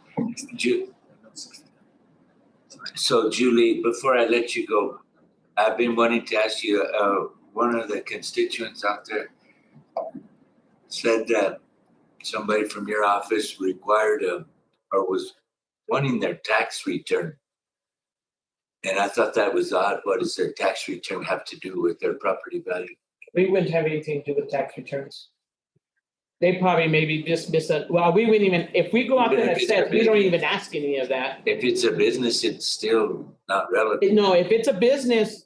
So Julie, before I let you go, I've been wanting to ask you, one of the constituents out there said that somebody from your office required or was wanting their tax return. And I thought that was odd. What does their tax return have to do with their property value? We wouldn't have anything to do with tax returns. They probably maybe just we wouldn't even, if we go out there and assess, we don't even ask any of that. If it's a business, it's still not relevant. No, if it's a business,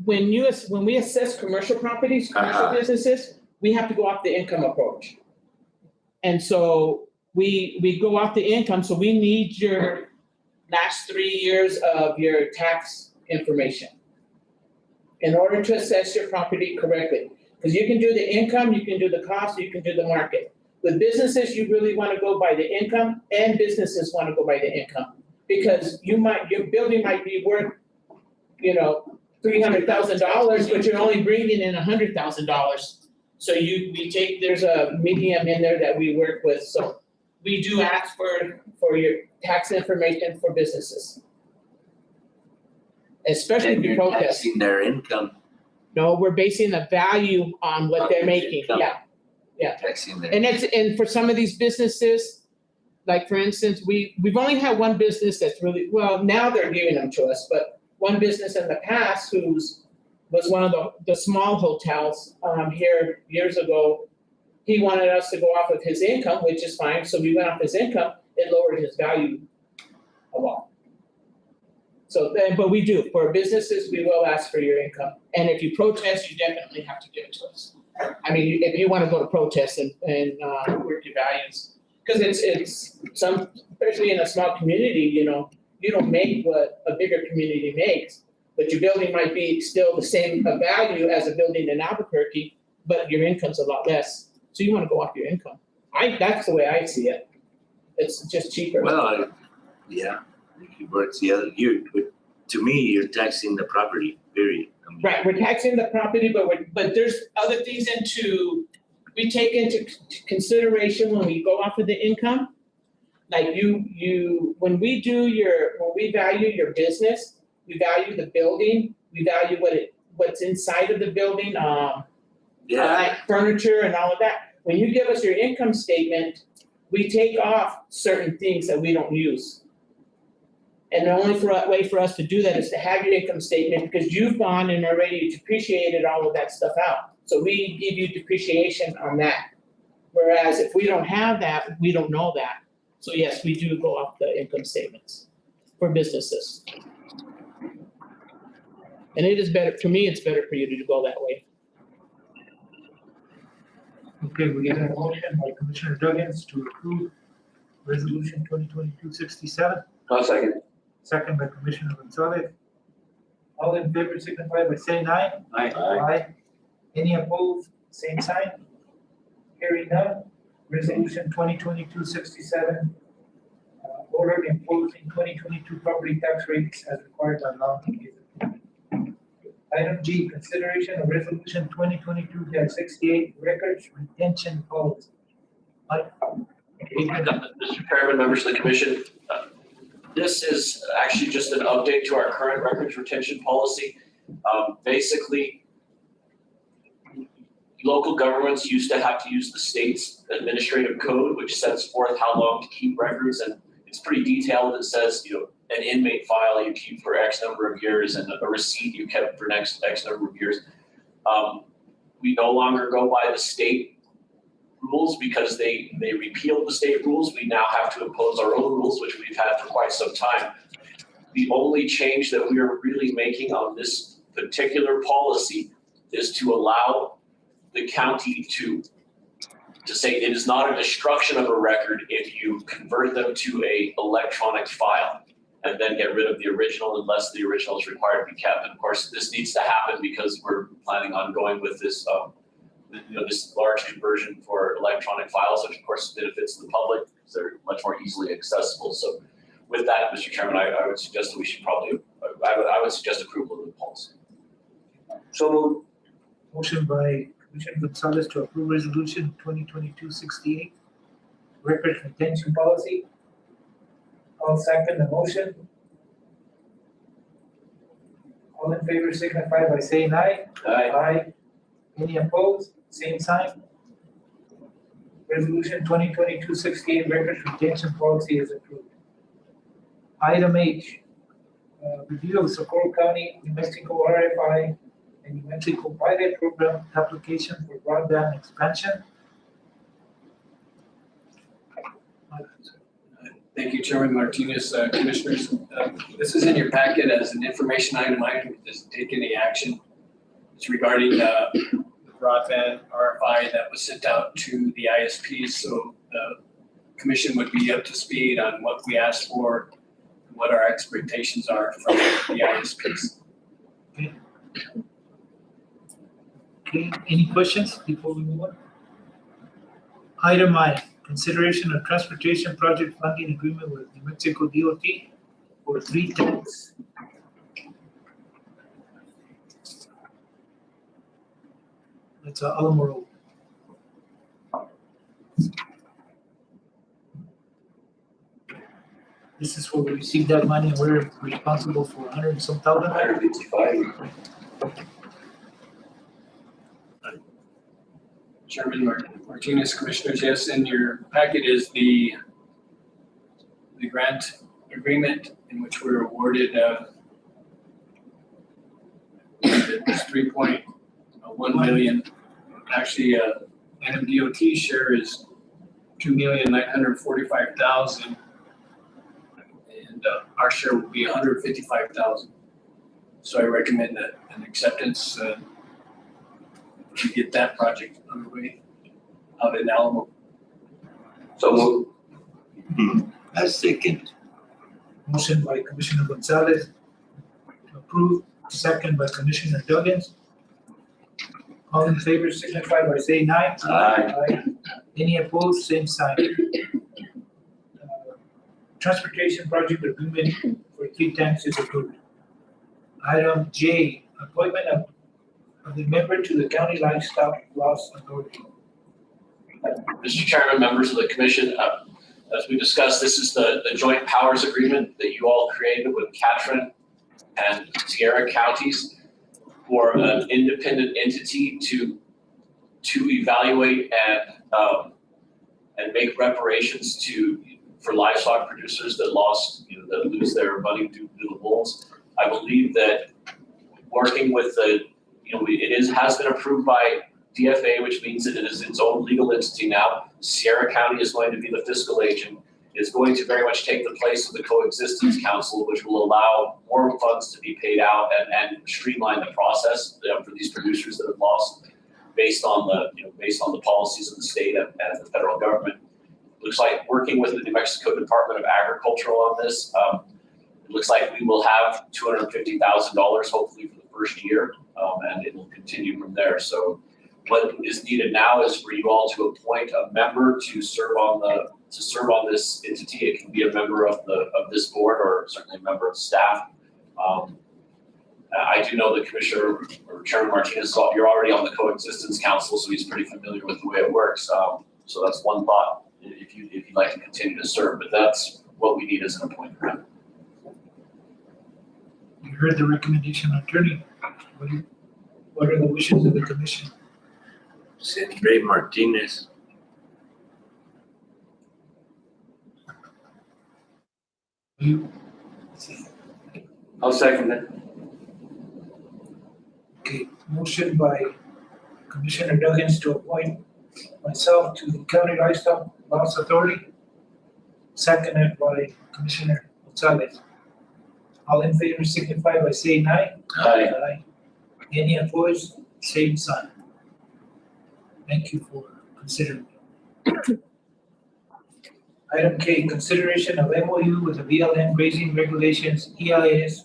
when we assess commercial properties, commercial businesses, we have to go off the income approach. And so we go off the income, so we need your last 3 years of your tax information in order to assess your property correctly. Because you can do the income, you can do the cost, you can do the market. with businesses, you really wanna go by the income, and businesses wanna go by the income. Because your building might be worth, $300,000, but you're only bringing in $100,000. So there's a medium in there that we work with, so we do ask for your tax information for businesses. Especially if And you you're protest. taxing their income, No, we're basing the value on what they're making, Income. yeah. taxing their. And for some of these businesses, like for instance, we've only had one business that's really, well, now they're giving them to us, but one business in the past was one of the small hotels, here years ago. He wanted us to go off of his income, which is fine, so we went off his income, it lowered his value a lot. So but we do, for businesses, we will ask for your income, and if you protest, you definitely have to give it to us. I mean, if you wanna go to protest and work your values, cause it's especially in a small community, you don't make what a bigger community makes, but your building might be still the same value as a building in Albuquerque, but your income's a lot less, so you wanna go off your income. That's the way I see it. It's just cheaper. Well, yeah, it works the other, to me, you're taxing the property, period. I mean, Right, we're taxing the property, but there's other things we take into consideration when we go off of the income. Like when we value your business, we value the building, we value what's inside of the building, like furniture and all of that. When you give us your income statement, we take off certain things that we don't use. And the only way for us to do that is to have your income statement, because you've gone and already depreciated all of that stuff out. So we give you depreciation on that. Whereas if we don't have that, we don't know that. So yes, we do go off the income statements for businesses. And it is better, to me, it's better for you to go that way. Okay, we get a motion by Commissioner Duggins to approve resolution 2022-67. No, second. Second by Commissioner Gonzalez. All in favor signify by saying aye. Aye. Aye. Any opposed, same sign. Hearing none. Resolution 2022-67. Order imposing 2022 property tax rates as required by law. Item G, consideration of resolution 2022-68 records retention policy. Mike? Mr. Chairman, members of the commission, this is actually just an update to our current records retention policy. Basically, local governments used to have to use the state's administrative code, which sets forth how long to keep records, and it's pretty detailed. It says, an inmate file you keep for X number of years and a receipt you kept for X number of years. We no longer go by the state rules because they repealed the state rules. We now have to impose our own rules, which we've had for quite some time. The only change that we are really making on this particular policy is to allow the county to say it is not a destruction of a record if you convert them to a electronic file and then get rid of the original unless the original is required to be kept. And of course, this needs to happen because we're planning on going with this, this large conversion for electronic files, which of course benefits the public because they're much more easily accessible. So with that, Mr. Chairman, I would suggest that we should I would suggest approval of the policy. So moved. Motion by Commissioner Gonzalez to approve resolution 2022-68 records retention policy. I'll second the motion. All in favor signify by saying aye. Aye. Aye. Any opposed? Same sign. Resolution 2022-68 records retention policy is approved. Item H, review of Socorro County, New Mexico RFI and New Mexico pilot program application for broadband expansion. Thank you, Chairman Martinez, Commissioners. This is in your packet as an information item. I can just take any action. It's regarding the broadband RFI that was sent out to the ISPs. So the commission would be up to speed on what we asked for, and what our expectations are from the ISPs. Okay, any questions before we move on? Item I, consideration of transportation project funding agreement with New Mexico DOT for 3 tanks. It's Alamo Road. This is where we received that money and we're responsible for 100 and some thousand. 155. Chairman Martinez, Commissioners, yes, in your packet is the grant agreement in which we were awarded it's 3.1 million. Actually, NMDOT share is 2,945,000. And our share will be 155,000. So I recommend that an acceptance to get that project underway out in Alamo. So moved. I second. Motion by Commissioner Gonzalez to approve, second by Commissioner Duggins. All in favor signify by saying aye. Aye. Any opposed, same sign. Transportation project agreement for 3 tanks is approved. Item J, appointment of the member to the County Livestock Loss Authority. Mr. Chairman, members of the commission, as we discussed, this is the joint powers agreement that you all created with Catron and Sierra counties for an independent entity to evaluate and make reparations for livestock producers that that lose their money due to the wolves. I believe that working with has been approved by DFA, which means that it is its own legal entity now. Sierra County is going to be the fiscal agent. It's going to very much take the place of the Coexistence Council, which will allow more funds to be paid out and streamline the process for these producers that have lost based on the policies of the state and the federal government. Looks like working with the New Mexico Department of Agriculture on this, it looks like we will have $250,000 hopefully for the first year, and it will continue from there. So what is needed now is for you all to appoint a member to serve on this entity. It can be a member of this board or certainly a member of staff. I do know the Commissioner or Chairman Martinez, you're already on the Coexistence Council, so he's pretty familiar with the way it works. So that's one thought if you'd like to continue to serve, but that's what we need as an appointment. You heard the recommendation, attorney. What are the wishes of the commission? Ray Martinez. I'll second it. Okay, motion by Commissioner Duggins to appoint myself to the County Livestock Loss Authority. Seconded by Commissioner Gonzalez. All in favor signify by saying aye. Aye. Any opposed, same sign. Thank you for considering. Item K, consideration of MOU with the BLM Grazing Regulations EIS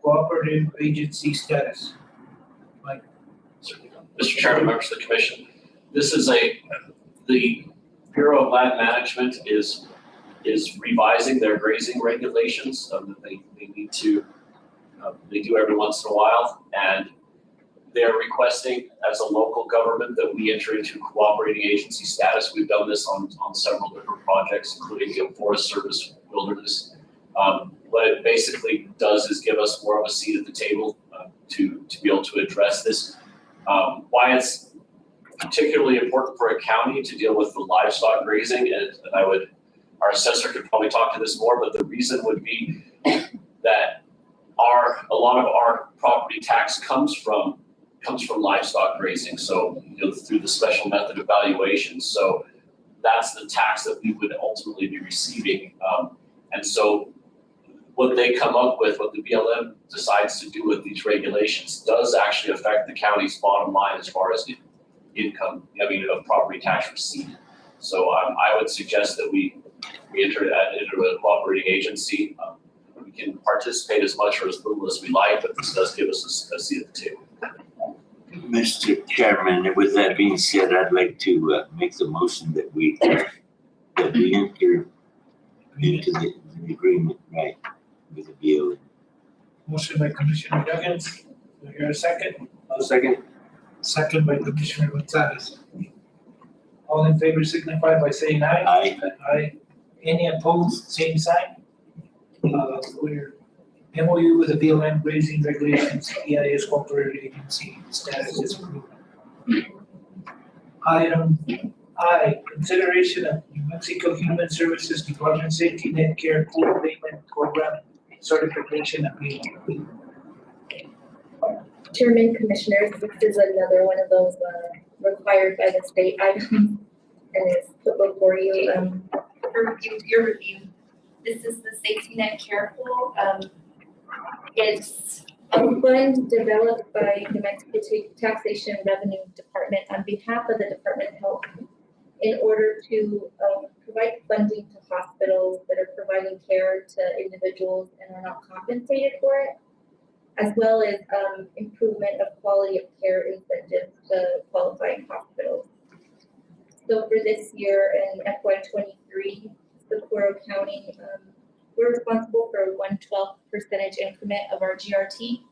Cooperative Agency status. Mr. Chairman, members of the commission, this is the Bureau of Land Management is revising their grazing regulations that they need to, they do every once in a while, and they're requesting as a local government that we enter into cooperating agency status. We've done this on several different projects, including the Forest Service Wilderness. What it basically does is give us more of a seat at the table to be able to address this. Why it's particularly important for a county to deal with the livestock grazing, and our assessor could probably talk to this more, but the reason would be that a lot of our property tax comes from livestock grazing, so through the special method of valuation. So that's the tax that we would ultimately be receiving. And so what they come up with, what the BLM decides to do with these regulations does actually affect the county's bottom line as far as income, of property tax receipt. So I would suggest that we enter into a cooperating agency. We can participate as much or as little as we like, but this does give us a seat at the table. Mr. Chairman, and with that being said, I'd like to make the motion that we enter into the agreement, right, with the BOE. Motion by Commissioner Duggins. Do I hear a second? I'll second. Second by Commissioner Gonzalez. All in favor signify by saying aye. Aye. Aye. Any opposed, same sign. We're MOU with the BLM grazing regulations, EIS corporate agency status is approved. Item I, consideration of New Mexico Human Services Department Safety Net Care Pool Payment Program certification agreement. Chairman, Commissioners, this is another one of those required by the state items and is put before you for your review. This is the Safety Net Care Pool. It's a fund developed by New Mexico Taxation Revenue Department on behalf of the Department of Health in order to provide funding to hospitals that are providing care to individuals and are not compensated for it, as well as improvement of quality of care incentives to qualifying hospitals. So for this year in FY23, Socorro County, we're responsible for a 1/12% increment of our GRT.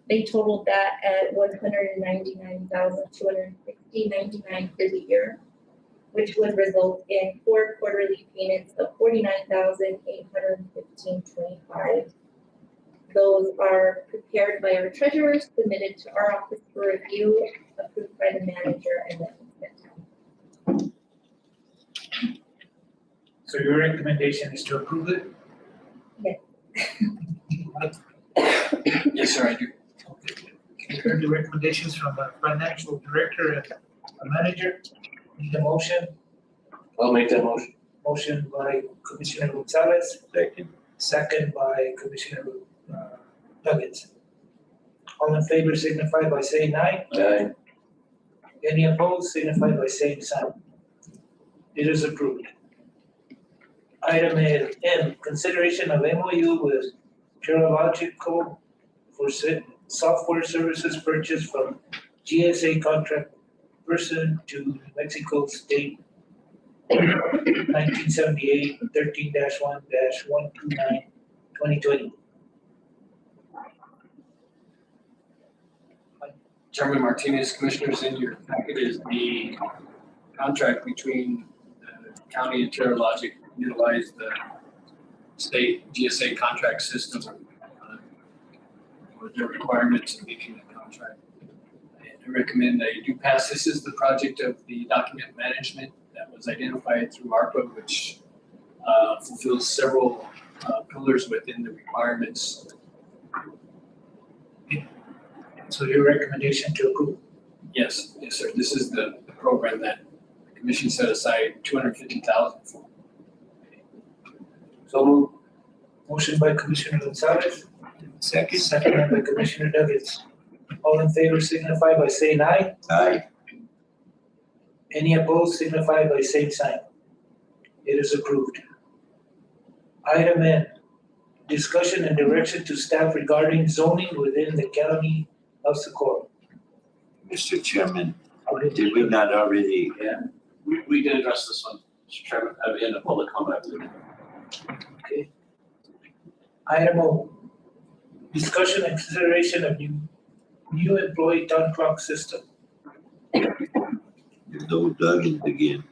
They totaled that at $199,260.99 for the year, which would result in 4 quarterly payments of $49,815.25. Those are prepared by our treasurer, submitted to our office for review, approved by the manager, and then sent out. So your recommendation is to approve it? Yes. Yes, sir, I do. You heard the recommendations from the financial director and the manager. Need a motion? I'll make that motion. Motion by Commissioner Gonzalez, Second. second by Commissioner Duggins. All in favor signify by saying aye. Aye. Any opposed signify by saying sign. It is approved. Item M, consideration of MOU with Purological for software services purchased from GSA contract person to New Mexico State 1978 13-1-129 2020. Chairman Martinez, Commissioners, in your packet is the contract between the county and Terralogic to utilize the state GSA contract system for their requirements in making the contract. I recommend that you do pass. This is the project of the document management that was identified through ARPA, which fulfills several pillars within the requirements. So your recommendation to approve? Yes, sir. This is the program that the commission set aside $250,000 for. So moved. Motion by Commissioner Gonzalez. Second. Second by Commissioner Duggins. All in favor signify by saying aye. Aye. Any opposed signify by same sign. It is approved. Item N, discussion and direction to staff regarding zoning within the county of Socorro. Mr. Chairman, did we not already? Yeah, we did address this one, Mr. Chairman, in the public comment. Okay. Item O, discussion and consideration of new employee time clock system. There's no Duggins again.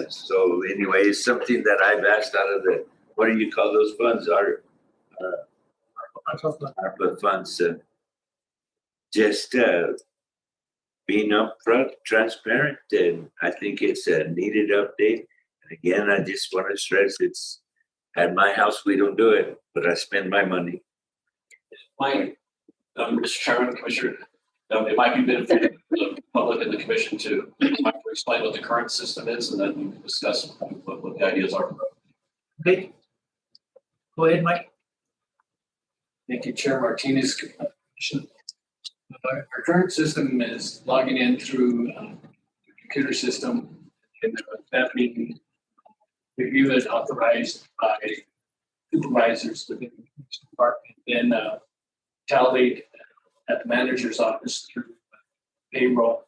So anyway, it's something that I've asked out of the, what do you call those funds? ARPA funds, just being upfront, transparent, and I think it's a needed update. And again, I just want to stress, it's at my house, we don't do it, but I spend my money. Mr. Chairman, Commissioner, it might be beneficial for the public and the commission to explain what the current system is, and then we can discuss what the ideas are. Okay. Go ahead, Mike. Thank you, Chair Martinez. Our current system is logging in through the computer system, and that being reviewed and authorized by supervisors within each department, then tallied at the manager's office through payroll.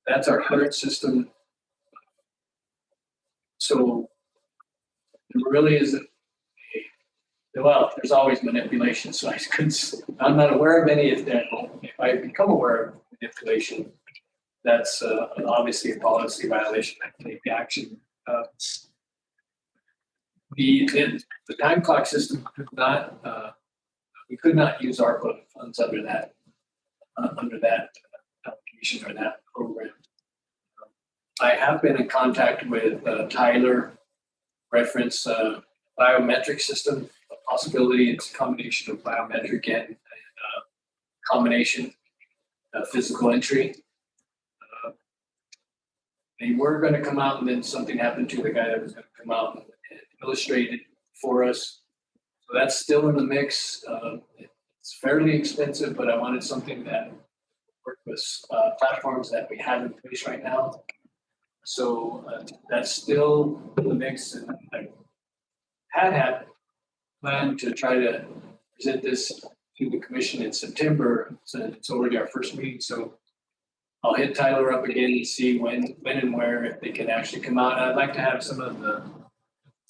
That's our current system. So there really isn't well, there's always manipulation, so I'm not aware of any. If I become aware of manipulation, that's obviously a policy violation. I can take action. The time clock system could not, we could not use ARPA funds under that application or that program. I have been in contact with Tyler, reference biometric system, a possibility. It's a combination of biometric and combination physical entry. They were going to come out, and then something happened to the guy that was going to come out and illustrate it for us. So that's still in the mix. It's fairly expensive, but I wanted something that worked with platforms that we have in place right now. So that's still in the mix, and I had planned to try to present this to the commission in September. So it's already our first meeting, so I'll hit Tyler up again and see when and where, if they can actually come out. I'd like to have some of the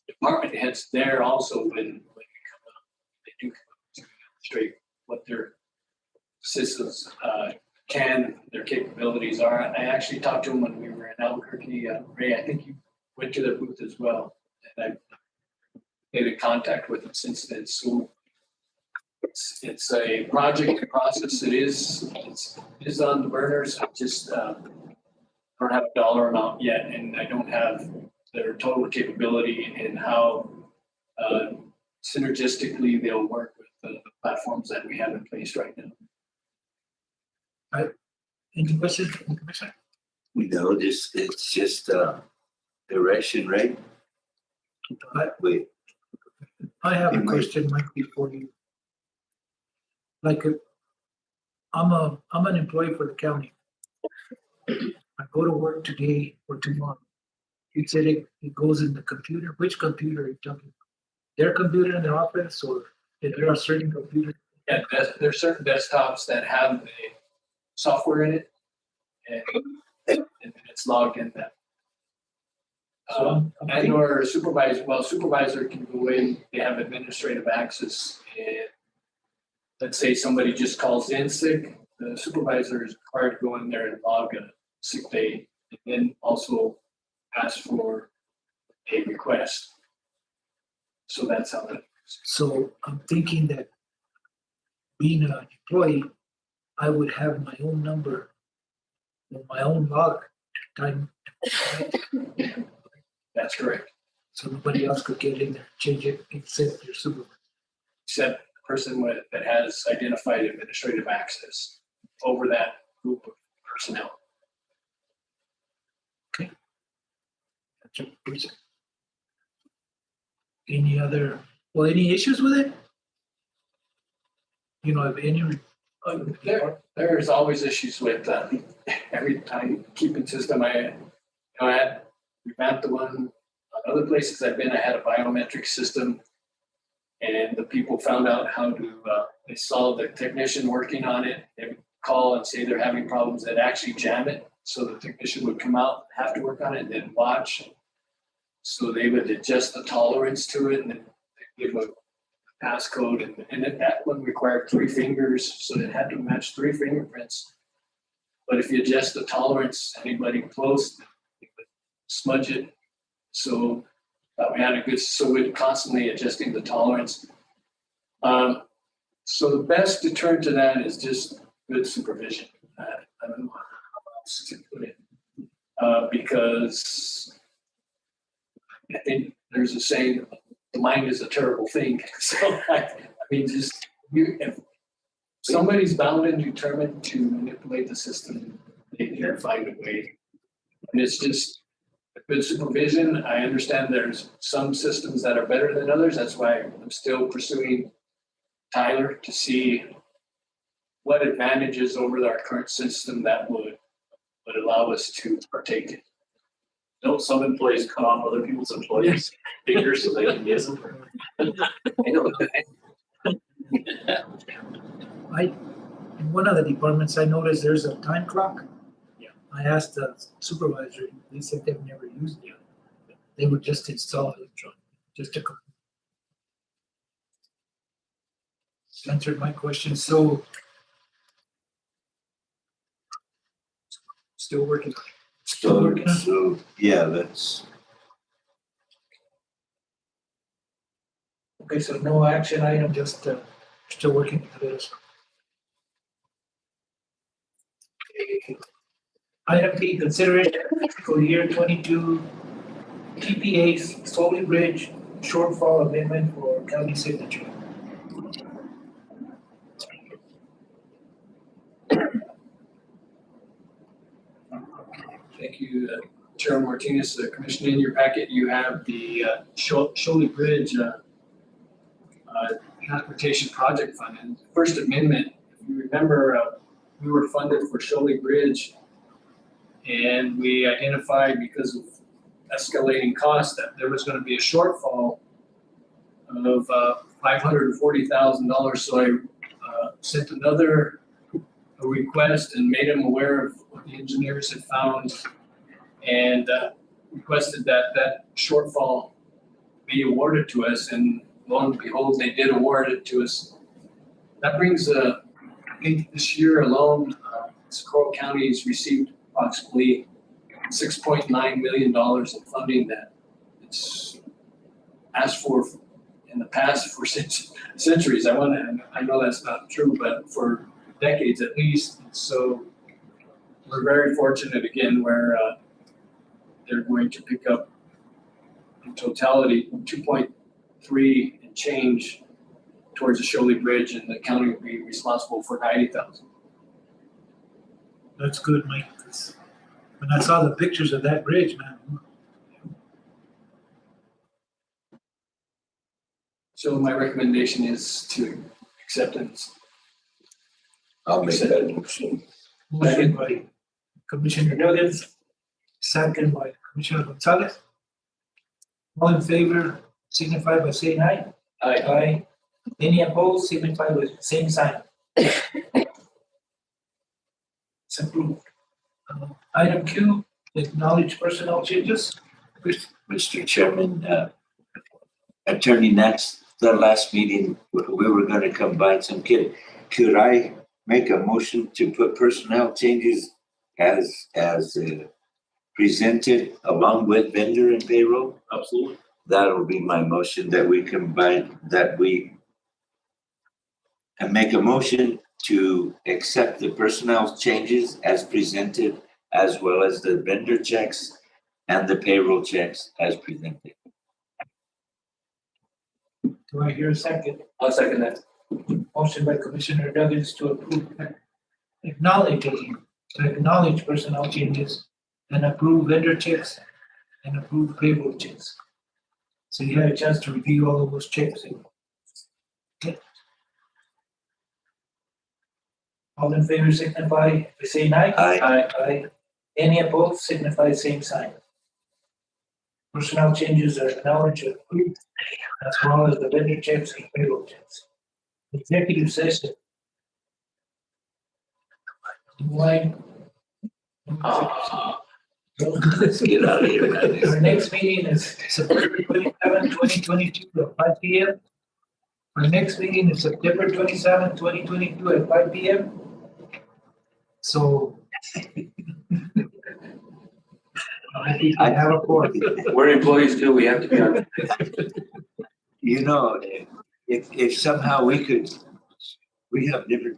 department heads there also when we come out. They do come out to demonstrate what their systems their capabilities are. I actually talked to them when we were in Albuquerque. Ray, I think you went to their booth as well, and I made a contact with them since then. So it's a project in process. It is on the burners. Just don't have a dollar amount yet, and I don't have their total capability and how synergistically they'll work with the platforms that we have in place right now. Any questions from the commission? No, it's just direction, right? Wait. I have a question, Mike, before you. Like, I'm an employee for the county. I go to work today or tomorrow. You said it goes in the computer. Which computer are you talking about? Their computer in their office, or if there are certain computers? Yeah, there's certain desktops that have the software in it, and it's logged in that. And or supervisor can go in. They have administrative access, and let's say somebody just calls in sick, the supervisor is required to go in there and log a sick day, and then also ask for a request. So that's how that works. So I'm thinking that being an employee, I would have my own number or my own log time. That's correct. So nobody else could get in there, change it, except your supervisor. Except the person that has identified administrative access over that group of personnel. Okay. That's your question. Any issues with it? You know, if any. There's always issues with every time keeping system. I had revamped the one on other places I've been. I had a biometric system, and the people found out how to. They saw the technician working on it. They would call and say they're having problems. They'd actually jam it, so the technician would come out, have to work on it, and then watch. So they would adjust the tolerance to it, and then give a passcode, and that one required 3 fingers, so it had to match 3 fingerprints. But if you adjust the tolerance, anybody close, they would smudge it. So we had so we're constantly adjusting the tolerance. So the best deterrent to that is just good supervision. I don't know how else to put it, because I think there's a saying, the mind is a terrible thing. So if somebody's bound and determined to manipulate the system, they can find a way. And it's just good supervision. I understand there's some systems that are better than others. That's why I'm still pursuing Tyler to see what advantages over our current system that would allow us to partake in. Don't some employees cut off other people's employees' figures so they can use them? I know. In one of the departments, I noticed there's a time clock. Yeah. I asked the supervisor, they said they've never used it. They would just install it, just to answered my question, so still working. Still working on it? So, yeah, that's, Okay, so no action item, just still working on this. Item B, consideration fiscal year 22 TPA Solely Bridge shortfall amendment for county signature. Thank you, Chair Martinez. Commissioner, in your packet, you have the Sholey Bridge Transportation Project Fund. And First Amendment, if you remember, we were funded for Sholey Bridge, and we identified, because of escalating costs, that there was going to be a shortfall of $540,000. So I sent another request and made them aware of what the engineers had found, and requested that that shortfall be awarded to us, and lo and behold, they did award it to us. That brings, I think this year alone, Socorro County has received approximately $6.9 million in funding that it's asked for in the past for centuries. I know that's not true, but for decades at least. So we're very fortunate again where they're going to pick up in totality 2.3 and change towards the Sholey Bridge, and the county will be responsible for 90,000. That's good, Mike. 'Cause when I saw the pictures of that bridge, man. So my recommendation is to acceptance. I'll make that motion. Motion by Commissioner Nuggets, second by Commissioner Gonzalez. All in favor, signify by saying aye. Aye. Aye. Any opposed, signify with same sign. It's approved. Item Q, acknowledge personnel changes. Mr. Chairman, Attorney Nats, the last meeting, we were gonna combine some could I make a motion to put personnel changes as presented along with vendor and payroll? Absolutely. That'll be my motion, that we combine, and make a motion to accept the personnel changes as presented, as well as the vendor checks and the payroll checks as presented. Do I hear a second? I'll second that. Motion by Commissioner Nuggets to approve, acknowledge personnel changes and approve vendor checks and approve payroll checks. So you had a chance to review all of those checks. Okay. All in favor signify by saying aye. Aye. Aye. Any opposed signify same sign. Personnel changes are acknowledged and approved, as well as the vendor checks and payroll checks. Executive session. Why? Let's get out of here, man. Our next meeting is September 27, 2022 at 5 p.m. Our next meeting is September 27, 2022 at 5 p.m. So I think I have a fourth. We're employees too, we have to be on. You know, if somehow we have different